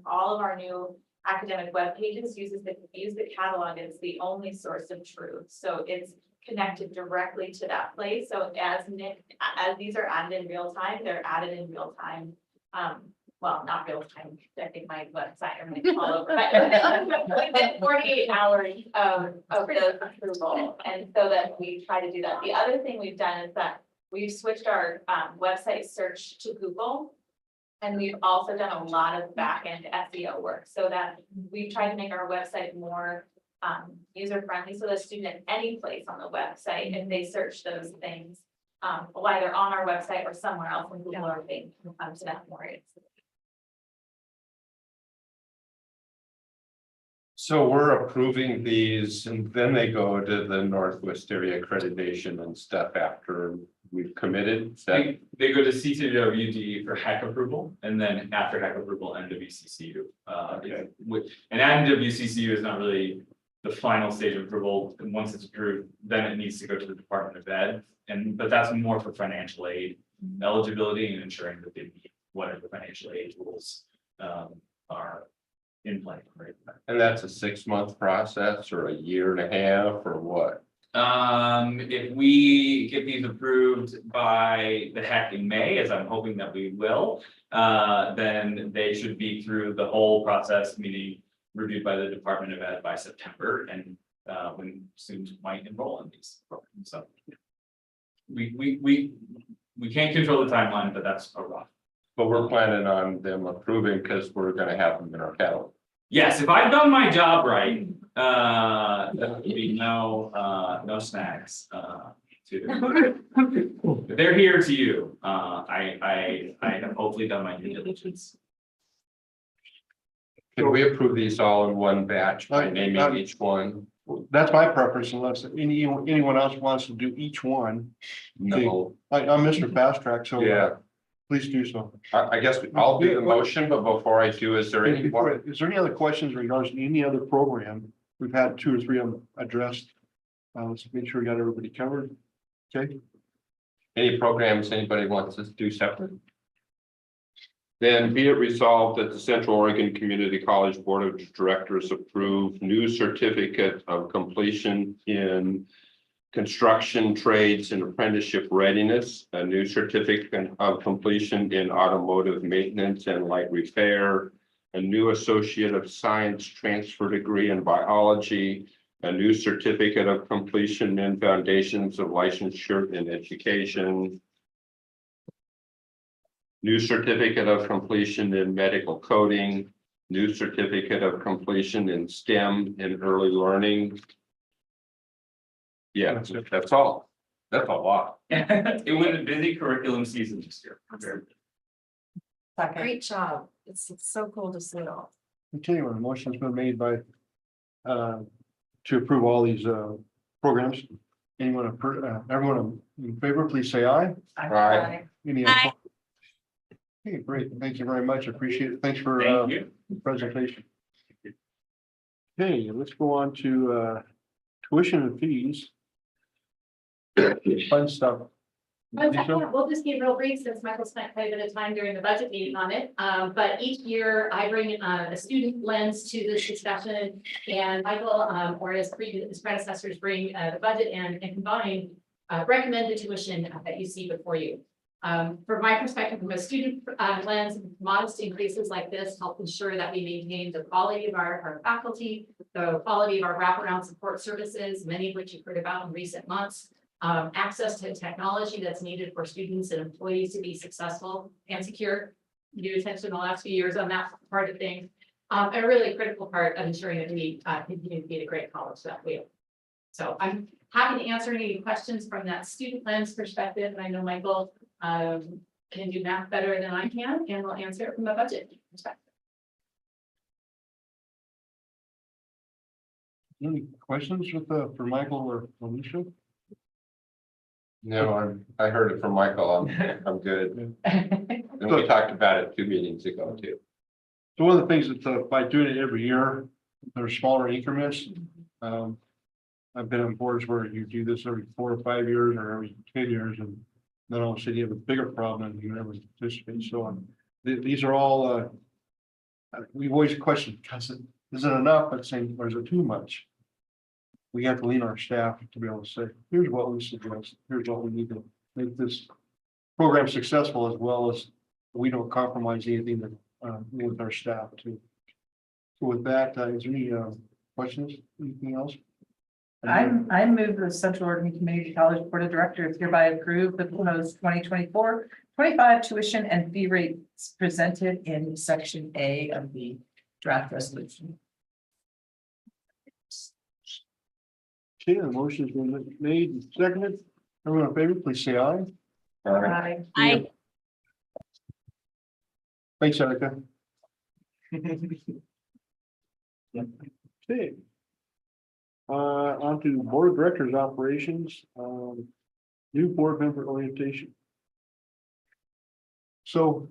all of our new academic web pages use the catalog as the only source of truth. So it's connected directly to that place. So as these are added in real time, they're added in real time. Well, not real time, I think my website are all over, but within 48 hours of the approval. And so that we try to do that. The other thing we've done is that we've switched our website search to Google. And we've also done a lot of back-end SEO work so that we've tried to make our website more user-friendly. So the student at any place on the website, if they search those things, while they're on our website or somewhere else in Google, or they can come to that more. So we're approving these and then they go to the Northwest Area accreditation and stuff after we've committed. They go to CCWD for HEC approval, and then after HEC approval, NWCCU. And NWCCU is not really the final stage of approval, and once it's approved, then it needs to go to the Department of Ed. But that's more for financial aid eligibility and ensuring that they meet whatever financial aid rules are in play. Right? And that's a 6-month process or a year and a half or what? If we get these approved by the HEC in May, as I'm hoping that we will, then they should be through the whole process, meaning reviewed by the Department of Ed by September, and when students might enroll in these programs. So we can't control the timeline, but that's a rough. But we're planning on them approving because we're gonna have them in our catalog. Yes, if I've done my job right, there will be no snacks they're here to you. I have hopefully done my due diligence. Can we approve these all in one batch by naming each one? That's my preference unless anyone else wants to do each one. No. I'm Mr. Fast Track, so. Yeah. Please do so. I guess I'll do the motion, but before I do, is there any more? Is there any other questions in regards to any other program? We've had 2 or 3 of them addressed. Let's make sure we got everybody covered. Okay. Any programs anybody wants us to do separate? Then be it resolved that the Central Oregon Community College Board of Directors approve new certificate of completion in construction trades and apprenticeship readiness, a new certificate of completion in automotive maintenance and light repair, a new Associate of Science transfer degree in biology, a new certificate of completion in foundations of licensure in education, new certificate of completion in medical coding, new certificate of completion in STEM and early learning. Yeah, that's all. That's a lot. It was a busy curriculum season this year. Great job. It's so cool to see it all. Okay, well, the motion's been made by to approve all these programs. Everyone in favor, please say aye. Aye. Any opposed? Okay, great. Thank you very much. I appreciate it. Thanks for Thank you. the presentation. Okay, let's go on to tuition and fees. Fun stuff. We'll just be real brief since Michael spent quite a bit of time during the budget meeting on it. But each year I bring a student lens to this discussion, and Michael or his predecessors bring the budget and combine recommended tuition that you see before you. From my perspective, from a student lens, modest increases like this help ensure that we maintain the quality of our faculty, the quality of our wraparound support services, many of which you've heard about in recent months. Access to technology that's needed for students and employees to be successful and secure. Due attention the last few years on that part of things. A really critical part of ensuring that we continue to be a great college that we are. So I'm happy to answer any questions from that student lens perspective. And I know Michael can do math better than I can, and will answer it from a budget perspective. Any questions for Michael or Alicia? No, I heard it from Michael. I'm good. And we talked about it 2 meetings ago too. So one of the things that by doing it every year, there's smaller increments. I've been on boards where you do this every 4 or 5 years or every 10 years, and then all of a sudden you have a bigger problem and you never participate. So these are all, we've always questioned, is it enough? But saying, or is it too much? We have to lean our staff to be able to say, here's what we suggest, here's what we need to make this program successful, as well as we don't compromise anything that, with our staff too. So with that, is there any questions, anything else? I move the Central Oregon Community College Board of Directors hereby approve the proposed 2024-25 tuition and fee rates presented in section A of the draft resolution. Okay, the motion's been made and seconded. Everyone in favor, please say aye. I, Thanks, Erica. Okay. On to Board of Directors operations, new board member orientation. So,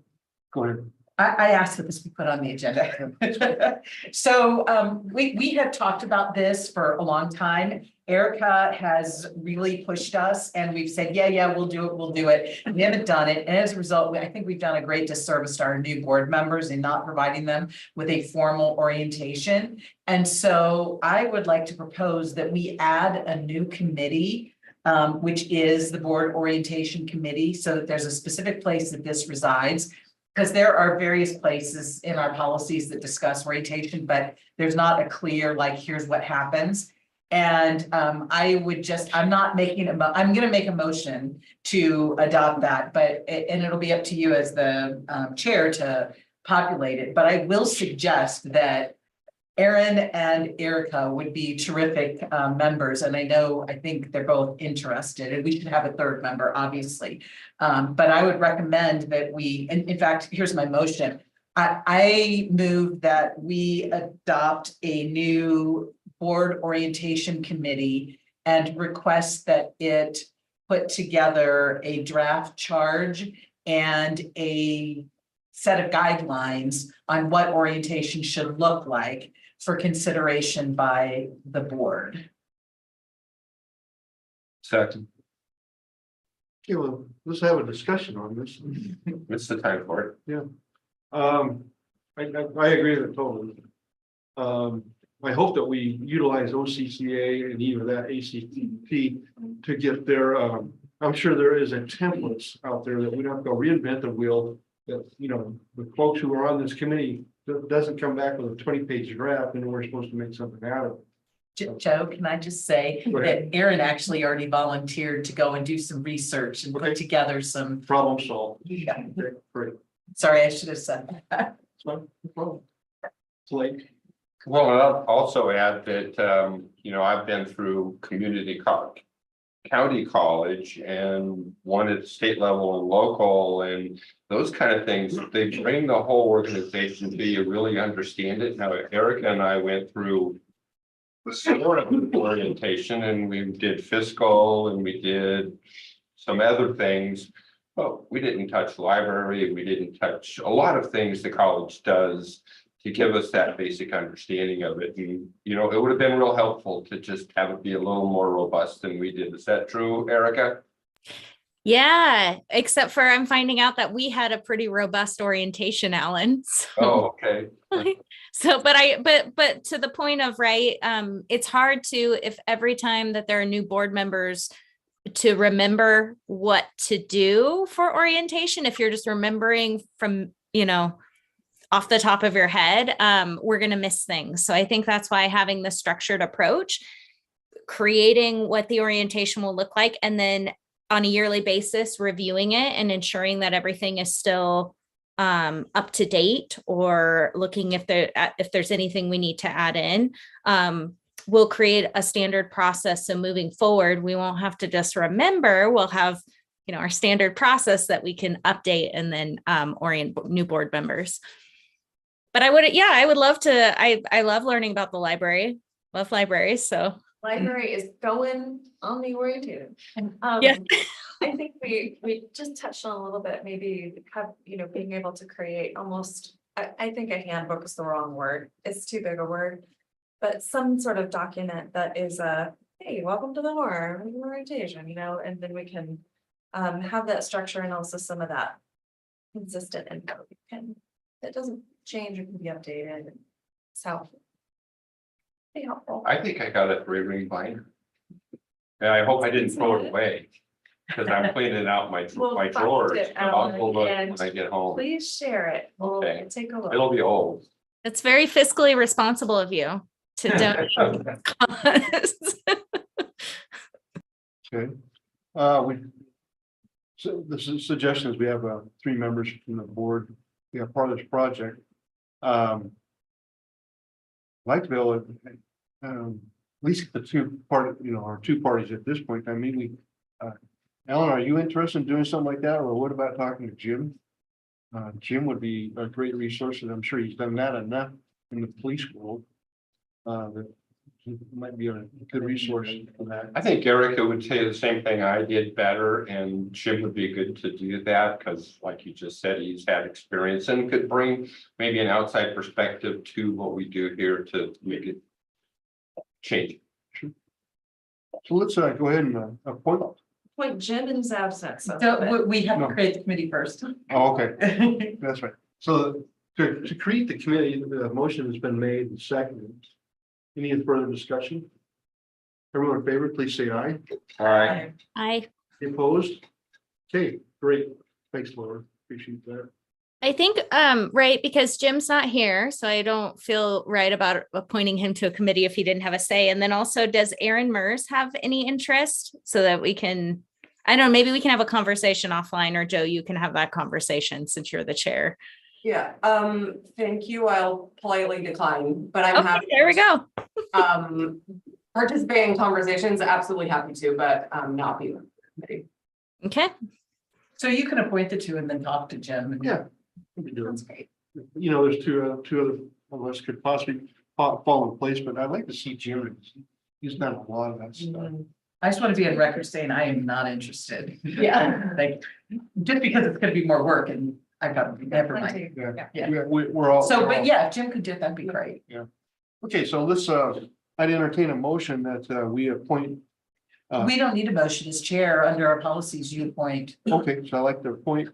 go ahead. I asked that this be put on the agenda. So we have talked about this for a long time. Erica has really pushed us and we've said, yeah, we'll do it. We haven't done it. And as a result, I think we've done a great disservice to our new board members in not providing them with a formal orientation. And so I would like to propose that we add a new committee, which is the Board Orientation Committee, so that there's a specific place that this resides. Because there are various places in our policies that discuss orientation, but there's not a clear, like, here's what happens. And I'm gonna make a motion to adopt that, and it'll be up to you as the chair to populate it. But I will suggest that Erin and Erica would be terrific members, and I think they're both interested, and we should have a third member, obviously. But I would recommend that in fact, here's my motion. I move that we adopt a new board orientation committee and request that it put together a draft charge and a set of guidelines on what orientation should look like for consideration by the board. Second, Okay, well, let's have a discussion on this. it's the time for it. Yeah. I agree with it totally. I hope that we utilize OCCA and even that ACTP to get their, I'm sure there is a templates out there that we don't have to go reinvent the wheel. That, the folks who are on this committee, doesn't come back with a 20-page draft and we're supposed to make something out of it. Joe, can I just say that Erin actually already volunteered to go and do some research and put together some. Problem solved. Yeah. Okay, great. Sorry, I should have said that. No problem. It's late. Well, and I'll also add that, I've been through county college and one at state level and local and those kind of things. They bring the whole organization to you really understand it. Now, Erica and I went through the sort of orientation and we did fiscal and we did some other things. But we didn't touch library, we didn't touch a lot of things the college does to give us that basic understanding of it. And, it would have been real helpful to just have it be a little more robust than we did. Is that true, Erica? yeah, except for I'm finding out that we had a pretty robust orientation, Alan. So. Oh, okay. So, but to the point of, right, it's hard to, if every time that there are new board members, to remember what to do for orientation, if you're just remembering from, off the top of your head, we're going to miss things. So I think that's why having the structured approach, creating what the orientation will look like, and then on a yearly basis, reviewing it and ensuring that everything is still up to date, or looking if there's anything we need to add in, we'll create a standard process. So moving forward, we won't have to just remember, we'll have, our standard process that we can update and then orient new board members. But I would love to, I love learning about the library, love libraries, so. Library is going on the oriented. Yeah. I think we just touched on a little bit, maybe have, being able to create almost I think a handbook is the wrong word. It's too big a word. But some sort of document that is hey, welcome to the orientation, and then we can have that structure and also some of that consistent info. It doesn't change, it can be updated. It's helpful. Be helpful. I think I got a 3-ring binder. And I hope I didn't throw it away. Because I'm cleaning out my We'll find drawers. it I'll out go look and when I get home. Please share it. We'll Okay. take a look. It'll be old. It's very fiscally responsible of you to donate. Okay. So the suggestion is we have 3 members from the board. We have part of this project. Like to be able to, at least the two parties at this point. I mean, Ellen, are you interested in doing something like that? Or what about talking to Jim? Jim would be a great resource, and I'm sure he's done that enough in the police world. That he might be a good resource for that. I think Erica would say the same thing I did better, and Jim would be good to do that, because like you just said, he's had experience and could bring maybe an outside perspective to what we do here to make it change. So let's go ahead and appoint. Point Jim in his absence. We have to No. create the committee first. Oh, okay, that's right. So to create the committee, the motion has been made and seconded. Any further discussion? Everyone in favor, please say aye. All right. I Opposed? Okay, great. Thanks, Laura. Appreciate that. I think, right, because Jim's not here, so I don't feel right about appointing him to a committee if he didn't have a say. And then also, does Aaron Mers have any interest so that we can, I don't know, maybe we can have a conversation offline, or Joe, you can have that conversation since you're the chair. Yeah, thank you. I'll politely decline, but I'm Okay, happy. there we go. Participate in conversations, absolutely happy to, but not be. Okay. So you can appoint the 2 and then talk to Jim. and- Yeah. We do. That's great. There's two other of us could possibly fall in place, but I'd like to see Jim. He's done a lot of that stuff. I just want to be on record saying I am not interested. Yeah. Like, just because it's gonna be more work and I've got, never mind. Yeah. We're all. So, but yeah, if Jim could do it, that'd be great. Okay, so let's, I'd entertain a motion that we appoint. We don't need a motion as chair. Under our policies, you appoint. Okay, so I'd like to appoint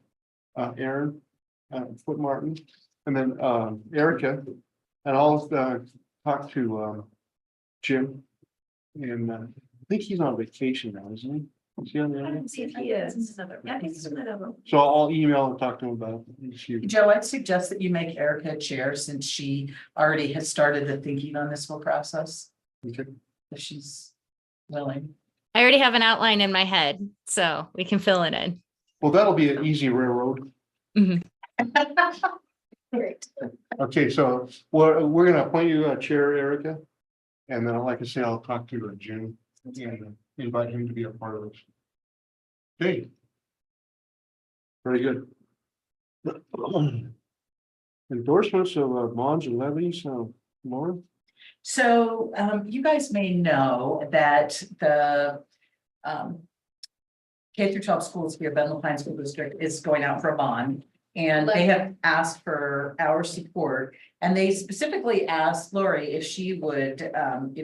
Aaron Foot Martin, and then Erica, and I'll talk to Jim. And I think he's on vacation now, isn't he? Is he on the other? See if he is. Yeah, he's another. So I'll email and talk to him about it. Joe, I'd suggest that you make Erica chair since she already has started the thinking on this whole process. Okay. If she's willing. I already have an outline in my head, so we can fill it in. Well, that'll be an easy railroad. Great. Okay, so we're gonna appoint you chair, Erica. And then, like I say, I'll talk to Jim and invite him to be a part of this. Okay. Very good. Endorsements of bonds and levies, Laura? So you guys may know that the K through 12 schools here, Bendel Pines School District is going out for a bond. And they have asked for our support, and they specifically asked Lori if she would,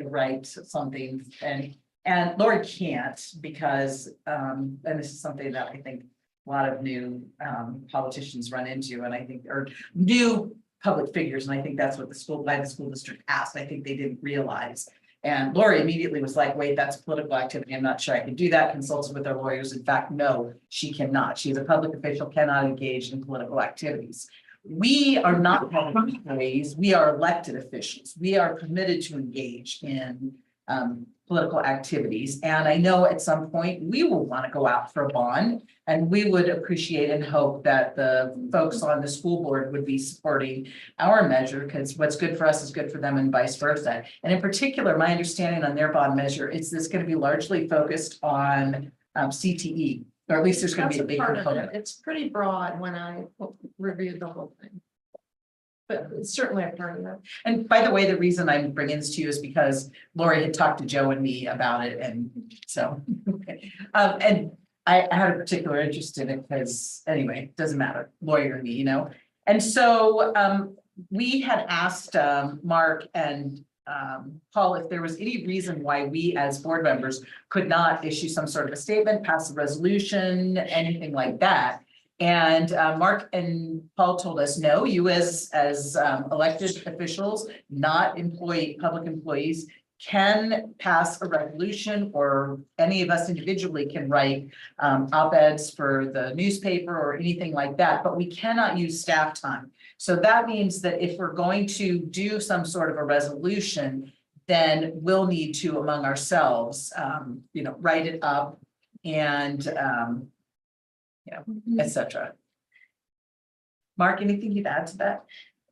write something, and Lori can't because, and this is something that I think a lot of new politicians run into, and I think, or new public figures, and I think that's what the school district asked. I think they didn't realize. And Lori immediately was like, wait, that's political activity. I'm not sure I can do that. Consulted with our lawyers. In fact, no, she cannot. She is a public official, cannot engage in political activities. We are not public employees. We are elected officials. We are permitted to engage in political activities. And I know at some point we will want to go out for a bond, and we would appreciate and hope that the folks on the school board would be supporting our measure, because what's good for us is good for them and vice versa. And in particular, my understanding on their bond measure, it's this going to be largely focused on CTE, or at least there's going to be a big component. It's pretty broad when I reviewed the whole thing. But it's certainly a part of that. And by the way, the reason I'm bringing this to you is because Lori had talked to Joe and me about it, and so. And I had a particular interest in it because, anyway, it doesn't matter, lawyer and me, And so we had asked Mark and Paul if there was any reason why we as board members could not issue some sort of a statement, pass a resolution, anything like that. And Mark and Paul told us, no, you as elected officials, not public employees, can pass a resolution, or any of us individually can write op-eds for the newspaper or anything like that, but we cannot use staff time. So that means that if we're going to do some sort of a resolution, then we'll need to, among ourselves, write it up and et cetera. Mark, anything you'd add to that?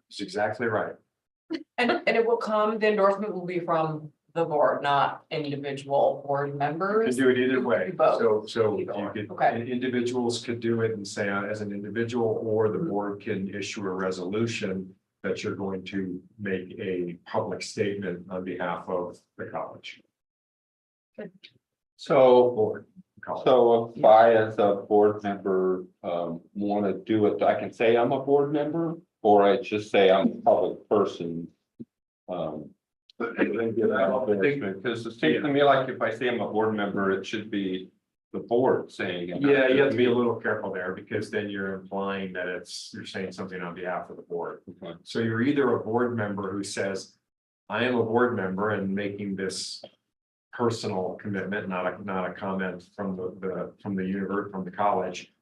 That's exactly right. And it will come, the endorsement will be from the board, not individual board You can members. do it either way. Both. So Either you or. could, Okay. individuals could do it and say as an individual, or the board can issue a resolution that you're going to make a public statement on behalf of the college. So, Board. college. so if I as a board member, want to do it, I can say I'm a board member, or I just say I'm a public person. Because it seems to me like if I say I'm a board member, it should be the board saying. it. Yeah, you have to be a little careful there, because then you're implying that you're saying something on behalf of the board. Okay. So you're either a board member who says, I am a board member and making this personal commitment, not a comment from the college.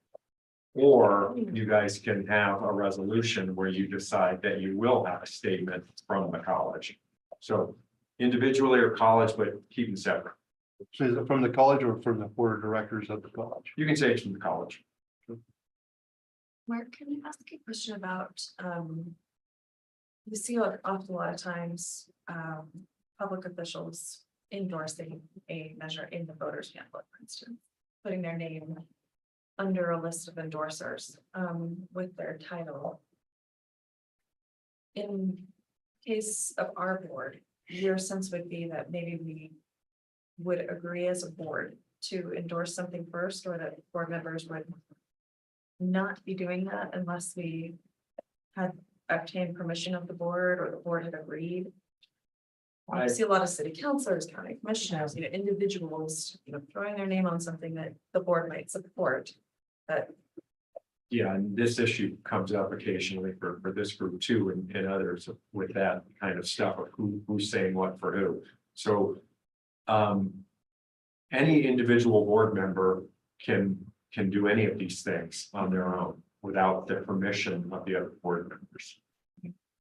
Or you guys can have a resolution where you decide that you will have a statement from the college. So individually or college, but keep them separate. So is it from the college or from the board of directors of the college? You can say it's from the college. Mark, can I ask a question about, we see an awful lot of times, public officials endorsing a measure in the voters handbook, for instance, putting their name under a list of endorsers, with their title. In case of our board, your sense would be that maybe we would agree as a board to endorse something first, or that board members would not be doing that unless we had obtained permission of the board, or the board had agreed. I see a lot of city councilors, county commissioners, individuals, throwing their name on something that the board might support. But Yeah, and this issue comes up occasionally for this group too, and others with that kind of stuff of who's saying what for who. So any individual board member can do any of these things on their own without the permission of the other board members.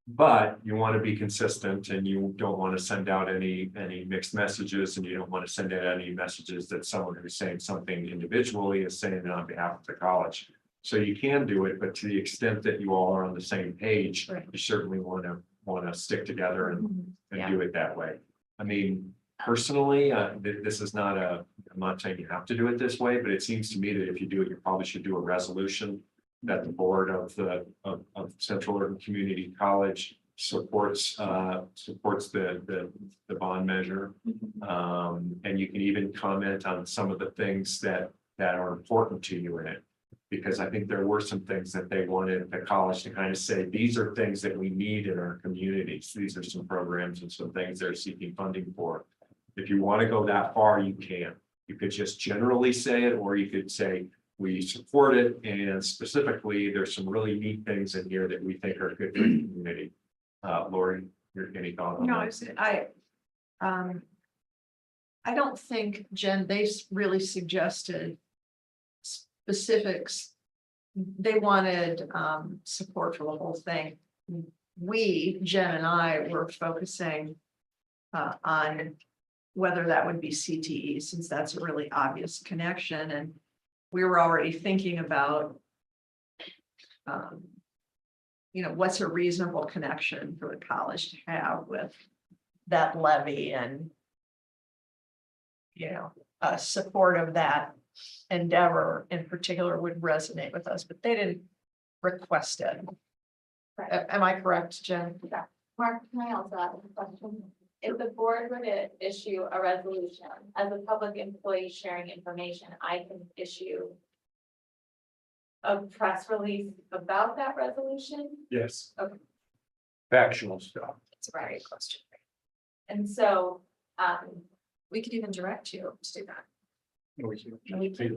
But you want to be consistent, and you don't want to send out any mixed messages, and you don't want to send out any messages that someone who's saying something individually is saying it on behalf of the college. So you can do it, but to the extent that you all are on the same page, Right. you certainly want to stick together and do it that way. I mean, personally, this is not I'm not saying you have to do it this way, but it seems to me that if you do it, you probably should do a resolution that the board of Central Oregon Community College supports the bond measure. And you can even comment on some of the things that are important to you in it. Because I think there were some things that they wanted the college to kind of say, these are things that we need in our communities. These are some programs and some things they're seeking funding for. If you want to go that far, you can. You could just generally say it, or you could say, we support it, and specifically, there's some really neat things in here that we think are good for the community. Lori, any thought on that? I don't think, Jen, they really suggested specifics. They wanted support for the whole thing. We, Jen and I, were focusing on whether that would be CTE, since that's a really obvious connection, and we were already thinking about what's a reasonable connection for the college to have with that levy, and support of that endeavor in particular would resonate with us, but they didn't request it. Am I correct, Jen? Yeah. Mark, can I also ask a question? If the board were to issue a resolution as a public employee sharing information, I can issue a press release about that resolution. Yes. Okay. Factual stuff. It's a very good question. And so, We could even direct you to do that.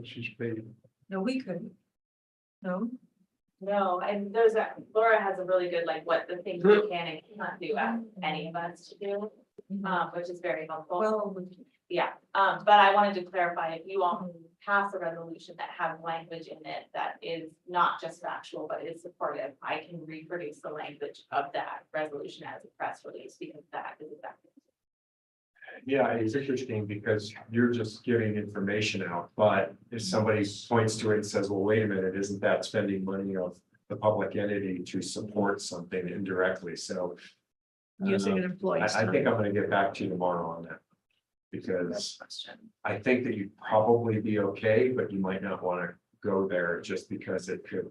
She's paid. No, we couldn't. No, no, and there's a, Laura has a really good, like, what the things we can and cannot do, ask any of us to do, which is very helpful. well, Yeah, but I wanted to clarify, if you all pass a resolution that has language in it that is not just factual, but is supportive, I can reproduce the language of that resolution as a press release, because that is exactly. Yeah, it's interesting because you're just giving information out, but if somebody points to it and says, well, wait a minute, isn't that spending money of the public entity to support something indirectly? So. using an employee. I think I'm gonna get back to you tomorrow on that. Because I think that you'd probably be okay, but you might not wanna go there just because it could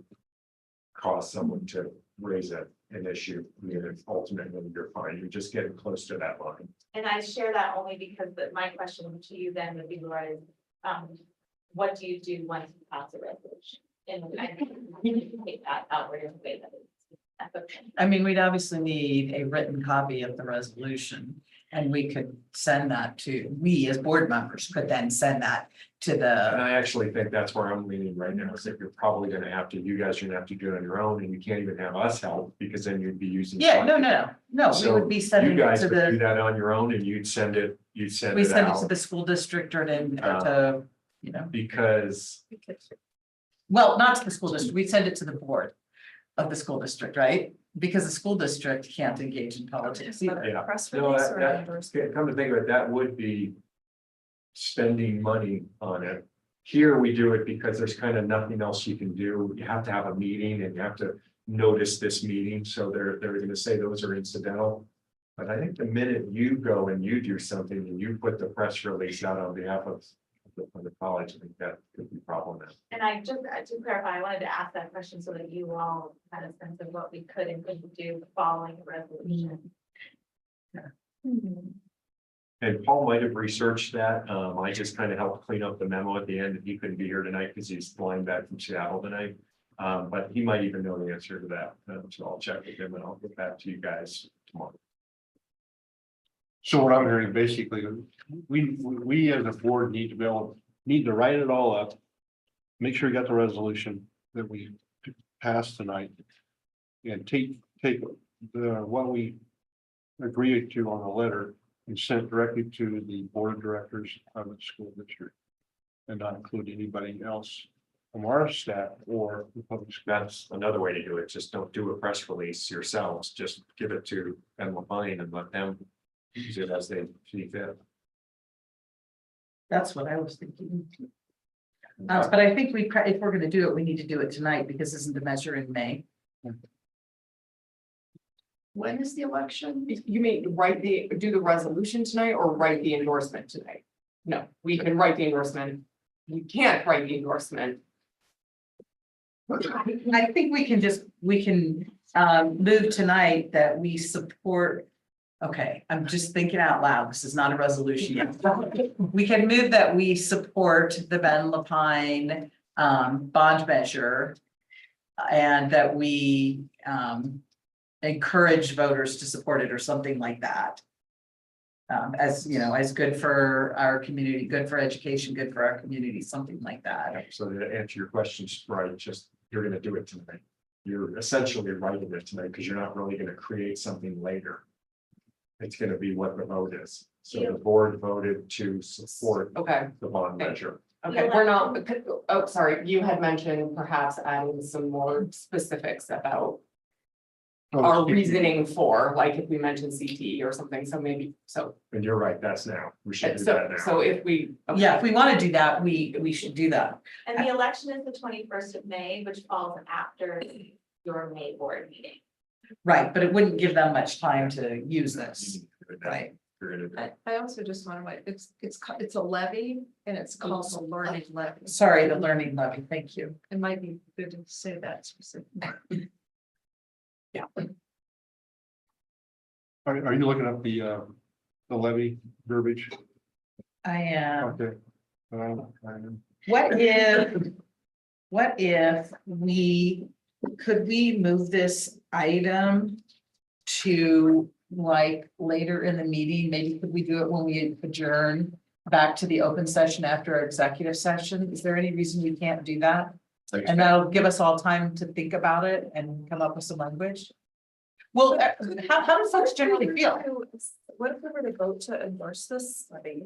cause someone to raise an issue. I mean, if ultimately you're fine, you're just getting close to that line. And I share that only because my question to you then would be, Laura, is, what do you do once you pass a resolution? And I communicate that outward in a way that is. I mean, we'd obviously need a written copy of the resolution. And we could send that to, we as board members could then send that to And the, I actually think that's where I'm leaning right now, is that you're probably gonna have to, you guys are gonna have to do it on your own, and you can't even have us help, because then you'd be using. yeah, no, we So would be sending You it guys to would do the, that on your own, and you'd send it we out, send it to the school district or to, you know, because well, not to the school district, we send it to the board of the school district, right? Because the school district can't engage in politics either. Yeah. Press No, release that- or that- endorsement? come to think of it, that would be spending money on it. Here, we do it because there's kind of nothing else you can do. You have to have a meeting and you have to notice this meeting, so they're gonna say those are incidental. But I think the minute you go and you do something and you put the press release out on behalf of the college, I think that could be problematic. And I just, to clarify, I wanted to ask that question so that you all had a sense of what we could and couldn't do following the resolution. And Paul might have researched that. I just kind of helped clean up the memo at the end, and he couldn't be here tonight because he's flying back from Seattle tonight. But he might even know the answer to that. So I'll check with him and I'll get back to you guys tomorrow. So what I'm hearing basically, we as a board need to write it all up. Make sure you got the resolution that we passed tonight. And take what we agreed to on the letter and sent directly to the board of directors of the school district. And not include anybody else from our staff or the public. That's another way to do it. Just don't do a press release yourselves. Just give it to Ben Lapine and let them use it as they see fit. That's what I was thinking. But I think if we're gonna do it, we need to do it tonight because isn't the measure in May? When is the election? You mean do the resolution tonight or write the endorsement tonight? No, we can write the endorsement. We can't write the endorsement. I think we can move tonight that we support. Okay, I'm just thinking out loud. This is not a resolution yet. We can move that we support the Ben Lapine bond measure. And that we encourage voters to support it or something like that. As you know, as good for our community, good for education, good for our community, something like that. So to answer your questions, right, just you're gonna do it tonight. You're essentially writing it tonight because you're not really gonna create something later. It's gonna be what the vote is. So the board voted to support Okay, the bond measure. okay, we're not, oh, sorry, you had mentioned perhaps adding some more specifics about our reasoning for, like if we mentioned CT or something, so maybe, so. And you're right, that's now. We should do that now. So if we. okay. Yeah, if we want to do that, we should do that. And the election is the 21st of May, which falls after your May board meeting. Right, but it wouldn't give them much time to use this, right? I also just want to, it's a levy and it's called a learning levy. Sorry, the learning levy, thank you. It might be good to say that specifically. Yeah. Are you looking up the levy verbiage? I am. Okay. What if what if could we move this item to like later in the meeting? Maybe could we do it when we adjourn back to the open session after our executive session? Is there any reason we can't do that? And that'll give us all time to think about it and come up with some language. Well, how do folks generally feel? What if we were to vote to endorse this study?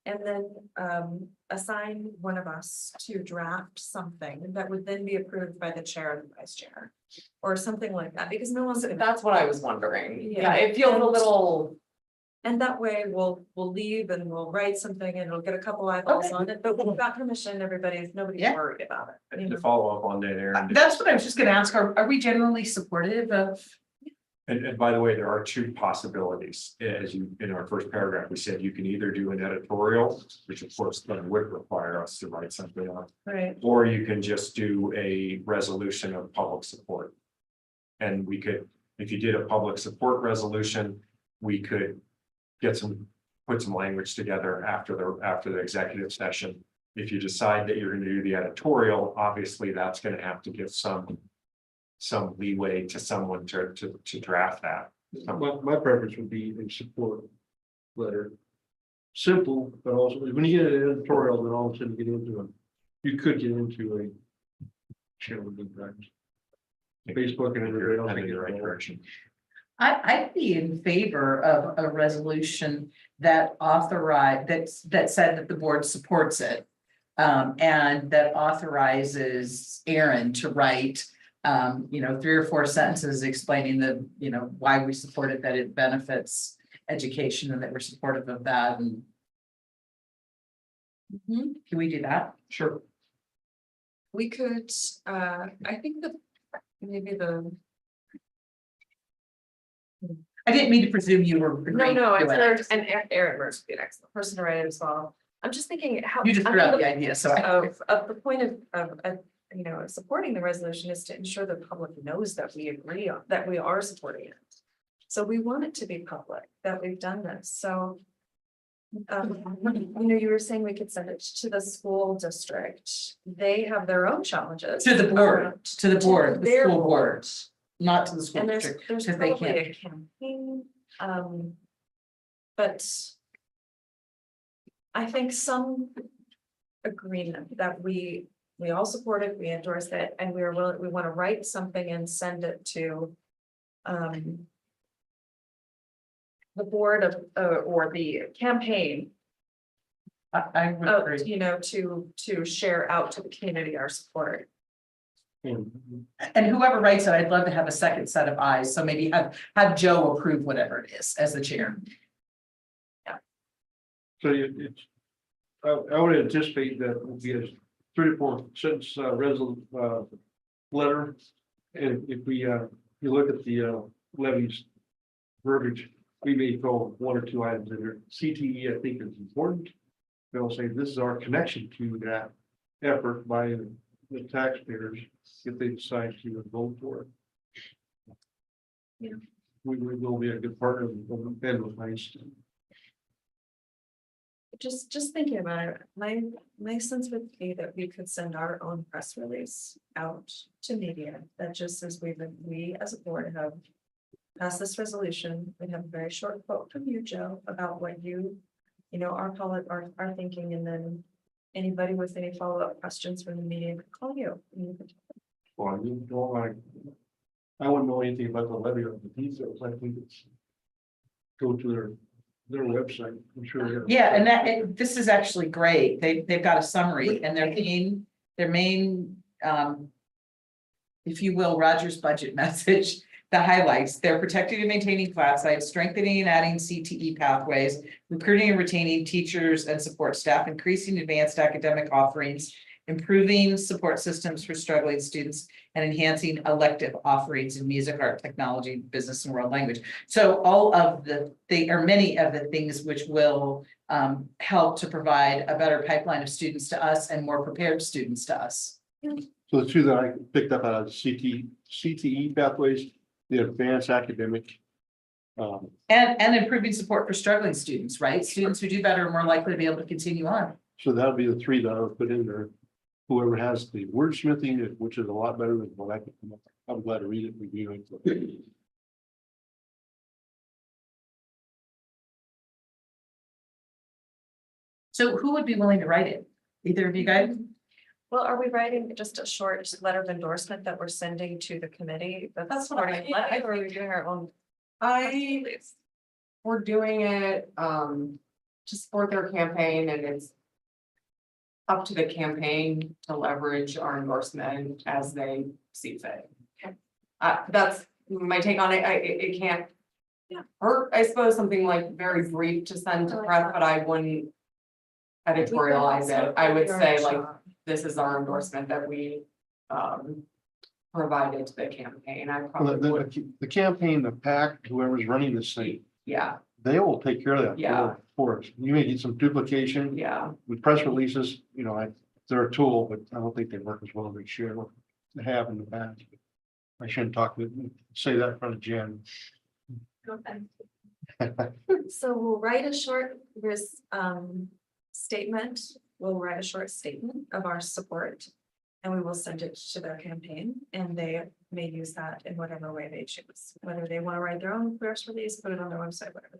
And then assign one of us to draft something that would then be approved by the chair and the vice chair. Or something like that, because no one's. That's what I was wondering. Yeah. It feels a little, And that way we'll leave and we'll write something and it'll get a couple eyeballs on it, but we've got permission, nobody's Yeah. worried about it. you To know? follow up on that, Aaron. That's what I was just gonna ask. Are we generally supportive of? And by the way, there are two possibilities. As you, in our first paragraph, we said you can either do an editorial, which of course then would require us to write something up. Right. Or you can just do a resolution of public support. And we could, if you did a public support resolution, we could put some language together after the executive session. If you decide that you're gonna do the editorial, obviously that's gonna have to give some leeway to someone to draft that. My preference would be a support letter. Simple, but also when you get an editorial, then all of a sudden you could get into a challenging times. Facebook and everybody else. Heading in the right direction. I'd be in favor of a resolution that that said that the board supports it. And that authorizes Aaron to write, 3 or 4 sentences explaining why we support it, that it benefits education and that we're supportive of that. And can we do that? Sure. We could, I think that maybe I didn't mean to presume you were. agreeing No, to it's it. and Aaron Mercer would be an excellent person to write it as well. I'm just thinking how. You just threw out the idea, so Of the point of supporting the resolution is to ensure the public knows that we agree on, that we are supporting it. So we want it to be public, that we've done this, so. You were saying we could send it to the school district. They have their own challenges. To the board, the their school board, not to the school And district. there's 'cause they probably can't. a campaign, but. I think some agreement that we all support it, we endorse it, and we want to write something and send it to. The board of, or the campaign. I would agree. To share out to the community our support. And whoever writes it, I'd love to have a second set of eyes, so maybe have Joe approve whatever it is as the chair. So I would anticipate that it would be a 3 or 4 sentence letter. And if you look at the levies verbiage, we may throw 1 or 2 items in there. CTE, I think, is important. They'll say this is our connection to that effort by the taxpayers if they decide to vote for it. Yeah. We will be a good partner with Ben with nice. Just thinking about it, my sense would be that we could send our own press release out to media that just says we as a board have passed this resolution. We have a very short quote from you, Joe, about what our thinking, and then anybody with any follow-up questions from the media could call you. And you could. Well, you don't like, I wouldn't know anything about the levy or the details. I think it's go to their website. I'm sure. they have- Yeah, and this is actually great. They've got a summary and their main, if you will, Rogers budget message. The highlights, they're protecting and maintaining class sites, strengthening and adding CTE pathways, recruiting and retaining teachers and support staff, increasing advanced academic offerings, improving support systems for struggling students, and enhancing elective offerings in music, art, technology, business, and world language. So many of the things which will help to provide a better pipeline of students to us and more prepared students to us. So the 2 that I picked up out of CTE pathways, the advanced academic. And improving support for struggling students, right? Students who do better are more likely to be able to continue on. So that'll be the 3 that I would put in there. whoever has the wordsmithing, which is a lot better than what I could come up with. I'm glad to read it, review it. So who would be willing to write it? Either of you guys? Well, are we writing just a short letter of endorsement that we're sending to the committee? That's what I- supporting Levy, or are we doing our own? We're doing it, to support their campaign, and it's up to the campaign to leverage our endorsement as they see fit. That's my take on it. It can't hurt, I suppose, something like very brief to send to press, but I wouldn't editorialize it. I would say like, this is our endorsement that we, provided to the campaign. I Well, probably would, the campaign, the PAC, whoever's running this thing, yeah, they will take care of that. Yeah. For us. You may get some duplication yeah. with press releases, you know, they're a tool, but I don't think they work as well as they should or they have in the past. I shouldn't say that in front of Jen. So we'll write a short statement, we'll write a short statement of our support. And we will send it to their campaign, and they may use that in whatever way they choose, whether they want to write their own press release, put it on their website, whatever.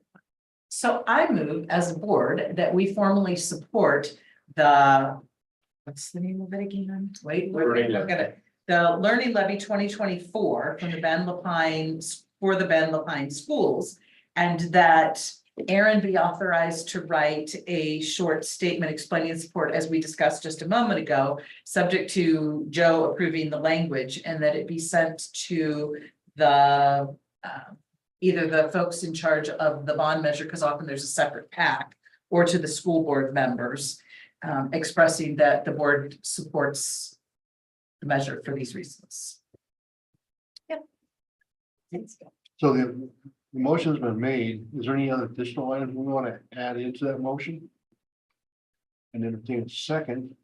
So I move as a board that we formally support the, what's the name of it again? Wait, look at it. The Learning Levy 2024 from the Ben Lapine, for the Ben Lapine schools. And that Aaron be authorized to write a short statement explaining support, as we discussed just a moment ago, subject to Joe approving the language, and that it be sent to the either the folks in charge of the bond measure, because often there's a separate PAC, or to the school board members, expressing that the board supports the measure for these reasons. So the motion's been made. Is there any other additional items we want to add into that motion? And entertain a second.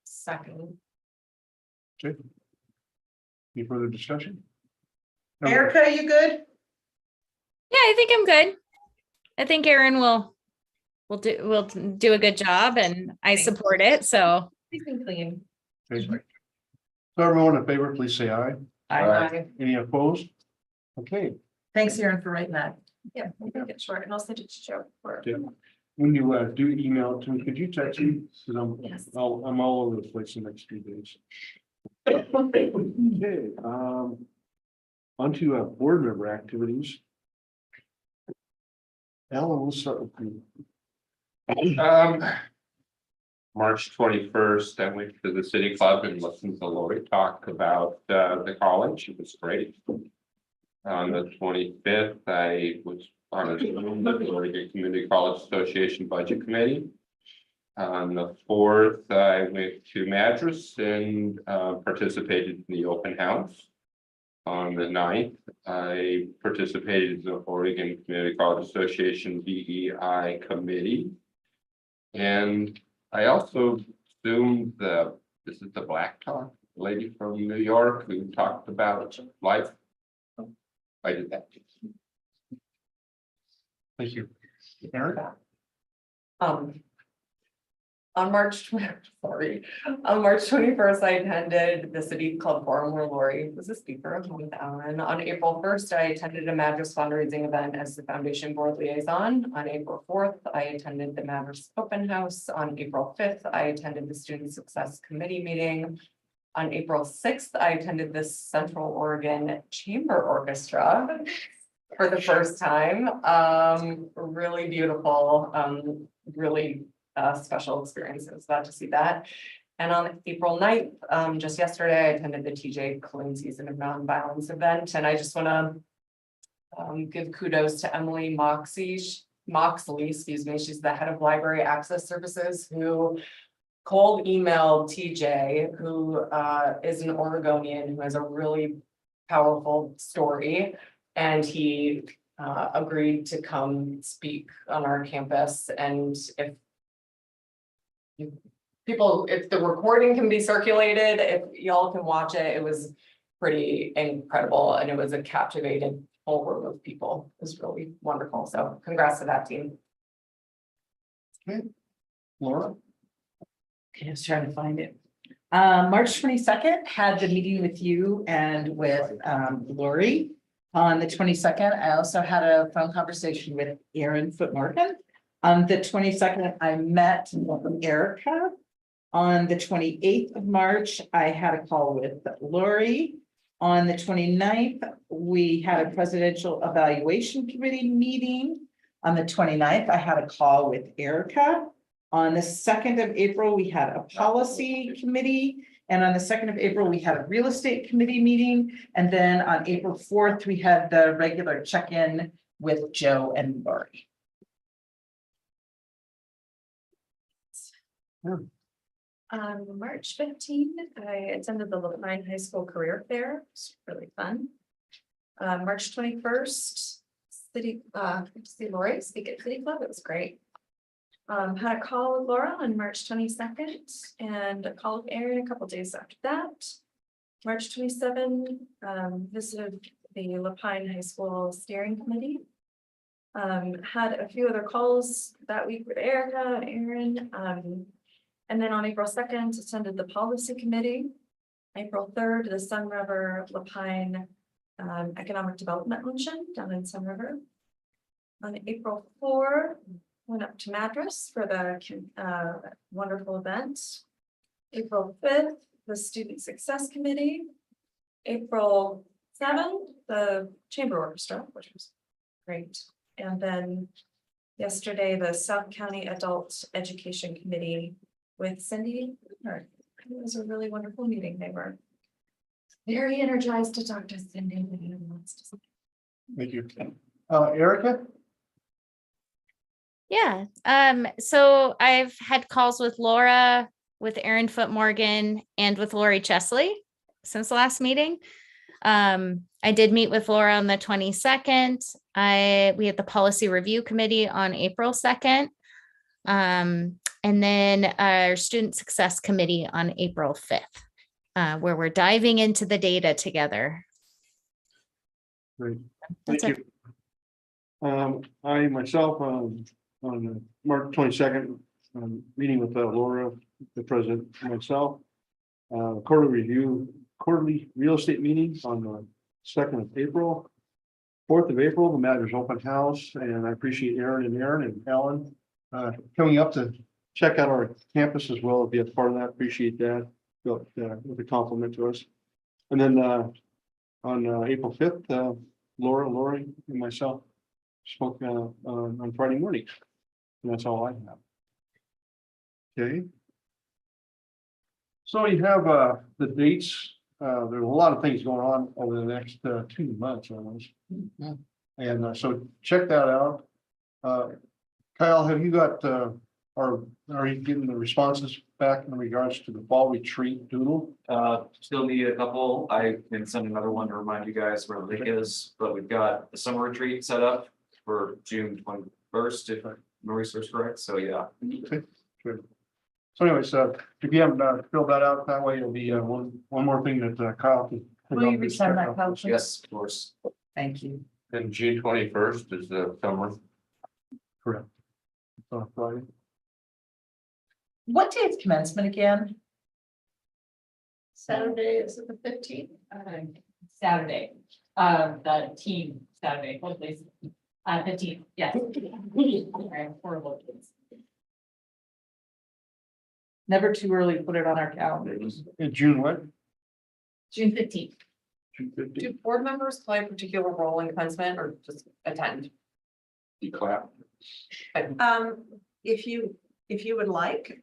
Second. Okay. Any further discussion? Erica, you good? Yeah, I think I'm good. I think Aaron will do a good job, and I support it, so. He's been clean. Okay. So everyone in favor, please say aye. Aye. Any opposed? Okay. Thanks, Aaron, for writing that. Yeah, we'll make it short, and I'll send it to Joe. Okay. When you do email it to me, could you text me? Because Yes. I'm all over the place the next few days. Okay, on to board member activities. Alan, we'll start with you. March 21st, I went to the city club and listened to Lori talk about the college. It was great. On the 25th, I was on a Zoom with the Oregon Community College Association Budget Committee. On the 4th, I went to Madras and participated in the open house. On the 9th, I participated in the Oregon Community College Association DEI committee. And I also Zoomed this is the Black Talk lady from New York who talked about life. I did that. Thank you. Aaron? On March 21st, I attended the city club forum where Lori was a speaker along with Alan. On April 1st, I attended a Madras fundraising event as the foundation board liaison. On April 4th, I attended the Madras open house. On April 5th, I attended the student success committee meeting. On April 6th, I attended the Central Oregon Chamber Orchestra for the first time. Really beautiful, really special experiences. Glad to see that. And on April 9th, just yesterday, I attended the TJ Cologne Season of Nonviolence event. And I just want to give kudos to Emily Moxley, excuse me. She's the head of library access services, who cold emailed TJ, who is an Oregonian who has a really powerful story. And he agreed to come speak on our campus. And if the recording can be circulated, if y'all can watch it, it was pretty incredible. And it was a captivating whole room of people. It was really wonderful. So congrats to that team. Okay. Laura? Okay, I was trying to find it. March 22nd, had the meeting with you and with Lori. On the 22nd, I also had a phone conversation with Erin Footmarkin. On the 22nd, I met with Erica. On the 28th of March, I had a call with Lori. On the 29th, we had a presidential evaluation committee meeting. On the 29th, I had a call with Erica. On the 2nd of April, we had a policy committee. And on the 2nd of April, we had a real estate committee meeting. And then on April 4th, we had the regular check-in with Joe and Lori. March 15, I attended the Lapine High School Career Fair. It's really fun. March 21st, see Lori speak at City Club. It was great. Had a call with Laura on March 22nd and a call with Erin a couple days after that. March 27, visited the Lapine High School Steering Committee. Had a few other calls that week with Erica and Erin. And then on April 2nd, attended the policy committee. April 3rd, the Sun River Lapine Economic Development Luncheon down in Sun River. On April 4th, went up to Madras for the wonderful event. April 5th, the Student Success Committee. April 7th, the Chamber Orchestra, which was great. And then yesterday, the South County Adult Education Committee with Cindy. It was a really wonderful meeting. They were very energized to talk to Cindy. Thank you. Erica? Yeah, so I've had calls with Laura, with Erin Footmorgan, and with Lori Chesley since the last meeting. I did meet with Laura on the 22nd. We had the policy review committee on April 2nd. And then our student success committee on April 5th, where we're diving into the data together. Great, thank you. I myself, on March 22nd, meeting with Laura, the president, and myself. Quarterly real estate meeting on the 2nd of April. 4th of April, the Matters Open House, and I appreciate Erin and Ellen coming up to check out our campus as well, be a part of that, appreciate that, with a compliment to us. And then on April 5th, Lori and myself spoke on Friday morning. And that's all I have. Okay. So you have the dates. There's a lot of things going on over the next 2 months almost. And so check that out. Kyle, have you got or are you getting the responses back in regards to the fall retreat doodle? Still need a couple. I can send another one to remind you guys where the link is, but we've got the summer retreat set up for June 21st, if memory serves correct. So yeah. Okay, good. So anyways, if you haven't filled that out that way, it'll be one more thing that Kyle can. Will you resend that, Kyle? please? Yes, of course. Thank you. And June 21st is the summer. Correct. On Friday. What day is commencement again? Saturday, is it the 15th? Saturday, the team Saturday, hopefully, 15th, yes. Horrible kids. Never too early to put it on our calendars. In June what? June 15th. June 15th. Do board members play a particular role in commencement or just attend? You clap. If you would like,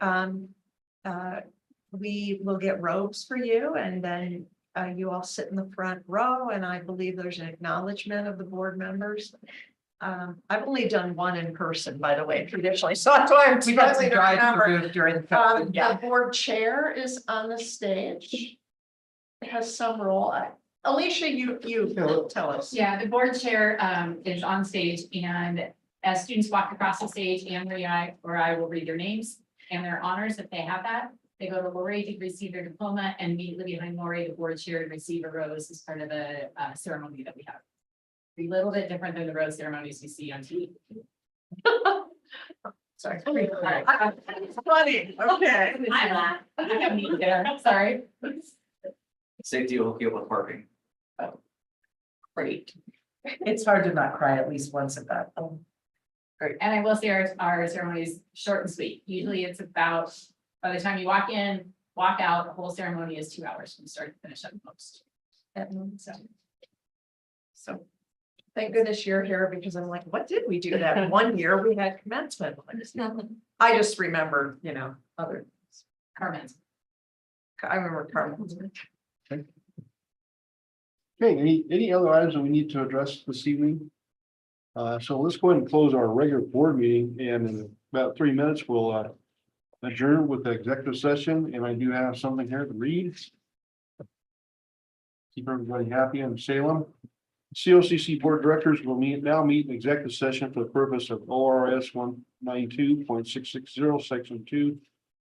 we will get robes for you and then you all sit in the front row and I believe there's an acknowledgement of the board members. I've only done one in person, by the way, traditionally, so that's why I'm We got struggling to to drive remember. through during the. The board chair is on the stage. It has some role. Alicia, you tell us. Yeah, the board chair is on stage, and as students walk across the stage, Anne Marie or I will read their names and their honors if they have that. They go to Lori to receive their diploma, and immediately behind Lori, the board chair, to receive a rose as part of the ceremony that we have. A little bit different than the rose ceremonies you see on TV. Sorry. Funny, okay. I'm not, I have me there, sorry. Safety will keep with parking. Great. It's hard to not cry at least once at that. And I will say our ceremony is short and sweet. Usually it's about, by the time you walk in, walk out, the whole ceremony is 2 hours from start to finish at most. So thank goodness you're here because I'm like, what did we do that one year we had commencement? I just remember, other, Carmen's. I remember Carmen's. Okay, any other items that we need to address this evening? So let's go ahead and close our regular board meeting, and in about 3 minutes, we'll adjourn with the executive session, and I do have something here to read. Keep everybody happy in Salem. COCC Board of Directors will now meet in executive session for the purpose of ORS 192.660, Section 2,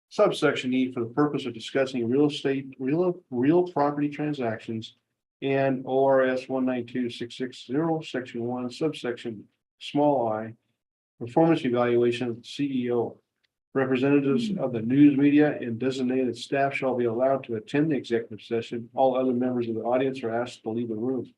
subsection E, for the purpose of discussing real property transactions, and ORS 192.660, Section 1, subsection small I, performance evaluation of the CEO. Representatives of the news media and designated staff shall be allowed to attend the executive session. All other members of the audience are asked to leave the room.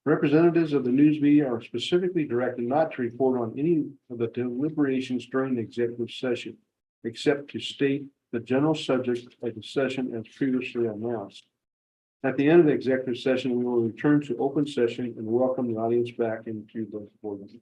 Representatives of the news media are specifically directed not to report on any of the deliberations during the executive session, except to state the general subject of the session as previously announced. At the end of the executive session, we will return to open session and welcome the audience back into the board meeting.